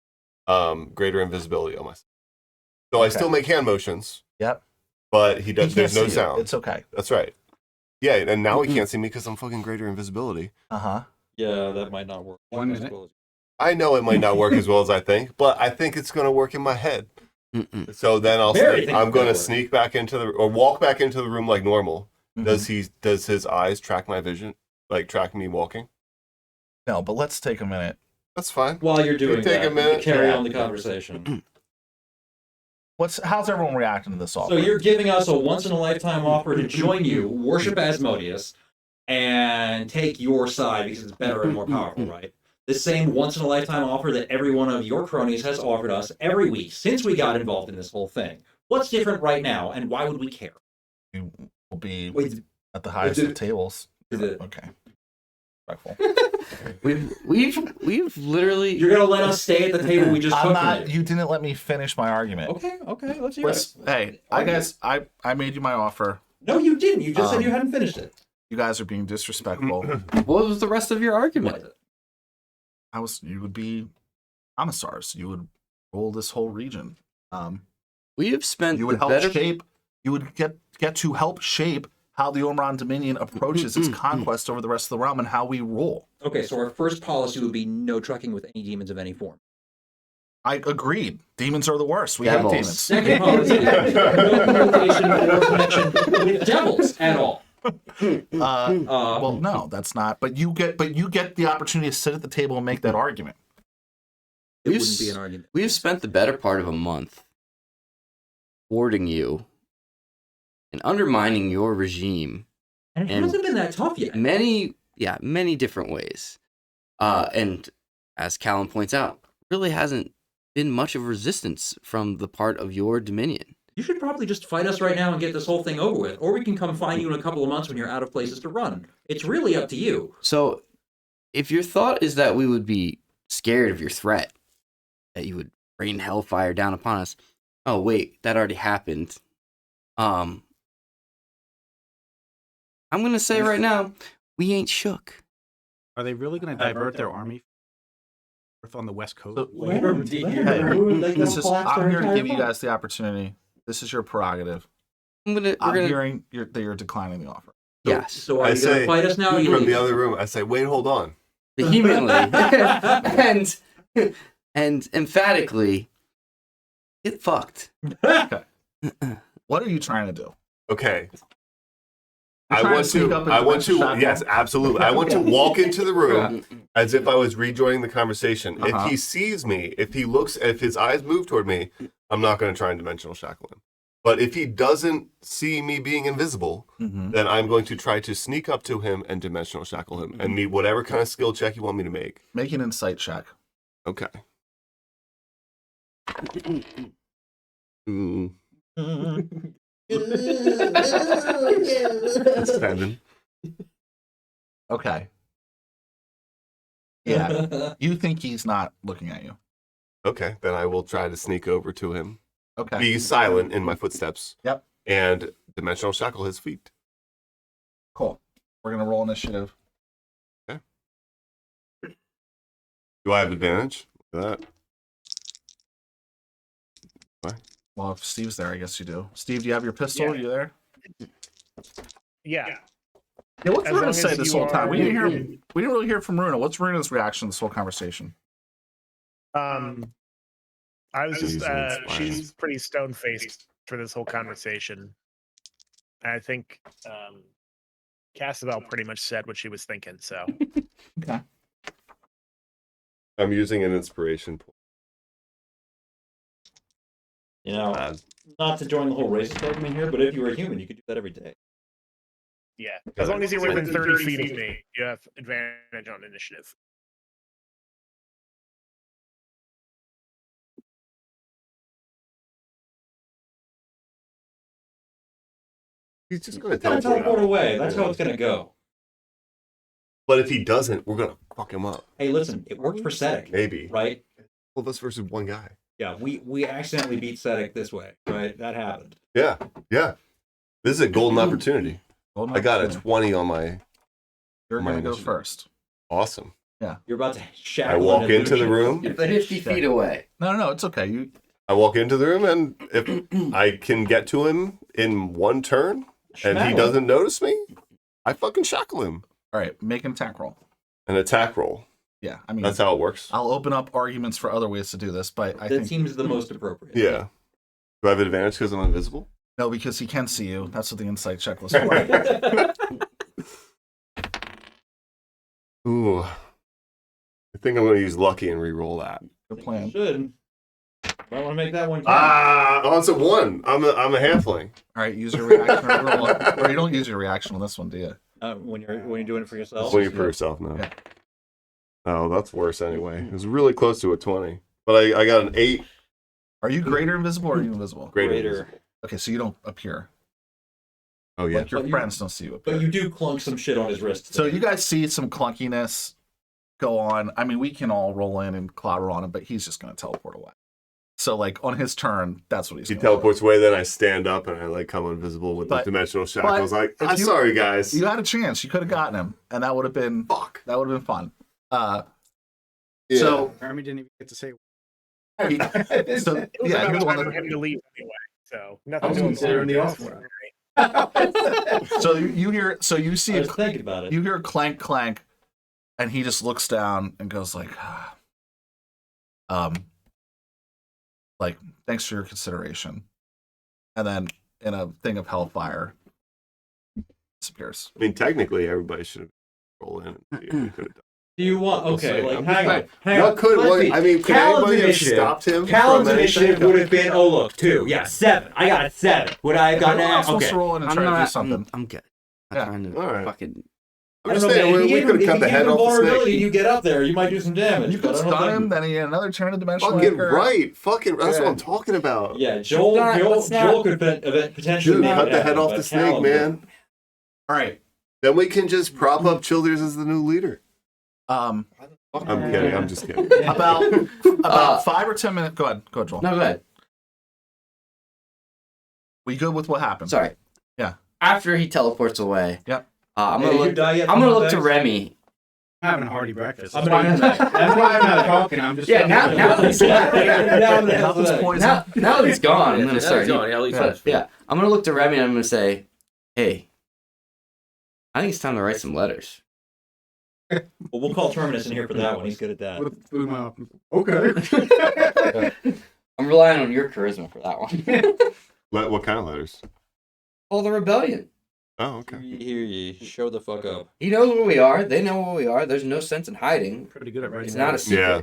greater invisibility on myself. So I Okay. still make hand motions. Yep. But he does. He There's can't no see you. sound. It's okay. That's right. Yeah, and now he can't see me because I'm fucking greater invisibility. Uh-huh. Yeah, that might not work. One as minute. well as- I know it might not work as well as I think, but I think it's going to work in my head. Mm-mm. So then I'm think going it's gonna to work. sneak back into or walk back into the room like normal. Mhm. Does his eyes track my vision, like track me walking? No, but let's take a minute. That's fine. While you're doing Take that, a minute. carry Yeah. on the conversation. How's everyone reacting to this offer? So you're giving us a once-in-a-lifetime offer to join you, worship Asmodeus, and take your side because it's better and more powerful, right? The same once-in-a-lifetime offer that every one of your cronies has offered us every week since we got involved in this whole thing. What's different right now, and why would we care? You will be Wait, at the highest is it- of tables. is it- Okay. Respectful. We've literally. you're gonna let us stay at the table we just I'm took not. from you? You didn't let me finish my argument. Okay, let's hear it. Hey, I made you my offer. No, you didn't. You just said you hadn't finished it. You guys are being disrespectful. What was the rest of your argument? You would be commissars. You would rule this whole region. We have spent You would the help better. shape. You would get to help shape how the Omron Dominion approaches its conquest over the rest of the realm and how we rule. Okay, so our first policy would be no trucking with any demons of any form. I agreed. Demons are the worst. We Devils. hate demons. Second policy, no communication or connection with devils at all. Well, no, that's not. But you get the opportunity to sit at the table and make that argument. It We've wouldn't be an argument. We have spent the better part of a month thwarting you and undermining your regime And it And- hasn't been that tough yet. many different ways. And as Callan points out, really hasn't been much of resistance from the part of your dominion. You should probably just fight us right now and get this whole thing over with. Or we can come find you in a couple of months when you're out of places to run. It's really up to you. So, if your thought is that we would be scared of your threat, that you would rain hellfire down upon us, oh wait, that already happened. I'm gonna say right now, we ain't shook. Are they really going to divert their army on the west coast? Hey, this is, I'm here to give you guys the opportunity. This is your prerogative. We're I'm gonna hearing that you're declining the offer. yes, So are I you going say to fight us now? Or are you from the leaving? other room, I say, wait, hold on. vehemently and emphatically. Get fucked. What are you trying to do? Okay. You're I trying want sneak to. up and I want dimension to. shackle? Yes, absolutely. I want to walk into the room as if I was rejoining the conversation. Uh-huh. If he sees me, if his eyes move toward me, I'm not going to try and dimensional shackle him. But if he doesn't see me being invisible, then I'm going to try to sneak up to him and dimensional shackle him, and need whatever kind of skill check you want me to make. Make an insight check. Okay. Ooh. 7. Okay. Yeah. You think he's not looking at you. Okay, then I will try to sneak over to him. Okay. Be silent in my footsteps. Yep. And dimensional shackle his feet. Cool. We're going to roll initiative. Okay. Do I have advantage? Look at that. Well, if Steve's there, I guess you do. Steve, do you have your pistol? Yeah. Are you there? Yeah. Yeah, what's As Runa long say as this you whole time? We are- didn't really hear from Runa. What's Runa's reaction to this whole conversation? I was just Easily inspiring. she's pretty stone faced for this whole conversation. I think Cassabel pretty much said what she was thinking, so Okay. I'm using an inspiration point. You know, not to join the whole racist argument here, but if you were a human, you could do that every day. yeah. As long as you're within 30 feet of me, you have advantage on initiative. He's just going to It's gonna teleport teleport out. away. That's how it's gonna go. But if he doesn't, we're going to fuck him up. Hey, listen, it worked for Sedek, Maybe. right? All of us versus one guy. Yeah, we accidentally beat Sedek this way, right? That happened. Yeah. Yeah. This is a golden opportunity. Golden I got a opportunity. 20 on my... You're my going to go initiative. first. Awesome. You're about to I shackle walk an into the illusion. room. You're 50 feet away. No, it's okay. I walk into the room, and if I can get to him in one turn, and he Shackle. doesn't notice me, I fucking shackle him. All right, make an attack roll. An attack roll. Yeah, I mean, That's how it works. I'll open up arguments for other ways to do this, but I That think seems the most appropriate. Yeah. Do I have advantage because I'm invisible? no, because he can see you. That's what the insight check was for. Ooh. I think I'm going to use lucky and re-roll that. Good You plan. should. Might want to make that one count. Oh, it's a 1. I'm a halfling. All right, use your reaction. Or you don't use your reaction on this one, do you? When you're doing it for yourself. Swing it for yourself now. Yeah. Oh, that's worse anyway. It was really close to a 20. But I got an 8. Are you greater invisible or are you invisible? Greater. Okay, so you don't appear. Oh, yeah. Like your But you- friends don't see you appear. But you do clunk some shit on his wrist. So you guys see some clunkiness go on. I mean, we can all roll in and clobber on him, but he's just going to teleport away. So, like, on his turn, that's what he's He gonna teleports away, then I stand up and I like come invisible with the But- dimensional shackles. Like, if I'm you- sorry, guys. do. You had a chance. You could have gotten him, and that would have been Fuck. that would have been fun. Yeah. So, Army didn't even get to say. so It was yeah, about you're the one time for that, him to leave anyway, so I nothing was to considering the offer. offer. so you hear, so you see I a was thinking about it. you hear a clank clank, and he just looks down and goes like thanks for your consideration, and then in a thing of hellfire disappears. I mean, technically, everybody should have rolled in and see if we could have done. Do you want? We'll Okay, see. like I'm hang just on, saying. hang What on. could? Let's What, see. I mean, could Callan's anybody have initiative. stopped him? Callan's from initiative anything? would have been, oh look, 2. Yeah, 7. I got a 7. Would I have gotten Everyone else that? wants Okay. to roll in and I'm try to do not. something. I'm good. Yeah. I'm trying to All right. fucking. I'm just saying, we could have cut the head off the vulnerability, snake. you get up there, you might do some damage. You but could I don't stun think- him, then he had another turn of dimensional Fucking anchor. right. Fucking. That's Yeah. what I'm talking about. Yeah, Joel let's not- Joel could potentially Dude, make cut it the head happen, off but the snake, Callan man. All right. Then we can just prop up Childers as the new leader. Um, I'm kidding. I'm just kidding. about 5 or 10 minutes. Go ahead, Joel. No, go ahead. We good with what happened? Sorry. Yeah. After he teleports away. Yep. I'm Hey, gonna did you look. die yet I'm from gonna those look to eggs? Remy. I'm having a hearty breakfast. I'm That's gonna- why I'm not talking. I'm just Yeah, now he's Nothing's poison. now he's gone. I'm gonna start. Yeah, at least that's Yeah, I'm gonna look to Remy and I'm gonna say, "Hey, I think it's time to write some letters." Well, we'll call Terminus in here for that one. He's good at that. With food my Okay. I'm relying on your charisma for that one. What kind of letters? Oh, the rebellion. Oh, okay. Hear ye. Show the fuck up. He knows where we are. They know where we are. There's no sense in hiding. Pretty good at writing. It's not a secret. Yeah.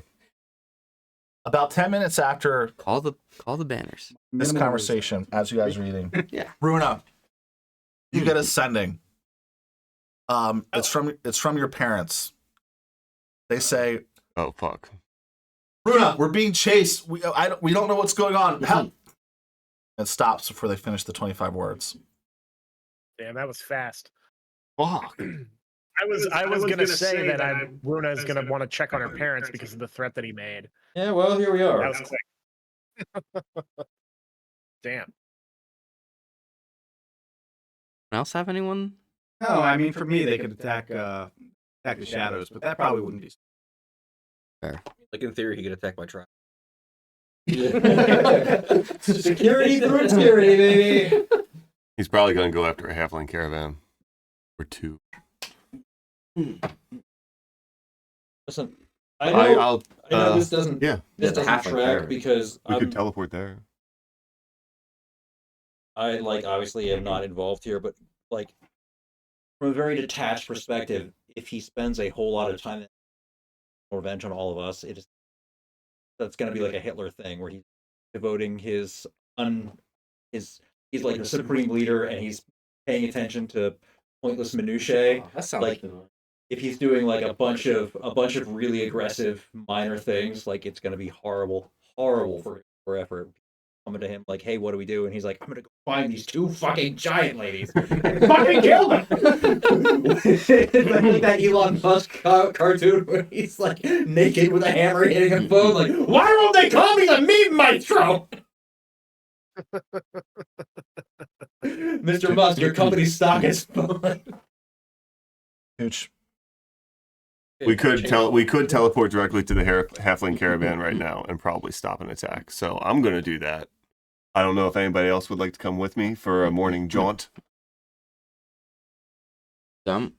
About 10 minutes after Call the banners. this conversation, as you guys are reading, Yeah. Runa, you get a sending. It's from your parents. They say, Oh, fuck. Runa, we're being chased. We don't know what's going on. Help! It stops before they finish the 25 words. Damn, that was fast. Fuck. I was gonna say that Runa is gonna want to check on her parents because of the threat that he made. Yeah, well, here we are. That was quick. Damn. Else have anyone? No, I mean for me they could attack the shadows, but that probably wouldn't be. Like in theory, he get attacked by tribe. Security through obscurity, baby. He's probably going to go after a halfling caravan. Or two. Listen, I know this doesn't. Yeah. This The doesn't halfling track caravan. because We could teleport there. I obviously am not involved here, but like from a very detached perspective, if he spends a whole lot of time revenge on all of us, that's going to be like a Hitler thing where he's devoting he's like the supreme leader and he's paying attention to pointless minutiae. That sounds Like if he's doing like a bunch of really aggressive minor things, like it's going to be horrible for effort. Coming to him like, hey, what do we do? And he's like, I'm gonna go find these two fucking giant ladies and fucking kill them. Like that Elon Musk cartoon where he's like naked with a hammer hitting a phone, like, why won't they call me the meme maestro? Mr. Musk, your company's stock is falling. Huge. We could teleport directly to the halfling caravan right now and probably stop an attack. So I'm going to do that. I don't know if anybody else would like to come with me for a morning jaunt. Is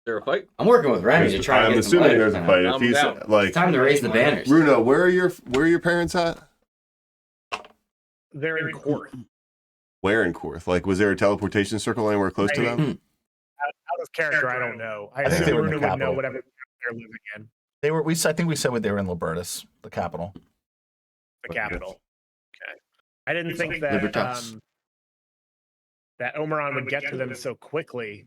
there a fight? I'm working with Remy to try to I'm get some assuming letters there's a down. fight. If I'm he's down. like, It's time to raise the banners. Bruno, where are your parents at? They're in court. Where in Korth? Like, was there a teleportation circle anywhere close to them? Out of character, I don't know. I think think they were in the Runa would know capital. whatever they're living in. They were. I think we said they were in Libertus, the capital. The capital. Okay. I didn't think that Libertas. that Omeron would get to them so quickly.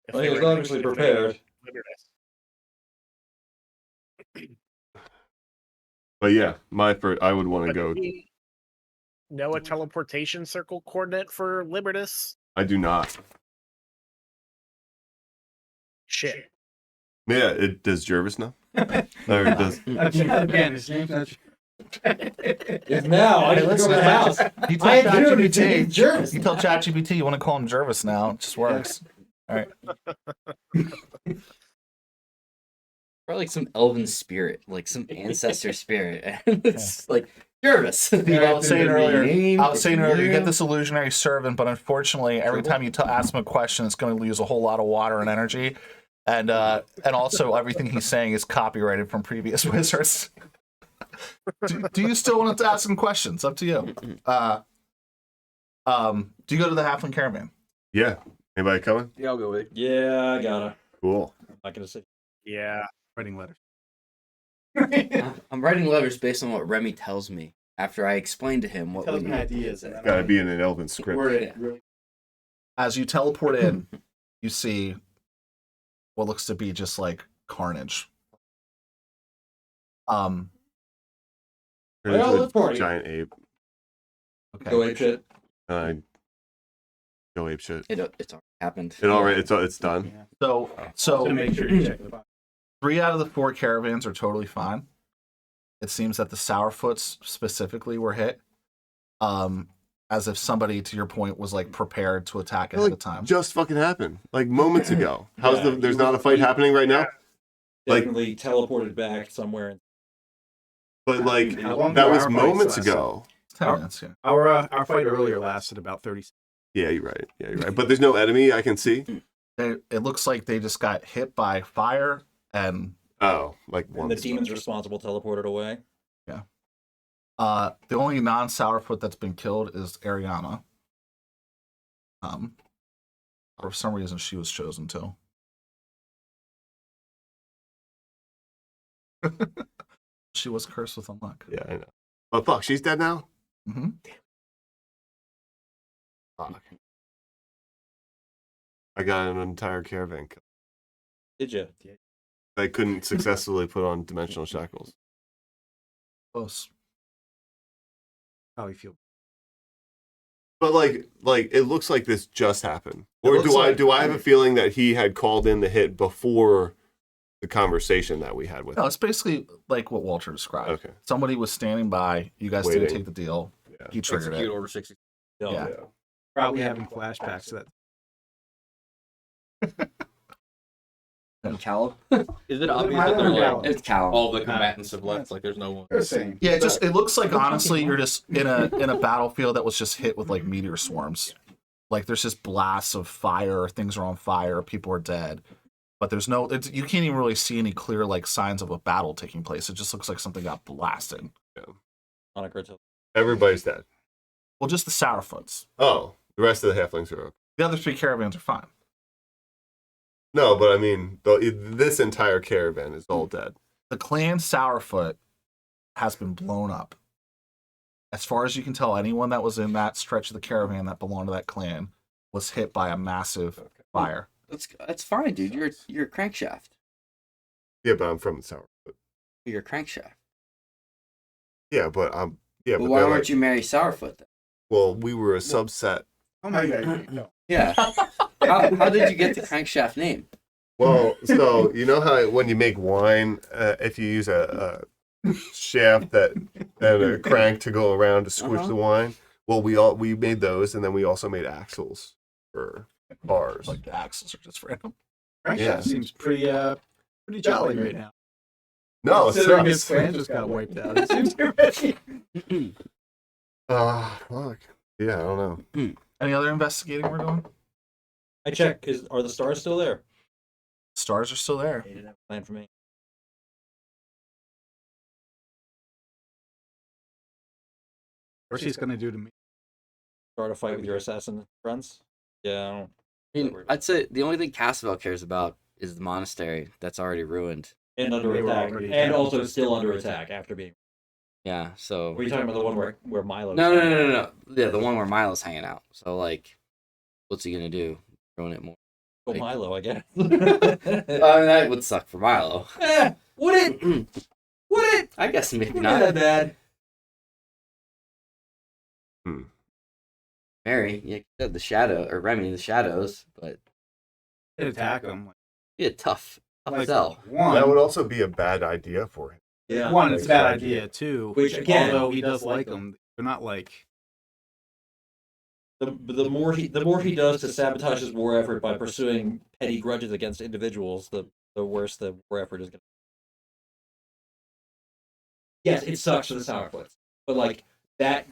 if Well, they he was were- obviously if they were prepared. Libertas. But yeah, I would want to go. Know a teleportation circle coordinate for Libertas? I do not. Shit. Yeah, it does Jervis know? Or it does. Again, his name's not. If now, I Hey, can listen, go to the house. You tell I am Jervis. ChatGPT. Jervis. You tell ChatGPT you want to call him Jervis now. It just works. All right. Or like some elven spirit, like some ancestor spirit. And it's like Jervis. Steve, I was saying earlier, you get this illusionary servant, but unfortunately, every time you ask him a question, it's going to use a whole lot of water and energy, and also everything he's saying is copyrighted from previous wizards. Do you still want to ask him questions? Up to you. Do you go to the Halfling Caravan? Yeah. Anybody coming? Yeah, I'll go with you. Yeah, I gotta. Cool. I'm not gonna say. Yeah. Writing letters. I'm writing letters based on what Remy tells me after I explain to him what Tells we me need. ideas. Gotta be in an elven script. Word it really. As you teleport in, you see what looks to be just like carnage. Turn Well, into a let's party. giant ape. Okay. Go ape shit. Go ape shit. It's already happened. It's done. So To make sure you check the box. 3 out of the 4 caravans are totally fine. It seems that the Sourfoots specifically were hit. As if somebody, to your point, was like prepared to attack ahead of time. Just fucking happened. Like moments ago. Yeah, There's not a fight happening right now? Like- Definitely teleported back somewhere. But like How long that were was our moments fights ago. 10 minutes, yeah. Our fight earlier lasted about 30 seconds. Yeah, you're right. But there's no enemy I can see. It looks like they just got hit by fire and Oh, like And one. the demons responsible teleported away. The only non-Sourfoot that's been killed is Ariana. For some reason, she was chosen too. She was cursed with unluck. Yeah, I know. But fuck, she's dead now? Mm-hmm. Fuck. I got an entire caravan killed. Did you? I couldn't successfully put on dimensional shackles. Close. How you feel? But like it looks like this just happened. Or looks like- do I have a feeling that he had called in the hit before the conversation that we had with No, him? it's basically like what Walter described. Okay. Somebody was standing by. You guys Waiting. didn't take the deal. Yeah. He triggered Execute it. Order 60. Yeah. Probably having flashbacks to that. Callum? Is it obvious that they're like It's Callum. all the combatants have left? Like there's no one. They're the same. Yeah, it looks like honestly you're just in a battlefield that was just hit with like meteor swarms. Like there's just blasts of fire, things are on fire, people are dead. But there's no you can't even really see any clear like signs of a battle taking place. It just looks like something got blasted. On a cartel. Everybody's dead. Well, just the Sourfoots. Oh, the rest of the halflings are okay. The other 3 caravans are fine. No, but I mean, this entire caravan is all dead. The clan Sourfoot has been blown up. As far as you can tell, anyone that was in that stretch of the caravan that belonged to that clan was hit by a massive fire. That's fine, dude. You're a crankshaft. Yeah, but I'm from the Sourfoot. You're a crankshaft. Yeah, but I'm. Yeah, But but why they're weren't like, you marry Sourfoot then? well, we were a subset. Oh my god. No. Yeah. how did you get the crankshaft name? Well, so you know how when you make wine, if you use a shaft that and a crank to go around to squish the wine. Well, we made those, and then we also made axles for cars. Like the axles are just random. Yeah, seems pretty jolly right now. No, it Considering his sucks. clan just got wiped out. It seems pretty. Fuck. Yeah, I don't know. Any other investigating we're doing? I check. Are the stars still there? Stars are still there. They didn't have a plan for me. What's he's gonna do to me? Start a fight with your assassin friends? Yeah, I don't. I mean, I'd say the only thing Cassavell cares about is the monastery that's already ruined. And under They were attack. already And attacked. also still under attack after being. Yeah, so. Were you talking about the one where Milo? No. Yeah, the one where Milo's hanging out. So, like, what's he gonna do? Ruin it more. Oh, Milo, I guess. I mean, that would suck for Milo. Would it? Would it? I guess maybe Not not. that bad. Mary, yeah, you said the shadow, or Remy, the shadows, but He'd attack him. be a tough Like, sell. one, That would also be a bad idea for him. Yeah. one, it's a bad idea. Two, Which, again- although he does like them, they're not like. The more he does to sabotage his war effort by pursuing petty grudges against individuals, the worse the war effort is going to. Yes, it sucks for the Sourfoots, but like that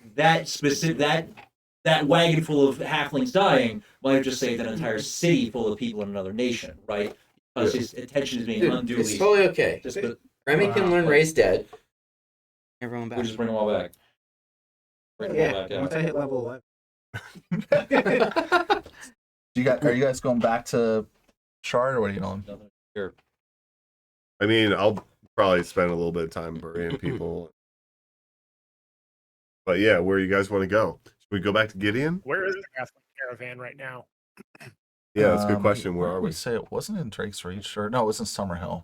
wagon full of halflings dying might have just saved an entire city full of people in another nation, right? Because his attention is being Dude, unduly. it's totally okay. Just put, Remy can learn Ray's dead. Everyone back. we just bring them all back. Bring them Yeah, all back. once I hit level 11. Are you guys going back to Shard or what are you doing? Here. I mean, I'll probably spend a little bit of time burying people. But yeah, where you guys want to go? Should we go back to Gideon? Where is the Catholic caravan right now? Yeah, that's a good question. Where did are we we? say it wasn't in Drake's Reach or no, it was in Summerhill.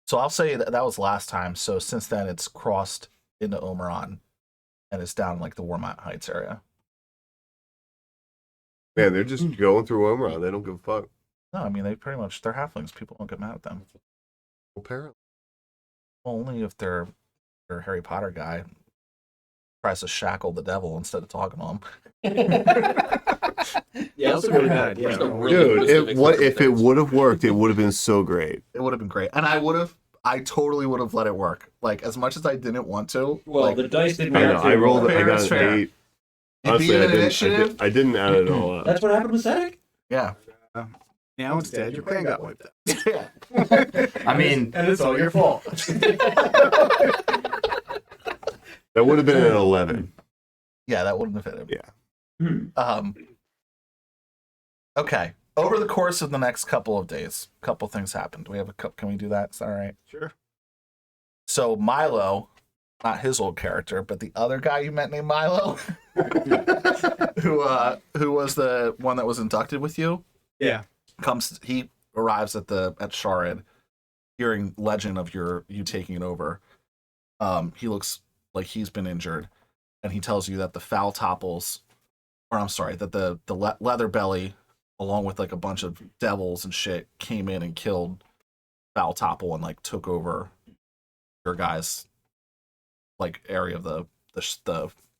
So I'll say that was last time. So since then, it's crossed into Omeron, and it's down like the Warmont Heights area. Man, they're just going through Omeron. They don't give a fuck. No, I mean they're halflings. People don't get mad at them. Apparently. Well, only if they're a Harry Potter guy tries to shackle the devil instead of talking to him. Yeah, That's a really bad idea. Where's the really Dude, specific if it circumstance? would have worked, it would have been so great. It would have been great, and I totally would have let it work. Like as much as I didn't want to. Well, like, the dice didn't I know. matter. I rolled. I got Fair, an 8. it Honestly, being I an didn't. initiative. I didn't add it all up. That's what happened with Static? Yeah. Now instead, your clan got wiped out. Yeah. I mean, And it's all your fault. That would have been an 11. Yeah, that wouldn't have hit him. Yeah. Okay. Over the course of the next couple of days, a couple things happened. Do we have a cup? Can we do that? Is that all right? Sure. So Milo, not his old character, but the other guy you met named Milo, who was the one that was inducted with you, Yeah. he arrives at Sharid, hearing legend of you taking it over. He looks like he's been injured, and he tells you that the foul topples, or I'm sorry, that the leather belly, along with like a bunch of devils and shit, came in and killed Foul Topple and like took over your guys' like area of the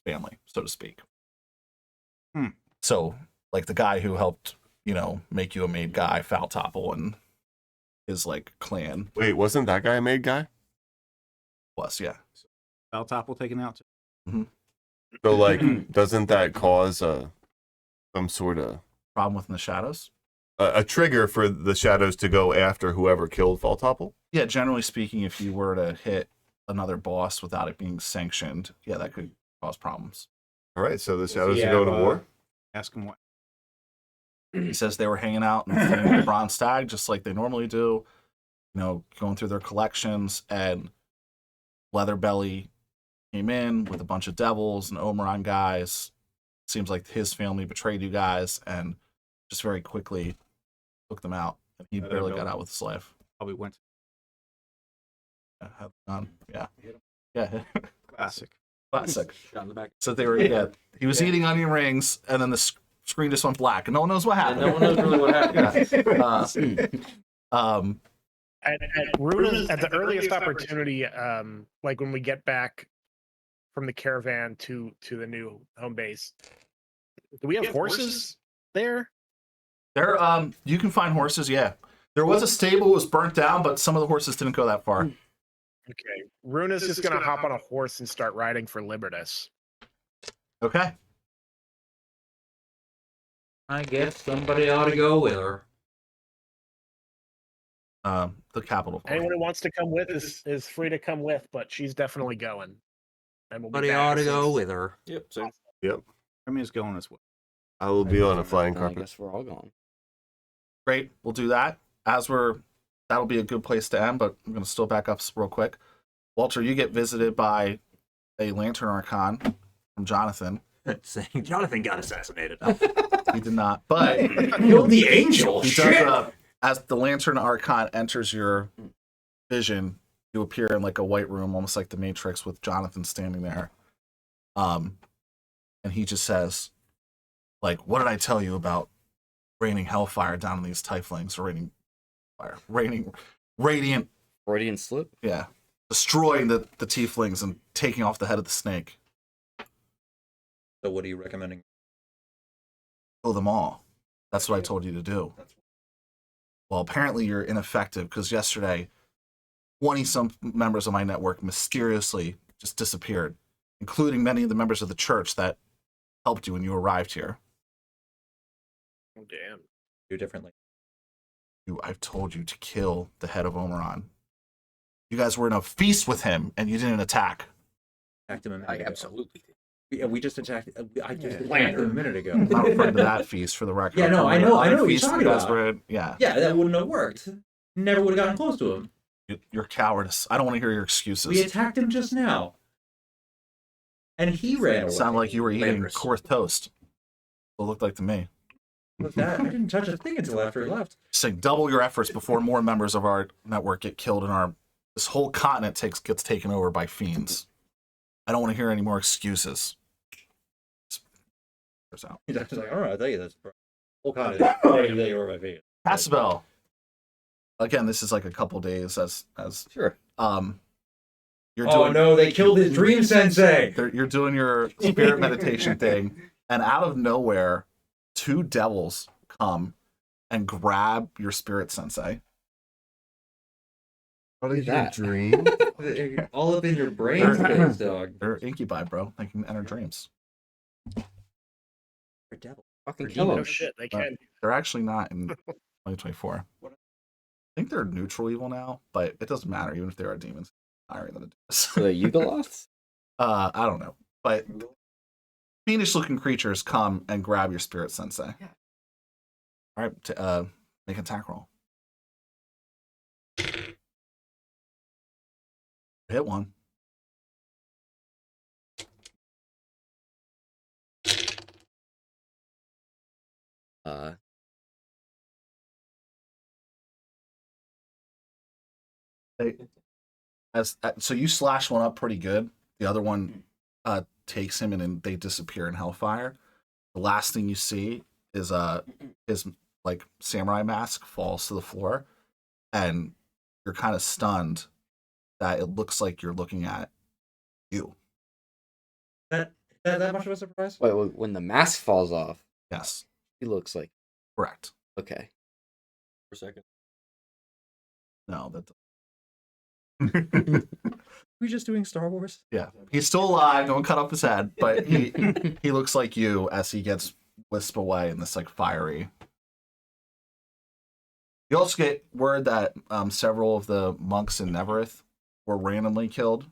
family, so to speak. So like the guy who helped, make you a maid guy, Foul Topple, and his like clan Wait, wasn't that guy a made guy? was, yeah. Foul Topple taken out. So like, doesn't that cause some sort of Problem within the shadows? a trigger for the shadows to go after whoever killed Faltopple? Yeah, generally speaking, if you were to hit another boss without it being sanctioned, yeah, that could cause problems. All right, so the shadows are going to war. Ask him what. He says they were hanging out in the Bronze Stag just like they normally do, going through their collections, and Leatherbelly came in with a bunch of devils and Omeron guys. Seems like his family betrayed you guys and just very quickly took them out. And he barely got out with his life. Probably went. Yeah. Yeah. Classic. Classic. Shot in the back. So they were, he was eating onion rings, and then the screen just went black, and no one knows what happened. No one knows really what happened. At Runa, at the earliest opportunity, like when we get back from the caravan to the new home base, do we have horses there? There, you can find horses. Yeah, there was a stable that was burnt down, but some of the horses didn't go that far. Okay, Runa's just gonna hop on a horse and start riding for Libertas. Okay. I guess somebody ought to go with her. The capital. Anyone who wants to come with is free to come with, but she's definitely going. And we'll be Somebody back ought to as go soon as- with her. Yep. So I mean, it's going as well. I will be on a flying I carpet. guess we're all gone. Great, we'll do that. That'll be a good place to end, but I'm going to still back up real quick. Walter, you get visited by a Lantern Archon from Jonathan. Saying Jonathan got assassinated. He did not, but Killed the angel. he Shit. does. As the Lantern Archon enters your vision, you appear in like a white room, almost like the Matrix, with Jonathan standing there. And he just says, like, "What did I tell you about raining hellfire down on these tieflings, or raining radiant, Freudian slip. yeah, destroying the tieflings and taking off the head of the snake? So what are you recommending? Kill them all. That's what I told you to do." Well, apparently you're ineffective, because yesterday 20-some members of my network mysteriously just disappeared, including many of the members of the church that helped you when you arrived here. Oh, damn. Do differently. I've told you to kill the head of Omeron. You guys were in a feast with him, and you didn't attack. Attacked him a minute I ago. absolutely did. Yeah, we just attacked. I just attacked Lantern. him a minute ago. I'm not referring to that feast, for the record. Yeah, no, I'm I know other what you're feast talking you guys about. were in. Yeah. Yeah, that wouldn't have worked. Never would have gotten close to him. You're cowardice. I don't want to hear your excuses. We attacked him just now. And he ran away. Sound like you were eating Landris. coarse toast. It looked like to me. With that, I didn't touch a thing until after he left. Saying double your efforts before more members of our network get killed and this whole continent gets taken over by fiends. I don't want to hear any more excuses. Out. He's actually like, all right, I'll tell you this. Bro. Whole continent. They were my feet. Passabel. Again, this is like a couple days as Sure. you're Oh doing no, they killed his dream sensei. you're doing your spirit meditation thing, and out of nowhere, 2 devils come and grab your spirit sensei. What is your dream? All up in your brain space, dog. They're incubi, bro. They can enter dreams. You're devil. Fucking Or kill No him. shit, they But can. they're actually not in 2024. I think they're neutral evil now, but it doesn't matter. Even if they are demons, hiring them to do this. So the Yugoloths? I don't know, but fiendish-looking creatures come and grab your spirit sensei. Yeah. All right, make an attack roll. Hit one. So you slash one up pretty good. The other one takes him and then they disappear in hellfire. The last thing you see is his like samurai mask falls to the floor, and you're kind of stunned that it looks like you're looking at you. That much of a surprise? Wait, when the mask falls off, Yes, he looks like correct. okay. For a second. No, that. Are we just doing Star Wars? Yeah, he's still alive. No one cut off his head, but he looks like you as he gets whisked away in this like fiery. You also get word that several of the monks in Neverith were randomly killed.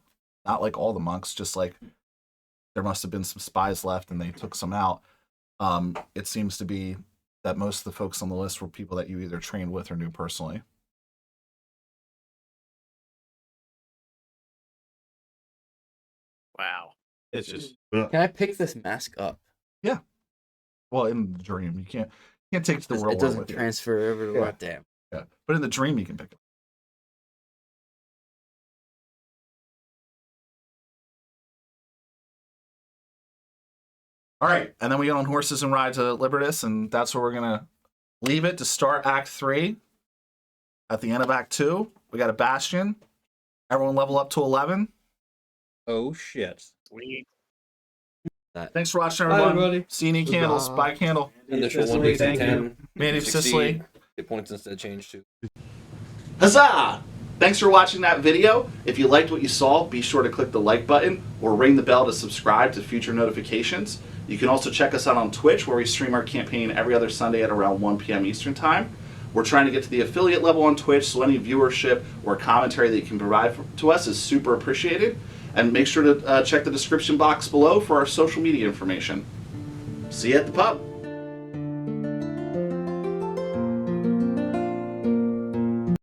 Not like all the monks, just like there must have been some spies left and they took some out. It seems to be that most of the folks on the list were people that you either trained with or knew personally. Wow. It's just Can I pick this mask up? Well, in the dream, you can't take it to the real It world doesn't with you. transfer everywhere. Yeah. Damn. Yeah, but in the dream, you can pick it up. All right, and then we get on horses and ride to Libertas, and that's where we're gonna leave it to start Act 3. At the end of Act 2, we got a Bastion. Everyone level up to 11. Oh shit. Sweet. Thanks for watching, Bye, everyone. everybody. See any candles. Buy candle. Initial Sicily, 1 thank 10. Mandy of Succeed. Sicily. Hit points instead change to. Huzzah! Thanks for watching that video. If you liked what you saw, be sure to click the like button or ring the bell to subscribe to future notifications. You can also check us out on Twitch, where we stream our campaign every other Sunday at around 1 p.m. Eastern Time. We're trying to get to the affiliate level on Twitch, so any viewership or commentary that you can provide to us is super appreciated. And make sure to check the description box below for our social media information. See you at the pub.